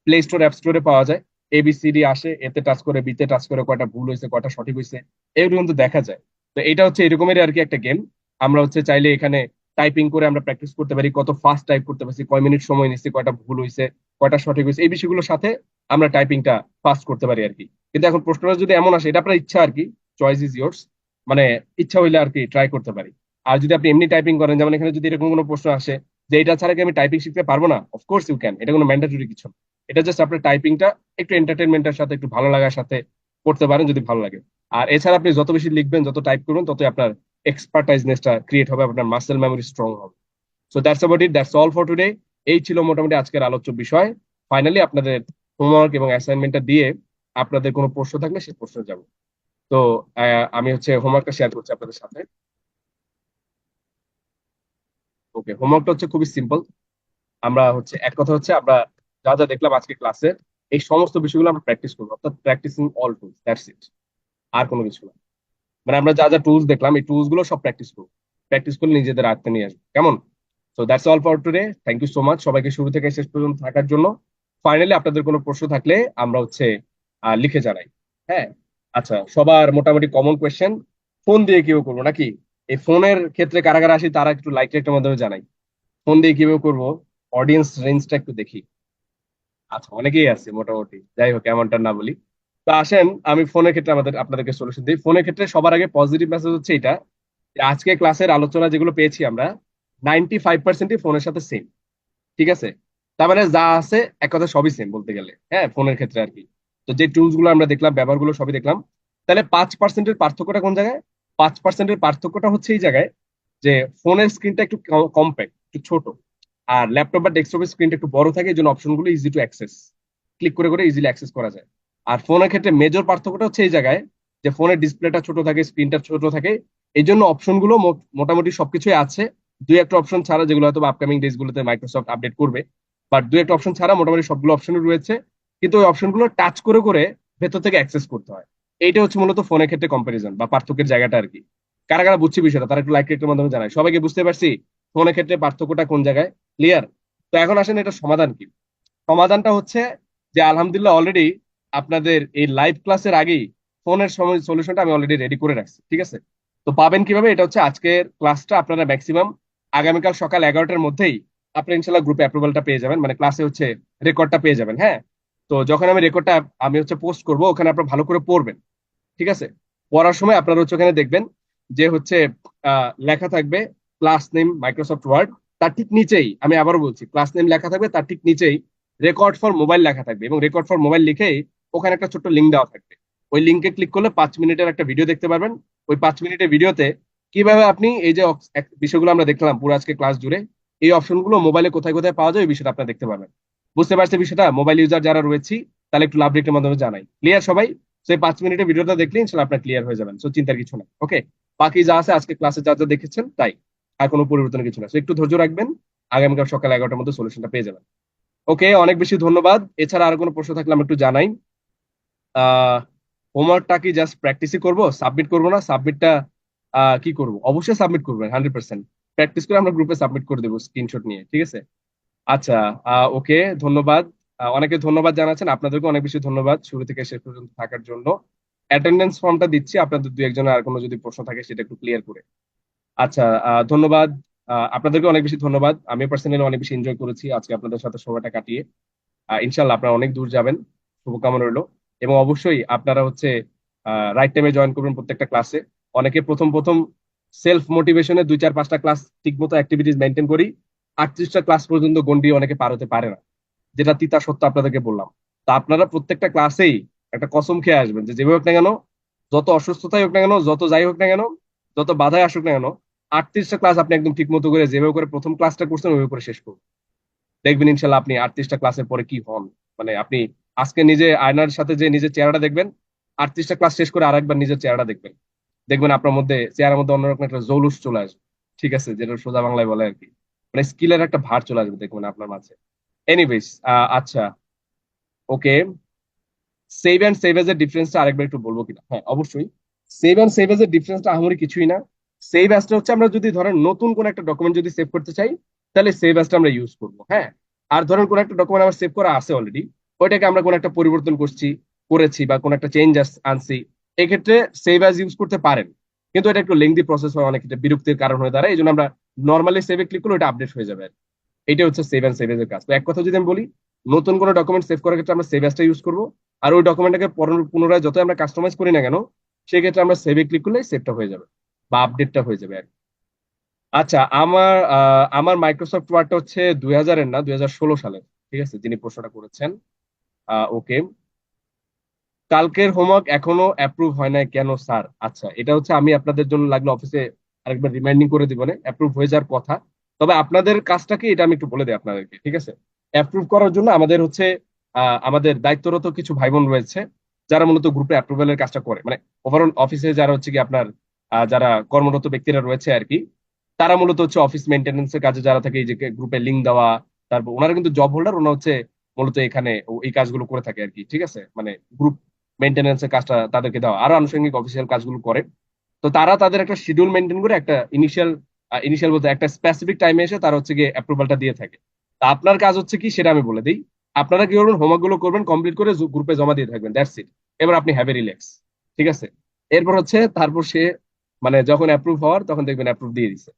Speaker 1: প্লে স্টোর অ্যাপ স্টোরে পাওয়া যায়, এবিসিডি আসে, এতে টাচ করে বিতে টাচ করে কয়টা ভুল হয়েছে কয়টা সঠিক হয়েছে এগুলো কিন্তু দেখা যায়। তো এটা হচ্ছে এরকমেরই আর কি একটা গেম। আমরা হচ্ছে চাইলে এখানে টাইপিং করে আমরা প্র্যাকটিস করতে পারি, কত ফাস্ট টাইপ করতে পারছি, কয় মিনিট সময় নিচ্ছে, কয়টা ভুল হয়েছে, কয়টা সঠিক হয়েছে, এই বিষয়গুলোর সাথে আমরা টাইপিংটা ফাস্ট করতে পারি আর কি। কিন্তু এখন প্রশ্নটা যদি এমন আসে, এটা আপনার ইচ্ছা আর কি, চয়েস ইজ ইয়ার্স, মানে ইচ্ছা হইলে আর কি ট্রাই করতে পারি। আর যদি আপনি এমনি টাইপিং করেন, যেমন এখানে যদি এরকম কোনো প্রশ্ন আসে যে এটা ছাড়া কি আমি টাইপিং শিখতে পারবো না, অফকোর্স ইউ ক্যান, এটা কোনো ম্যান্ডেটরি কিছু না। এটা জাস্ট আপনার টাইপিংটা একটু এন্টারটেনমেন্টের সাথে, একটু ভালো লাগার সাথে করতে পারেন যদি ভালো লাগে। আর এছাড়া আপনি যত বেশি লিখবেন, যত টাইপ করবেন, ততই আপনার এক্সপার্টাইজনেসটা ক্রিয়েট হবে, আপনার মাসেল মেমোরি স্ট্রং হবে। So that's about it, that's all for today. এই ছিল মোটামুটি আজকের আলোচ্য বিষয়। ফাইনালি আপনাদের হোমওয়ার্ক এবং অ্যাসাইনমেন্টটা দিয়ে আপনাদের কোনো প্রশ্ন থাকলে সেই প্রশ্নে যাব। তো আমি হচ্ছে হোমওয়ার্কটা শেয়ার করছি আপনাদের সাথে। ওকে, হোমওয়ার্কটা হচ্ছে খুবই সিম্পল। আমরা হচ্ছে এক কথা হচ্ছে আমরা যা যা দেখলাম আজকে ক্লাসে, এই সমস্ত বিষয়গুলো আমরা প্র্যাকটিস করবো, অর্থাৎ practising all tools, that's it. আর কোনো কিছু না। মানে আমরা যা যা টুলস দেখলাম, এই টুলস গুলো সব প্র্যাকটিস করবো, প্র্যাকটিস করলে নিজেদের আয়ত্তে নিয়ে আসবো। কেমন? So that's all for today. Thank you so much সবাইকে শুরু থেকে শেষ পর্যন্ত থাকার জন্য। ফাইনালি আপনাদের কোনো প্রশ্ন থাকলে আমরা হচ্ছে লিখে জানাই। হ্যাঁ, আচ্ছা, সবার মোটামুটি কমন কোয়েশ্চেন, ফোন দিয়ে কিভাবে করবো নাকি? এই ফোনের ক্ষেত্রে কারা কারা আসি তারা একটু লাইক একটা মাধ্যমে জানাই। ফোন দিয়ে কিভাবে করবো, অডিয়েন্স রেঞ্জটা একটু দেখি। আচ্ছা, অনেকেই আছে মোটামুটি, যাই হোক এমনটা না বলি। তো আসেন আমি ফোনের ক্ষেত্রে আপনাদেরকে সলিউশন দিই। ফোনের ক্ষেত্রে সবার আগে পজিটিভ মেসেজ হচ্ছে এটা, যে আজকে ক্লাসের আলোচনা যেগুলো পেয়েছি আমরা, 95%ই ফোনের সাথে সেম। ঠিক আছে, তার মানে যা আছে এক কথা সবই সেম বলতে গেলে, হ্যাঁ, ফোনের ক্ষেত্রে আর কি। তো যে টুলস গুলো আমরা দেখলাম, ব্যবহারগুলো সবই দেখলাম। তাহলে 5%-এর পার্থক্যটা কোন জায়গায়? 5%-এর পার্থক্যটা হচ্ছে এই জায়গায়, যে ফোনের স্ক্রিনটা একটু কম্প্যাক্ট, একটু ছোট, আর ল্যাপটপ বা ডেস্কটপের স্ক্রিনটা একটু বড় থাকে, এই জন্য অপশনগুলো ইজি টু অ্যাক্সেস, ক্লিক করে করে ইজিলি অ্যাক্সেস করা যায়। আর ফোনের ক্ষেত্রে মেজর পার্থক্যটা হচ্ছে এই জায়গায়, যে ফোনের ডিসপ্লেটা ছোট থাকে, স্ক্রিনটা ছোট থাকে, এই জন্য অপশনগুলো মোটামুটি সবকিছুই আছে। দুই একটা অপশন ছাড়া, যেগুলো হয়তো আপকামিং ডেজ গুলোতে মাইক্রোসফট আপডেট করবে, বাট দুই একটা অপশন ছাড়া মোটামুটি সবগুলো অপশনই রয়েছে। কিন্তু ওই অপশনগুলো টাচ করে করে ভেতর থেকে অ্যাক্সেস করতে হয়। এইটা হচ্ছে মূলত ফোনের ক্ষেত্রে কম্পারিজন বা পার্থক্যের জায়গাটা আর কি। কারা কারা বুঝছি বিষয়টা তারা একটু লাইক রেখে মাধ্যমে জানায়, সবাইকে বুঝতে পারছি ফোনের ক্ষেত্রে পার্থক্যটা কোন জায়গায়। ক্লিয়ার? তো এখন আসেন এটা সমাধান কি। সমাধানটা হচ্ছে যে আলহামদুলিল্লাহ অলরেডি আপনাদের এই লাইভ ক্লাসের আগেই ফোনের সময় সলিউশনটা আমি অলরেডি রেডি করে রাখছি, ঠিক আছে? তো পাবেন কিভাবে, এটা হচ্ছে আজকের ক্লাসটা আপনারা ম্যাক্সিমাম আগামীকাল সকাল 11টার মধ্যেই আপনি ইনশাল্লাহ গ্রুপে অ্যাপ্রুভালটা পেয়ে যাবেন, মানে ক্লাসে হচ্ছে রেকর্ডটা পেয়ে যাবেন। হ্যাঁ, তো যখন আমি রেকর্ডটা আমি হচ্ছে পোস্ট করব, ওখানে আপনারা ভালো করে পড়বেন, ঠিক আছে? পড়ার সময় আপনারা হচ্ছে ওখানে দেখবেন যে হচ্ছে লেখা থাকবে ক্লাস নেম মাইক্রোসফট ওয়ার্ড, তার ঠিক নিচেই আমি আবারও বলছি ক্লাস নেম লেখা থাকবে, তার ঠিক নিচেই রেকর্ড ফর মোবাইল লেখা থাকবে, এবং রেকর্ড ফর মোবাইল লিখেই ওখানে একটা ছোট্ট লিঙ্ক দেওয়া থাকবে। ওই লিঙ্কে ক্লিক করলে 5 মিনিটের একটা ভিডিও দেখতে পারবেন। ওই 5 মিনিটের ভিডিওতে কিভাবে আপনি এই যে বিষয়গুলো আমরা দেখলাম পুরো আজকে ক্লাস জুড়ে, এই অপশনগুলো মোবাইলে কোথায় কোথায় পাওয়া যায় এই বিষয়টা আপনারা দেখতে পাবেন। বুঝতে পারছি বিষয়টা? মোবাইল ইউজার যারা রয়েছে তাহলে একটু লাভ রেখে মাধ্যমে জানাই। ক্লিয়ার সবাই? সেই 5 মিনিটের ভিডিওটা দেখলে ইনশাল্লাহ আপনার ক্লিয়ার হয়ে যাবেন, সো চিন্তার কিছু নাই। ওকে, বাকি যা আছে আজকে ক্লাসে যা যা দেখেছেন তাই, আর কোনো পরিবর্তন কিছু না। So একটু ধৈর্য রাখবেন, আগামীকাল সকাল 11টার মধ্যে সলিউশনটা পেয়ে যাবেন। ওকে, অনেক বেশি ধন্যবাদ। এছাড়া আর কোনো প্রশ্ন থাকলে আমি একটু জানাই। আহ হোমওয়ার্কটা কি জাস্ট প্র্যাকটিসই করব, সাবমিট করব না? সাবমিটটা কি করব? অবশ্যই সাবমিট করবেন, 100%। প্র্যাকটিস করে আমরা গ্রুপে সাবমিট করে দেবো স্ক্রিনশট নিয়ে, ঠিক আছে? আচ্ছা, ওকে, ধন্যবাদ। অনেকে ধন্যবাদ জানাচ্ছেন, আপনাদেরকে অনেক বেশি ধন্যবাদ শুরু থেকে শেষ পর্যন্ত থাকার জন্য। অ্যাটেন্ডেন্স ফর্মটা দিচ্ছি, আপনাদের দুই একজনের আর কোনো যদি প্রশ্ন থাকে সেটা একটু ক্লিয়ার করে। আচ্ছা, ধন্যবাদ। আপনাদেরকে অনেক বেশি ধন্যবাদ। আমি পার্সোনালি অনেক বেশি এনজয় করেছি আজকে আপনাদের সাথে সময়টা কাটিয়ে। ইনশাল্লাহ আপনারা অনেক দূর যাবেন, শুভকামনা রইলো। এবং অবশ্যই আপনারা হচ্ছে রাইট টাইমে জয়েন করবেন প্রত্যেকটা ক্লাসে। অনেকে প্রথম প্রথম সেলফ মোটিভেশনে 2 4 5টা ক্লাস ঠিক মতো অ্যাক্টিভিটিস মেনটেন করি, 38টা ক্লাস পর্যন্ত গন্ডি অনেকে পার হতে পারে না, যেটা তিতা সত্য আপনাদেরকে বললাম। তা আপনারা প্রত্যেকটা ক্লাসেই একটা কসম খেয়ে আসবেন যে যেভাবে হোক না কেন, যত অসুস্থতাই হোক না কেন, যত যাই হোক না কেন, যত বাধাই আসুক না কেন, 38টা ক্লাস আপনি একদম ঠিক মতো করে যেভাবে করে প্রথম ক্লাসটা করছেন ওইভাবে করে শেষ করুন। দেখবেন ইনশাল্লাহ আপনি 38টা ক্লাসের পরে কি হন। মানে আপনি আজকে নিজে আয়নার সাথে যে নিজের চেহারাটা দেখবেন, 38টা ক্লাস শেষ করে আরেকবার নিজের চেহারা দেখবেন, দেখবেন আপনার মধ্যে চেহারার মধ্যে অন্যরকম একটা জৌলুস চলে আসবে, ঠিক আছে? যেটা সোজা বাংলায় বলে আর কি, মানে স্কিলের একটা ভার চলে আসবে দেখবেন আপনার মাঝে। এনিওয়েজ, আচ্ছা, ওকে, সেভ অ্যান্ড সেভ এজ এর ডিফারেন্সটা আরেকবার একটু বলবো কিনা? হ্যাঁ, অবশ্যই। সেভ অ্যান্ড সেভ এজ এর ডিফারেন্সটা আহামরি কিছুই না। সেভ অ্যাজটা হচ্ছে আমরা যদি ধরেন নতুন কোন একটা ডকুমেন্ট যদি সেভ করতে চাই, তাহলে সেভ অ্যাজটা আমরা ইউজ করবো। হ্যাঁ, আর ধরেন কোন একটা ডকুমেন্ট আমার সেভ করা আছে অলরেডি, ওইটাকে আমরা কোন একটা পরিবর্তন করেছি বা কোন একটা চেঞ্জ আনছি, এক্ষেত্রে সেভ অ্যাজ ইউজ করতে পারেন। কিন্তু এটা একটু লেংদি প্রসেস হয়, অনেক ক্ষেত্রে বিরক্তির কারণ হয়ে দাঁড়ায়, এই জন্য আমরা নর্মালি সেভে ক্লিক করলে ওটা আপডেট হয়ে যাবে। এটা হচ্ছে সেভ অ্যান্ড সেভ এর কাজ। তো এক কথা যদি আমি বলি, নতুন কোনো ডকুমেন্ট সেভ করার ক্ষেত্রে আমরা সেভ অ্যাজটা ইউজ করবো, আর ওই ডকুমেন্টটাকে পুনরায় যতই আমরা কাস্টমাইজ করি না কেন, সেক্ষেত্রে আমরা সেভে ক্লিক করলে সেভটা হয়ে যাবে বা আপডেটটা হয়ে যাবে আর কি। আচ্ছা, আমার মাইক্রোসফট ওয়ার্ডটা হচ্ছে 2000-এর না, 2016 সালের, ঠিক আছে? যিনি প্রশ্নটা করেছেন। ওকে, কালকের হোমওয়ার্ক এখনো অ্যাপ্রুভ হয় নাই কেন স্যার? আচ্ছা, এটা হচ্ছে আমি আপনাদের জন্য লাগলে অফিসে আরেকবার রিমাইন্ডিং করে দিব, না অ্যাপ্রুভ হয়ে যাওয়ার কথা। তবে আপনাদের কাজটা কি এটা আমি একটু বলে দিই আপনাদেরকে, ঠিক আছে? অ্যাপ্রুভ করার জন্য আমাদের হচ্ছে আমাদের দায়িত্বরত কিছু ভাই বোন রয়েছে যারা মূলত গ্রুপে অ্যাপ্রুভালের কাজটা করে, মানে ওভারঅল অফিসে যারা হচ্ছে কি আপনার যারা কর্মরত ব্যক্তিরা রয়েছে আর কি, তারা মূলত হচ্ছে অফিস মেনটেন্যান্সের কাজে যারা থাকে, এই যে গ্রুপে লিঙ্ক দেওয়া, তারপর ওনারা কিন্তু জব হোল্ডার, ওনারা হচ্ছে মূলত এখানে এই কাজগুলো করে থাকে আর কি, ঠিক আছে? মানে গ্রুপ মেনটেন্যান্সের কাজটা তাদেরকে দেওয়া, আরো আনুষঙ্গিক অফিসিয়াল কাজগুলো করে। তো তারা তাদের একটা শিডিউল মেনটেন করে একটা ইনিশিয়াল বলতে একটা স্পেসিফিক টাইমে এসে তারা হচ্ছে গিয়ে অ্যাপ্রুভালটা দিয়ে থাকে। তা আপনার কাজ হচ্ছে কি সেটা আমি বলে দিই। আপনারা কি করবেন, হোমওয়ার্ক গুলো করবেন, কমপ্লিট করে গ্রুপে জমা দিয়ে থাকবেন, দ্যাটস ইট। এবার আপনি হ্যাভ এ রিল্যাক্স, ঠিক আছে? এরপর হচ্ছে তারপর সে মানে যখন অ্যাপ্রুভ হওয়ার তখন দেখবেন অ্যাপ্রুভ দিয়ে দিচ্ছে।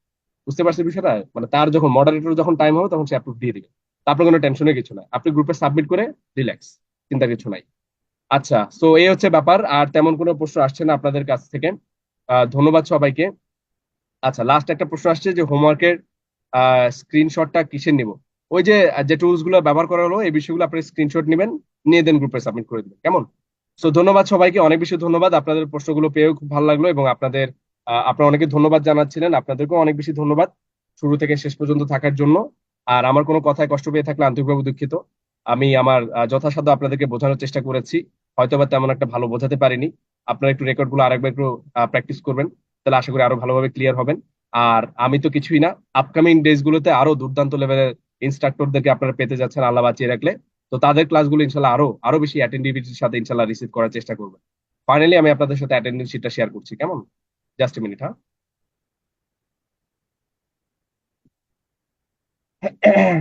Speaker 1: বুঝতে পারছেন বিষয়টা? মানে তার যখন মডারেটর যখন টাইম হবে তখন সে অ্যাপ্রুভ দিয়ে দিবে। তা আপনার কোনো টেনশনের কিছু নাই, আপনি গ্রুপে সাবমিট করে রিল্যাক্স, চিন্তা কিছু নাই। আচ্ছা, তো এই হচ্ছে ব্যাপার, আর তেমন কোনো প্রশ্ন আসছে না আপনাদের কাছ থেকে। ধন্যবাদ সবাইকে। আচ্ছা, লাস্ট একটা প্রশ্ন আসছে যে হোমওয়ার্কের স্ক্রিনশটটা কিসের নিব? ওই যে যে টুলস গুলো ব্যবহার করা হলো এই বিষয়গুলো আপনি স্ক্রিনশট নেবেন, নিয়ে দেন গ্রুপে সাবমিট করে দিবেন, কেমন? সো ধন্যবাদ সবাইকে, অনেক বেশি ধন্যবাদ। আপনাদের প্রশ্নগুলো পেয়েও খুব ভালো লাগলো, এবং আপনারা অনেকে ধন্যবাদ জানাচ্ছিলেন, আপনাদেরকেও অনেক বেশি ধন্যবাদ শুরু থেকে শেষ পর্যন্ত থাকার জন্য। আর আমার কোনো কথায় কষ্ট পেয়ে থাকলে আন্তরিকভাবে দুঃখিত। আমি আমার যথাসাধ্য আপনাদেরকে বোঝানোর চেষ্টা করেছি, হয়তোবা তেমন একটা ভালো বোঝাতে পারিনি। আপনারা একটু রেকর্ড গুলো আরেকবার একটু প্র্যাকটিস করবেন, তাহলে আশা করি আরো ভালোভাবে ক্লিয়ার হবেন। আর আমি তো কিছুই না, আপকামিং ডেজ গুলোতে আরো দুর্দান্ত লেভেলের ইনস্ট্রাক্টরদেরকে আপনারা পেতে যাচ্ছেন আল্লাহ বাঁচিয়ে রাখলে। তো তাদের ক্লাসগুলো ইনশাল্লাহ আরো আরো বেশি অ্যাটেন্টিভিটির সাথে ইনশাল্লাহ রিসিভ করার চেষ্টা করবেন। ফাইনালি আমি আপনাদের সাথে অ্যাটেন্ডেন্স শিটটা শেয়ার করছি, কেমন? জাস্ট মিনিট, হ্যাঁ।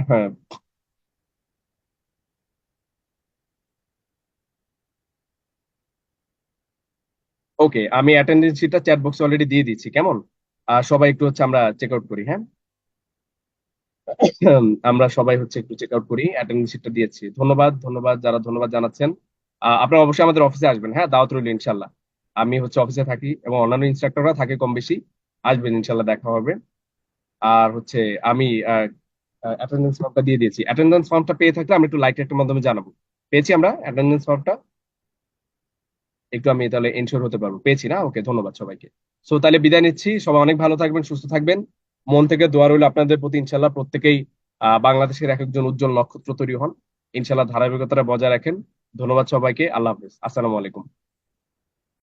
Speaker 1: হ্যাঁ, ওকে, আমি অ্যাটেন্ডেন্স শিটটা চ্যাট বক্সে অলরেডি দিয়ে দিচ্ছি, কেমন? সবাই একটু হচ্ছে আমরা চেক আউট করি, হ্যাঁ। আমরা সবাই হচ্ছে একটু চেক আউট করি, অ্যাটেন্ডেন্স শিটটা দিয়েছি। ধন্যবাদ, ধন্যবাদ যারা ধন্যবাদ জানাচ্ছেন। আপনারা অবশ্যই আমাদের অফিসে আসবেন, হ্যাঁ, দাওয়াত রইল ইনশাল্লাহ। আমি হচ্ছে অফিসে থাকি এবং অন্যান্য ইনস্ট্রাক্টররা থাকে কম বেশি। আসবেন ইনশাল্লাহ, দেখা হবে। আর হচ্ছে আমি অ্যাটেন্ডেন্স ফর্মটা দিয়ে দিয়েছি। অ্যাটেন্ডেন্স ফর্মটা পেয়ে থাকলে আমি একটু লাইট একটা মাধ্যমে জানাবো। পেয়েছি আমরা অ্যাটেন্ডেন্স ফর্মটা? একটু আমি তাহলে এনশিওর হতে পারবো পেয়েছি না। ওকে, ধন্যবাদ সবাইকে। সো তাহলে বিদায় নিচ্ছি, সবাই অনেক ভালো থাকবেন, সুস্থ থাকবেন। মন থেকে দোয়া রইল আপনাদের প্রতি, ইনশাল্লাহ প্রত্যেকেই বাংলাদেশের এক একজন উজ্জ্বল নক্ষত্র তৈরি হন। ইনশাল্লাহ ধারাবাহিকতাটা বজায় রাখেন। ধন্যবাদ সবাইকে, আল্লাহ হাফেজ, আসসালামু আলাইকুম।